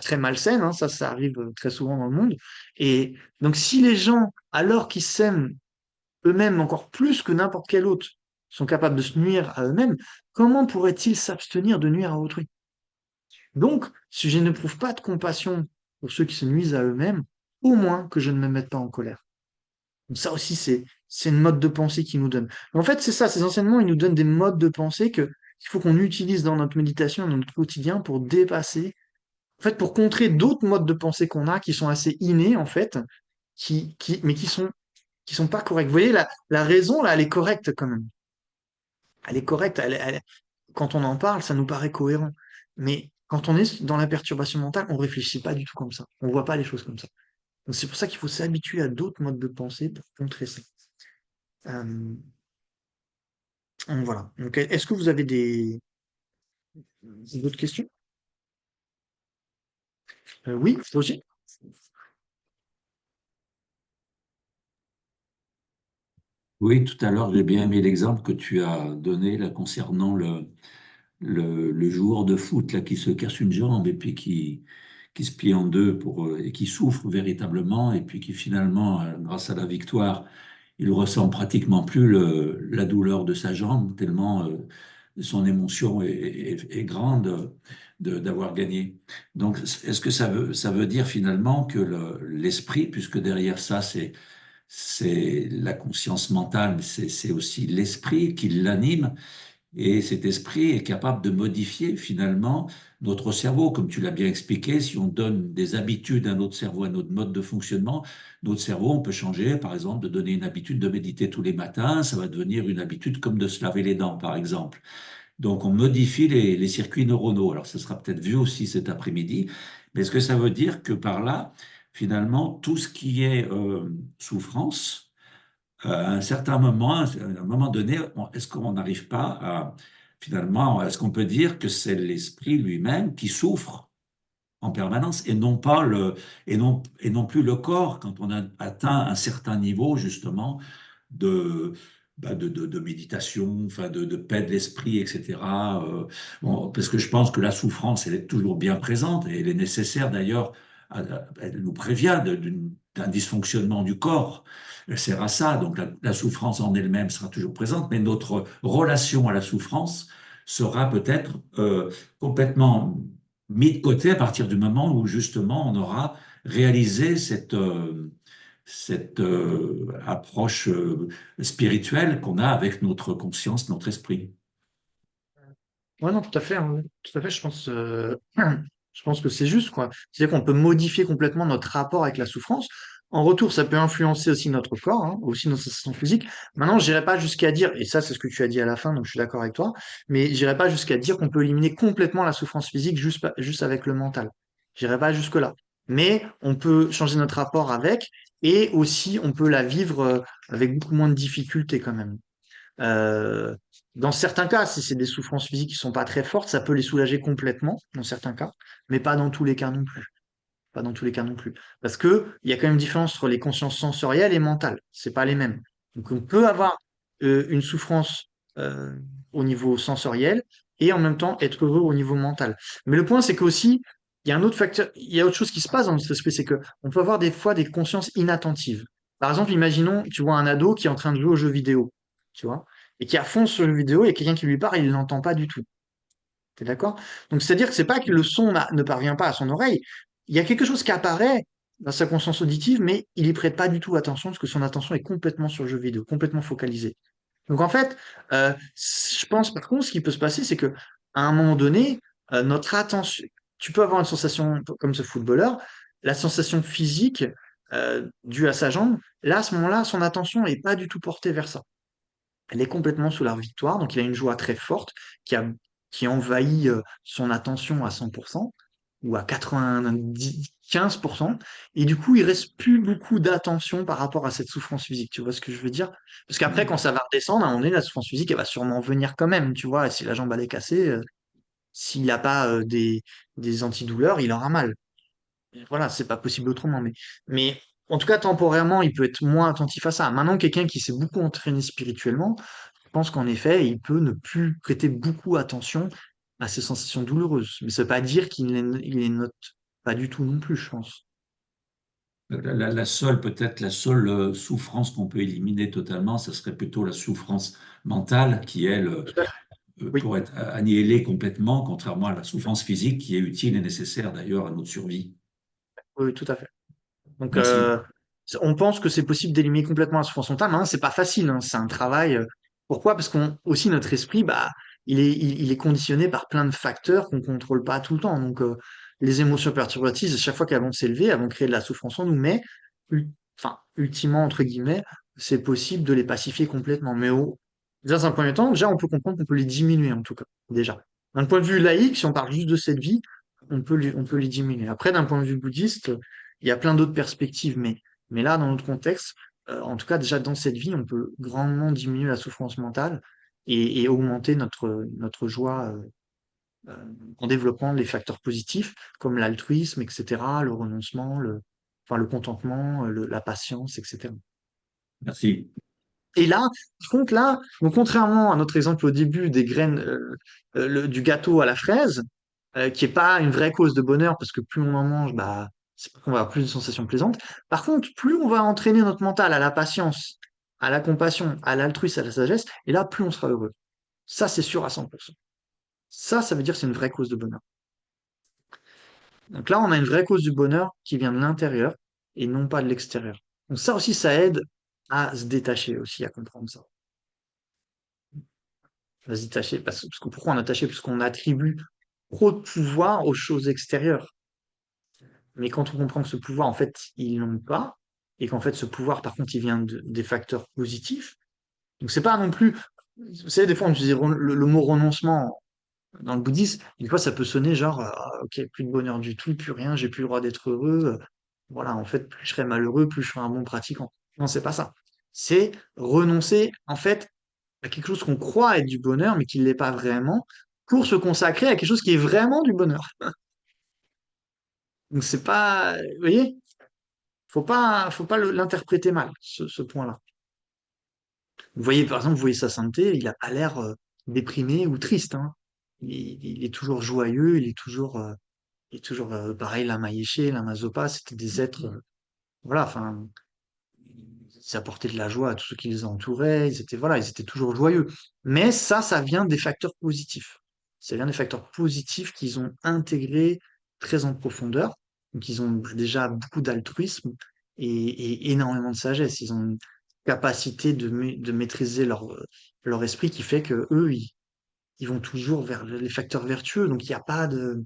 très malsaine. Hein, ça arrive très souvent dans le monde. Et donc, si les gens, alors qu'ils s'aiment eux-mêmes encore plus que n'importe quel autre, sont capables de se nuire à eux-mêmes, comment pourraient-ils s'abstenir de nuire à autrui? Donc, si je n'éprouve pas de compassion pour ceux qui se nuisent à eux-mêmes, au moins que je ne me mette pas en colère. Donc ça aussi, c'est une mode de pensée qui nous donne. En fait, c'est ça, ces enseignements, ils nous donnent des modes de pensée qu'il faut qu'on utilise dans notre méditation, dans notre quotidien, pour dépasser, en fait, pour contrer d'autres modes de pensée qu'on a, qui sont assez innés, en fait, mais qui sont pas corrects. Vous voyez, la raison, là, elle est correcte quand même. elle est correcte. Quand on en parle, ça nous paraît cohérent. Mais quand on est dans la perturbation mentale, on réfléchit pas du tout comme ça. On voit pas les choses comme ça. Donc c'est pour ça qu'il faut s'habituer à d'autres modes de pensée pour contrer ça. Euh, donc voilà. Donc, est-ce que vous avez d'autres questions? Oui, Roger? Oui, tout à l'heure, j'ai bien aimé l'exemple que tu as donné là, concernant le joueur de foot là, qui se casse une jambe et puis qui se plie en deux et qui souffre véritablement et puis qui finalement, grâce à la victoire, il ressent pratiquement plus la douleur de sa jambe tellement son émotion est grande d'avoir gagné. Donc, est-ce que ça veut dire finalement que l'esprit, puisque derrière ça, c'est la conscience mentale, mais c'est aussi l'esprit qui l'anime, et cet esprit est capable de modifier finalement notre cerveau, comme tu l'as bien expliqué. Si on donne des habitudes à notre cerveau, à notre mode de fonctionnement, notre cerveau, on peut changer, par exemple, de donner une habitude de méditer tous les matins, ça va devenir une habitude comme de se laver les dents, par exemple. Donc, on modifie les circuits neuronaux. Alors, ça sera peut-être vu aussi cet après-midi, mais est-ce que ça veut dire que par là, finalement, tout ce qui est souffrance, à un certain moment, à un moment donné, est-ce qu'on n'arrive pas à, finalement, est-ce qu'on peut dire que c'est l'esprit lui-même qui souffre en permanence et non pas et non plus le corps quand on a atteint un certain niveau, justement, de, de méditation, enfin de paix de l'esprit, etc. Bon, parce que je pense que la souffrance, elle est toujours bien présente et elle est nécessaire d'ailleurs, elle nous prévient d'un dysfonctionnement du corps. Elle sert à ça, donc la souffrance en elle-même sera toujours présente, mais notre relation à la souffrance sera peut-être complètement mis de côté à partir du moment où justement on aura réalisé cette approche spirituelle qu'on a avec notre conscience, notre esprit. Ouais, non, tout à fait, hein. Tout à fait, je pense que c'est juste, quoi. C'est-à-dire qu'on peut modifier complètement notre rapport avec la souffrance. En retour, ça peut influencer aussi notre corps, hein, aussi nos sensations physiques. Maintenant, j'irai pas jusqu'à dire, et ça, c'est ce que tu as dit à la fin, donc je suis d'accord avec toi, mais j'irai pas jusqu'à dire qu'on peut éliminer complètement la souffrance physique juste avec le mental. J'irai pas jusque-là. Mais on peut changer notre rapport avec, et aussi, on peut la vivre, avec beaucoup moins de difficultés quand même. Euh, Dans certains cas, si c'est des souffrances physiques qui sont pas très fortes, ça peut les soulager complètement, dans certains cas, mais pas dans tous les cas non plus. Pas dans tous les cas non plus. Parce que il y a quand même une différence entre les consciences sensorielles et mentales. C'est pas les mêmes. Donc on peut avoir une souffrance euh, au niveau sensoriel et en même temps être heureux au niveau mental. Mais le point, c'est qu'aussi, il y a un autre facteur, il y a autre chose qui se passe dans notre esprit, c'est que on peut avoir des fois des consciences inattentives. Par exemple, imaginons, tu vois un ado qui est en train de jouer aux jeux vidéo, tu vois, et qui est à fond sur le jeu vidéo, et quelqu'un qui lui parle, il l'entend pas du tout. T'es d'accord? Donc, c'est-à-dire que c'est pas que le son ne parvient pas à son oreille. Il y a quelque chose qui apparaît dans sa conscience auditive, mais il y prête pas du tout attention parce que son attention est complètement sur le jeu vidéo, complètement focalisée. Donc, en fait, je pense, par contre, ce qui peut se passer, c'est que, à un moment donné, notre attention, tu peux avoir une sensation comme ce footballeur, la sensation physique, due à sa jambe. Là, à ce moment-là, son attention est pas du tout portée vers ça. Elle est complètement sous la victoire, donc il a une joie très forte qui a, qui envahit son attention à 100% ou à 95%, et du coup, il reste plus beaucoup d'attention par rapport à cette souffrance physique. Tu vois ce que je veux dire? Parce qu'après, quand ça va redescendre, à un moment donné, la souffrance physique, elle va sûrement venir quand même, tu vois. Et si la jambe elle est cassée, s'il n'a pas des antidouleurs, il aura mal. Voilà, c'est pas possible autrement. Mais en tout cas, temporairement, il peut être moins attentif à ça. Maintenant, quelqu'un qui s'est beaucoup entraîné spirituellement, je pense qu'en effet, il peut ne plus prêter beaucoup attention à ces sensations douloureuses. Mais ça veut pas dire il les note pas du tout non plus, je pense. La seule, peut-être la seule souffrance qu'on peut éliminer totalement, ce serait plutôt la souffrance mentale qui, elle, Tout à fait. Oui, pourrait être annihilée complètement, contrairement à la souffrance physique qui est utile et nécessaire d'ailleurs à notre survie. oui, oui, tout à fait. Donc, Merci. on pense que c'est possible d'éliminer complètement la souffrance mentale. Maintenant, c'est pas facile, hein, c'est un travail. Pourquoi? Parce qu'on aussi notre esprit, bah, il est conditionné par plein de facteurs qu'on contrôle pas tout le temps. Donc, les émotions perturbatrices, à chaque fois qu'elles vont s'élever, elles vont créer de la souffrance en nous. Mais, enfin, ultimement entre guillemets, c'est possible de les pacifier complètement. Mais Déjà, dans un premier temps, déjà, on peut comprendre qu'on peut les diminuer, en tout cas, déjà. D'un point de vue laïque, si on parle juste de cette vie, on peut les diminuer. Après, d'un point de vue bouddhiste, il y a plein d'autres perspectives, mais là, dans notre contexte, en tout cas, déjà, dans cette vie, on peut grandement diminuer la souffrance mentale et augmenter notre joie, en développant les facteurs positifs, comme l'altruisme, etc., le renoncement, enfin, le contentement, la patience, etc. Merci. Et là, par contre, là, donc contrairement à notre exemple au début des graines, du gâteau à la fraise, qui est pas une vraie cause de bonheur, parce que plus on en mange, bah, c'est pas qu'on va avoir plus de sensations plaisantes. Par contre, plus on va entraîner notre mental à la patience, à la compassion, à l'altruisme, à la sagesse, et là, plus on sera heureux. Ça, c'est sûr à 100%. Ça veut dire que c'est une vraie cause de bonheur. Donc là, on a une vraie cause du bonheur qui vient de l'intérieur et non pas de l'extérieur. Donc ça aussi, ça aide à se détacher aussi, à comprendre ça. À se détacher, parce que pourquoi on est attaché? Parce qu'on attribue trop de pouvoir aux choses extérieures. Mais quand on comprend que ce pouvoir, en fait, ils l'ont pas, et qu'en fait, ce pouvoir, par contre, il vient des facteurs positifs. Donc c'est pas non plus, vous savez, des fois, on utilise le mot renoncement dans le bouddhisme, des fois, ça peut sonner genre, ah, ok, plus de bonheur du tout, plus rien, j'ai plus le droit d'être heureux. Voilà, en fait, plus je serai malheureux, plus je serai un bon pratiquant. Non, c'est pas ça. C'est renoncer, en fait, à quelque chose qu'on croit être du bonheur, mais qui ne l'est pas vraiment, pour se consacrer à quelque chose qui est vraiment du bonheur. Donc c'est pas, vous voyez, faut pas l'interpréter mal, ce point-là. Vous voyez, par exemple, vous voyez sa santé, il a pas l'air déprimé ou triste, hein. Il est toujours joyeux, il est toujours pareil, la Maïeché, la Mazopa, c'était des êtres, voilà, enfin, ils apportaient de la joie à tous ceux qui les entouraient, ils étaient, voilà, ils étaient toujours joyeux. Mais ça vient des facteurs positifs. Ça vient des facteurs positifs qu'ils ont intégrés très en profondeur. Donc, ils ont déjà beaucoup d'altruisme et énormément de sagesse. Ils ont une capacité de maîtriser leur esprit qui fait que eux, ils vont toujours vers les facteurs vertueux. Donc, il n'y a pas de,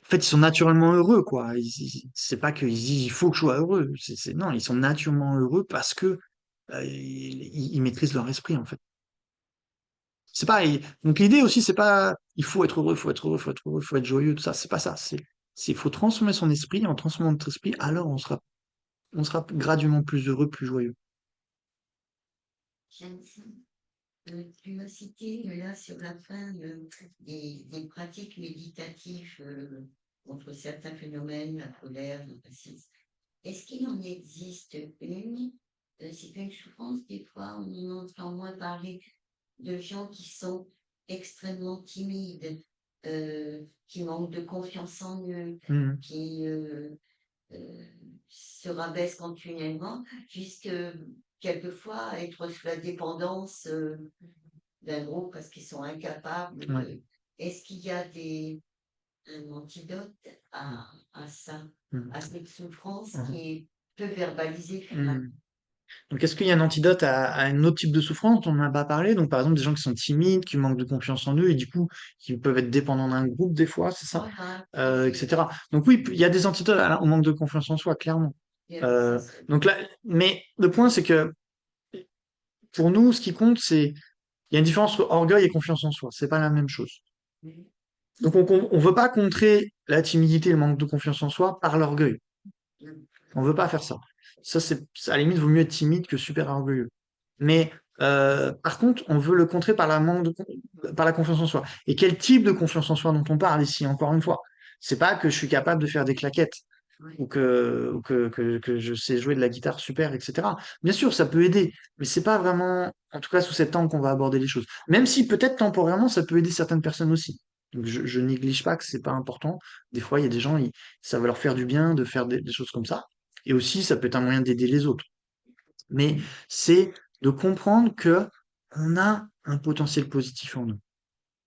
en fait, ils sont naturellement heureux, quoi. C'est pas qu'ils disent il faut que je sois heureux. Non, ils sont naturellement heureux parce que ils maîtrisent leur esprit, en fait. C'est pas, donc l'idée aussi, c'est pas il faut être heureux, il faut être heureux, il faut être heureux, il faut être joyeux, tout ça. C'est pas ça. Il faut transformer son esprit. En transformant notre esprit, alors on sera graduellement plus heureux, plus joyeux. J'aime ça. Tu m'as cité là sur la fin des pratiques méditatives contre certains phénomènes, la colère, le racisme. Est-ce qu'il en existe une? C'est une souffrance, des fois, on entend moins parler de gens qui sont extrêmement timides, qui manquent de confiance en eux, Mhm. qui se rabaissent continuellement, puisque quelquefois être sous la dépendance d'un groupe parce qu'ils sont incapables Ouais. de... Est-ce qu'il y a un antidote à ça, Mhm. à cette souffrance Mhm. qui est peu verbalisée finalement? Mhm. Donc, est-ce qu'il y a un antidote à un autre type de souffrance dont on n'a pas parlé? Donc, par exemple, des gens qui sont timides, qui manquent de confiance en eux et du coup, qui peuvent être dépendants d'un groupe des fois, c'est ça? Voilà, Etc. Donc oui, il y a des antidotes au manque de confiance en soi, clairement. ça Euh, serait donc là, mais le point, c'est que pour nous, ce qui compte, c'est il y a une différence entre orgueil et confiance en soi. C'est pas la même chose. bien. Donc on veut pas contrer la timidité et le manque de confiance en soi par l'orgueil. On veut pas faire ça. À la limite, vaut mieux être timide que super orgueilleux. Mais par contre, on veut le contrer par par la confiance en soi. Et quel type de confiance en soi dont on parle ici, encore une fois? C'est pas que je suis capable de faire des claquettes Oui, que je sais jouer de la guitare super, etc. Bien sûr, ça peut aider, mais c'est pas vraiment, en tout cas, sous cet angle qu'on va aborder les choses. Même si peut-être temporairement, ça peut aider certaines personnes aussi. Donc je néglige pas que c'est pas important. Des fois, il y a des gens, ça va leur faire du bien de faire des choses comme ça. Et aussi, ça peut être un moyen d'aider les autres. Mais c'est de comprendre que on a un potentiel positif en nous,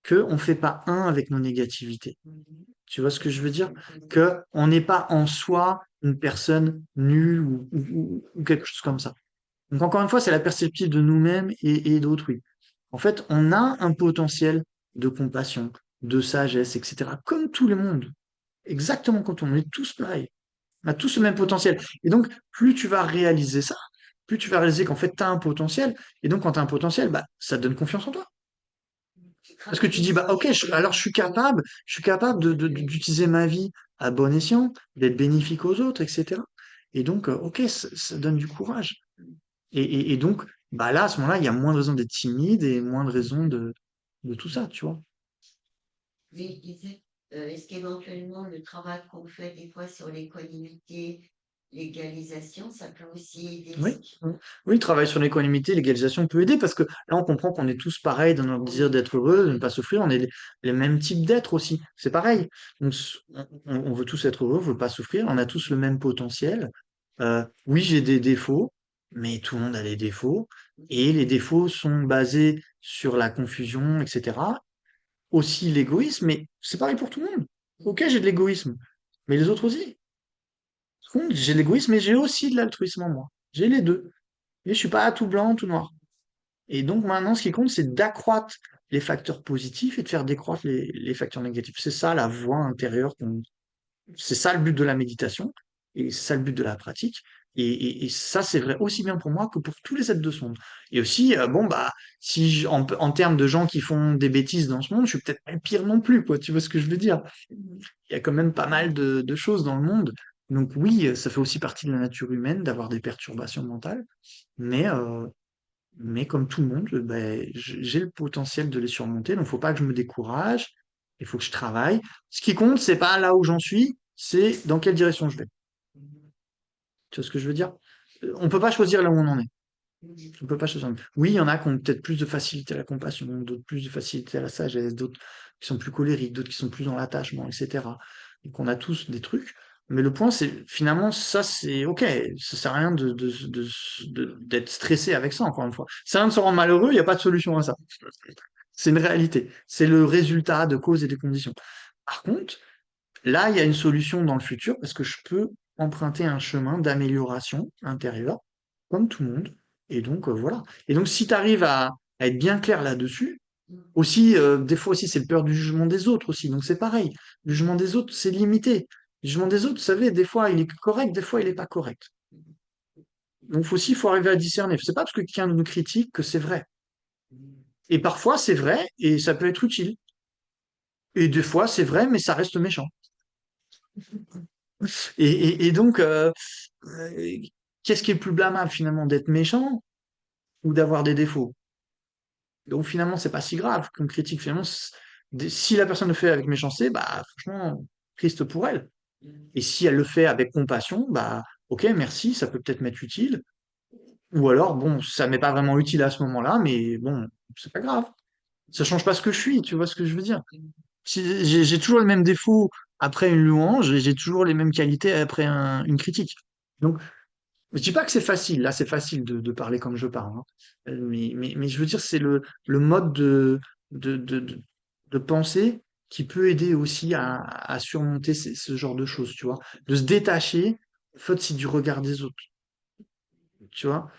que on fait pas un avec nos négativités. Tu vois ce que je veux dire? Que on n'est pas en soi une personne nulle ou quelque chose comme ça. Donc encore une fois, c'est la perspective de nous-mêmes et d'autrui. En fait, on a un potentiel de compassion, de sagesse, etc. Comme tout le monde. Exactement comme tout le monde. On est tous pareils. On a tous le même potentiel. Et donc, plus tu vas réaliser ça, plus tu vas réaliser qu'en fait, tu as un potentiel. Et donc, quand tu as un potentiel, bah, ça te donne confiance en toi. Parce que tu dis, bah, ok, alors je suis capable d'utiliser ma vie à bon escient, d'être bénéfique aux autres, etc. Et donc, ok, ça donne du courage. Et donc, bah là, à ce moment-là, il y a moins de raisons d'être timide et moins de raisons de tout ça, tu vois. Oui, je disais, est-ce qu'éventuellement le travail qu'on fait des fois sur l'équanimité, l'égalisation, ça peut aussi aider? Oui, oui, oui, le travail sur l'équanimité, l'égalisation peut aider parce que là, on comprend qu'on est tous pareils dans notre désir d'être heureux, de ne pas souffrir. On est les mêmes types d'êtres aussi. C'est pareil. On veut tous être heureux, on veut pas souffrir. On a tous le même potentiel. Oui, j'ai des défauts, mais tout le monde a des défauts. Et les défauts sont basés sur la confusion, etc. Aussi l'égoïsme, mais c'est pareil pour tout le monde. Ok, j'ai de l'égoïsme, mais les autres aussi. J'ai de l'égoïsme, mais j'ai aussi de l'altruisme en moi. J'ai les deux. Et je suis pas tout blanc, tout noir. Et donc maintenant, ce qui compte, c'est d'accroître les facteurs positifs et de faire décroître les facteurs négatifs. C'est ça la voie intérieure. C'est ça le but de la méditation. Et c'est ça le but de la pratique. Et ça, c'est vrai aussi bien pour moi que pour tous les êtres de ce monde. Et aussi, bon, bah, si en termes de gens qui font des bêtises dans ce monde, je suis peut-être pas le pire non plus, quoi. Tu vois ce que je veux dire? Il y a quand même pas mal de choses dans le monde. Donc oui, ça fait aussi partie de la nature humaine d'avoir des perturbations mentales. Mais, euh, mais comme tout le monde, ben, j'ai le potentiel de les surmonter, donc faut pas que je me décourage, il faut que je travaille. Ce qui compte, c'est pas là où j'en suis, c'est dans quelle direction je vais. Tu vois ce que je veux dire? On peut pas choisir là où on en est. On peut pas choisir. Oui, il y en a qui ont peut-être plus de facilité à la compassion, d'autres plus de facilité à la sagesse, d'autres qui sont plus colériques, d'autres qui sont plus dans l'attachement, etc. Donc on a tous des trucs. Mais le point, c'est finalement, ça, c'est OK. Ça sert à rien d'être stressé avec ça, encore une fois. Ça sert à rien de se rendre malheureux, il n'y a pas de solution à ça. C'est une réalité. C'est le résultat de causes et des conditions. Par contre, là, il y a une solution dans le futur parce que je peux emprunter un chemin d'amélioration intérieure, comme tout le monde. Et donc, voilà. Et donc, si tu arrives à être bien clair là-dessus, aussi, des fois aussi, c'est le peur du jugement des autres aussi. Donc, c'est pareil. Le jugement des autres, c'est limité. Le jugement des autres, vous savez, des fois, il est correct, des fois, il n'est pas correct. Donc, il faut arriver à discerner. C'est pas parce que quelqu'un nous critique que c'est vrai. Et parfois, c'est vrai et ça peut être utile. Et des fois, c'est vrai, mais ça reste méchant. Et donc, euh, qu'est-ce qui est plus blâmable finalement, d'être méchant ou d'avoir des défauts? Donc finalement, c'est pas si grave comme critique. Finalement, si la personne le fait avec méchanceté, bah franchement, triste pour elle. Et si elle le fait avec compassion, bah ok, merci, ça peut peut-être m'être utile. Ou alors, bon, ça m'est pas vraiment utile à ce moment-là, mais bon, c'est pas grave. Ça change pas ce que je suis, tu vois ce que je veux dire? Si, j'ai toujours le même défaut après une louange et j'ai toujours les mêmes qualités après une critique. Donc, je dis pas que c'est facile, là c'est facile de parler comme je parle, hein. Mais je veux dire, c'est le mode de, de, de, de pensée qui peut aider aussi à surmonter ce genre de choses, tu vois. De se détacher, en fait, c'est du regard des autres, tu vois.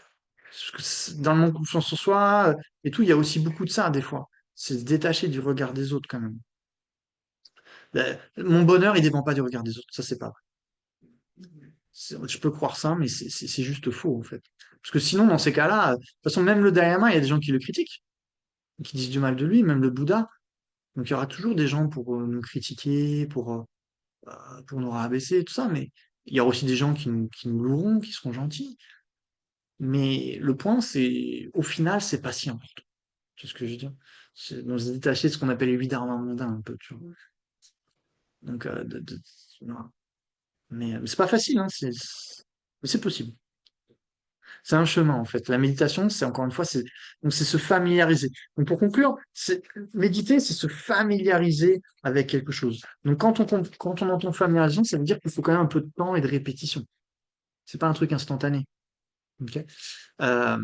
Parce que dans le monde confiance en soi et tout, il y a aussi beaucoup de ça, des fois. C'est se détacher du regard des autres, quand même. Mon bonheur, il dépend pas du regard des autres, ça c'est pas vrai. Je peux croire ça, mais c'est juste faux, en fait. Parce que sinon, dans ces cas-là, de toute façon, même le Dalai Lama, il y a des gens qui le critiquent, qui disent du mal de lui, même le Bouddha. Donc, il y aura toujours des gens pour nous critiquer, pour nous rabaisser, tout ça, mais il y aura aussi des gens qui nous loueront, qui seront gentils. Mais le point, c'est, au final, c'est pas si important. Tu sais ce que je veux dire? C'est de se détacher de ce qu'on appelle les huit dharmas mondains, un peu, tu vois. Donc, voilà. Mais c'est pas facile, hein, mais c'est possible. C'est un chemin, en fait. La méditation, c'est encore une fois, c'est se familiariser. Donc, pour conclure, méditer, c'est se familiariser avec quelque chose. Donc, quand on entend familiarisation, ça veut dire qu'il faut quand même un peu de temps et de répétition. C'est pas un truc instantané. Ok. Euh,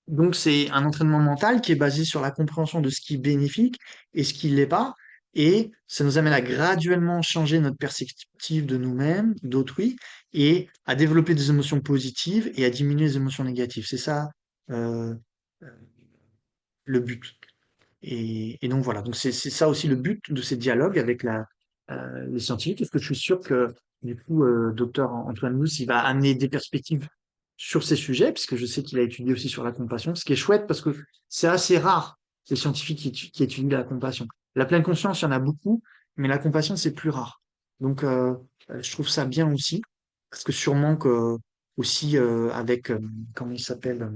donc, c'est un entraînement mental qui est basé sur la compréhension de ce qui est bénéfique et ce qui ne l'est pas. Et ça nous amène à graduellement changer notre perspective de nous-mêmes, d'autrui, et à développer des émotions positives et à diminuer les émotions négatives. C'est ça, euh, euh, le but. Et donc voilà. Donc c'est ça aussi le but de ces dialogues avec les scientifiques. Parce que je suis sûr que du coup, docteur Antoine Mousse, il va amener des perspectives sur ces sujets, puisque je sais qu'il a étudié aussi sur la compassion, ce qui est chouette parce que c'est assez rare, les scientifiques qui étudient la compassion. La pleine conscience, il y en a beaucoup, mais la compassion, c'est plus rare. Donc, je trouve ça bien aussi, parce que sûrement que aussi avec, comment il s'appelle,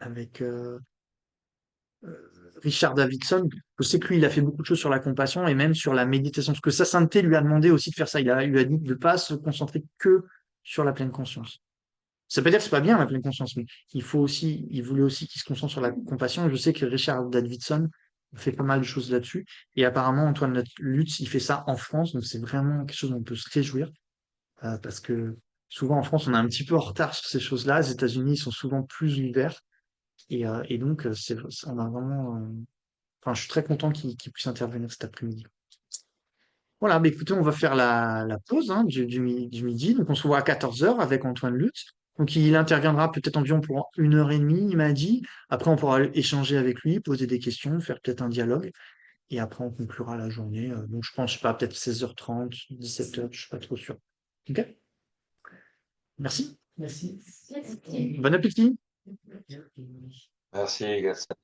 avec Richard Davidson, je sais que lui, il a fait beaucoup de choses sur la compassion et même sur la méditation, parce que sa sainteté lui a demandé aussi de faire ça. Il lui a dit de ne pas se concentrer que sur la pleine conscience. Ça veut pas dire que c'est pas bien la pleine conscience, mais il voulait aussi qu'il se concentre sur la compassion. Et je sais que Richard Davidson fait pas mal de choses là-dessus. Et apparemment, Antoine Lutz, il fait ça en France. Donc c'est vraiment quelque chose dont on peut se réjouir. Parce que souvent en France, on est un petit peu en retard sur ces choses-là. Les États-Unis, ils sont souvent plus ouverts. Et donc, on a vraiment, enfin, je suis très content qu'il puisse intervenir cet après-midi. Voilà, bah écoutez, on va faire la pause hein, du midi. Donc, on se voit à 14 heures avec Antoine Lutz. Donc, il interviendra peut-être environ pour 1 heure et demie, il m'a dit. Après, on pourra échanger avec lui, poser des questions, faire peut-être un dialogue. Et après, on conclura la journée. Donc, je pense, je sais pas, peut-être 16h30, 17h, je suis pas trop sûr. OK? Merci. Merci. Bon appétit. Merci, Gaston.